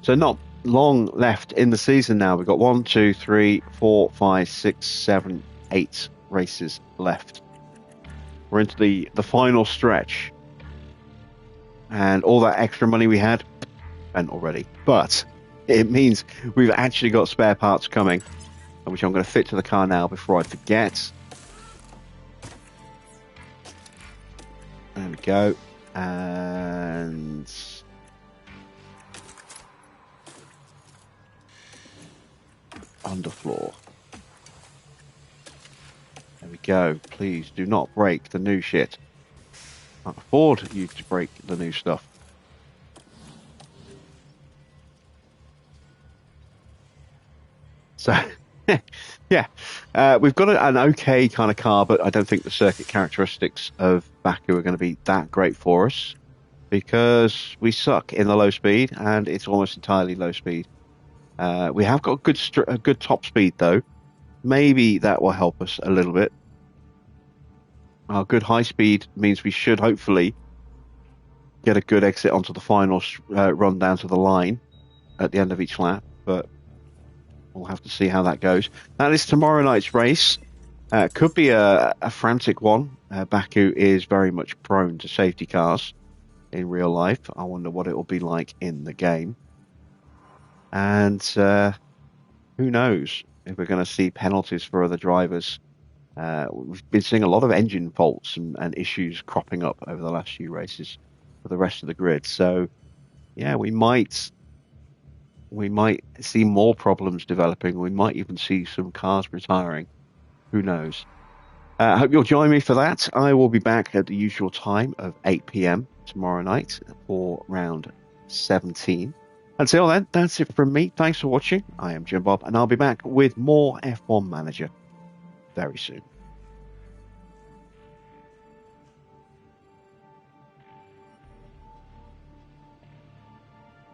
So not long left in the season now. We've got 1, 2, 3, 4, 5, 6, 7, 8 races left. We're into the final stretch. And all that extra money we had, spent already. But it means we've actually got spare parts coming, which I'm going to fit to the car now before I forget. There we go. And underfloor. There we go. Please do not break the new shit. I can't afford you to break the new stuff. So, yeah, we've got an okay kind of car, but I don't think the circuit characteristics of Baku are going to be that great for us because we suck in the low speed, and it's almost entirely low speed. We have got a good top speed, though. Maybe that will help us a little bit. Our good high speed means we should hopefully get a good exit onto the final run down to the line at the end of each lap, but we'll have to see how that goes. That is tomorrow night's race. Could be a frantic one. Baku is very much prone to safety cars in real life. I wonder what it will be like in the game. And who knows if we're going to see penalties for other drivers. We've been seeing a lot of engine faults and issues cropping up over the last few races for the rest of the grid. So, yeah, we might see more problems developing. We might even see some cars retiring. Who knows? I hope you'll join me for that. I will be back at the usual time of 8 p.m. tomorrow night for round 17. Until then, that's it from me. Thanks for watching. I am Jim Bob, and I'll be back with more F1 Manager very soon.